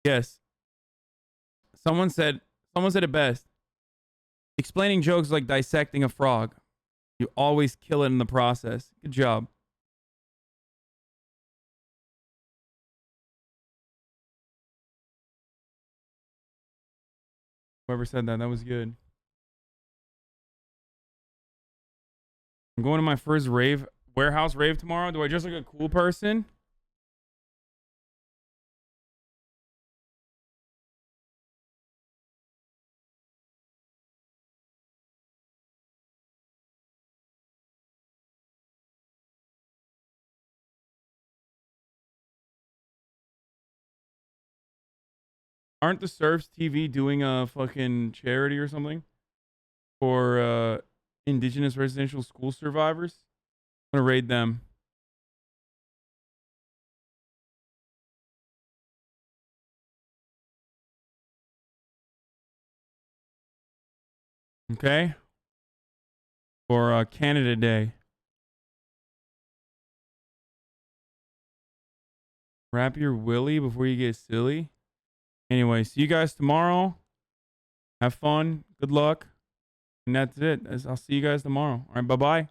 Yes. Someone said it best. Explaining jokes like dissecting a frog. You always kill it in the process. Good job. Whoever said that was good. I'm going to my first warehouse rave tomorrow. Do I dress like a cool person? Aren't the Surfs TV doing a fucking charity or something for indigenous residential school survivors? I'm gonna raid them. Okay? For Canada Day. Wrap your willy before you get silly. Anyway, see you guys tomorrow. Have fun. Good luck. And that's it. I'll see you guys tomorrow. All right, bye-bye.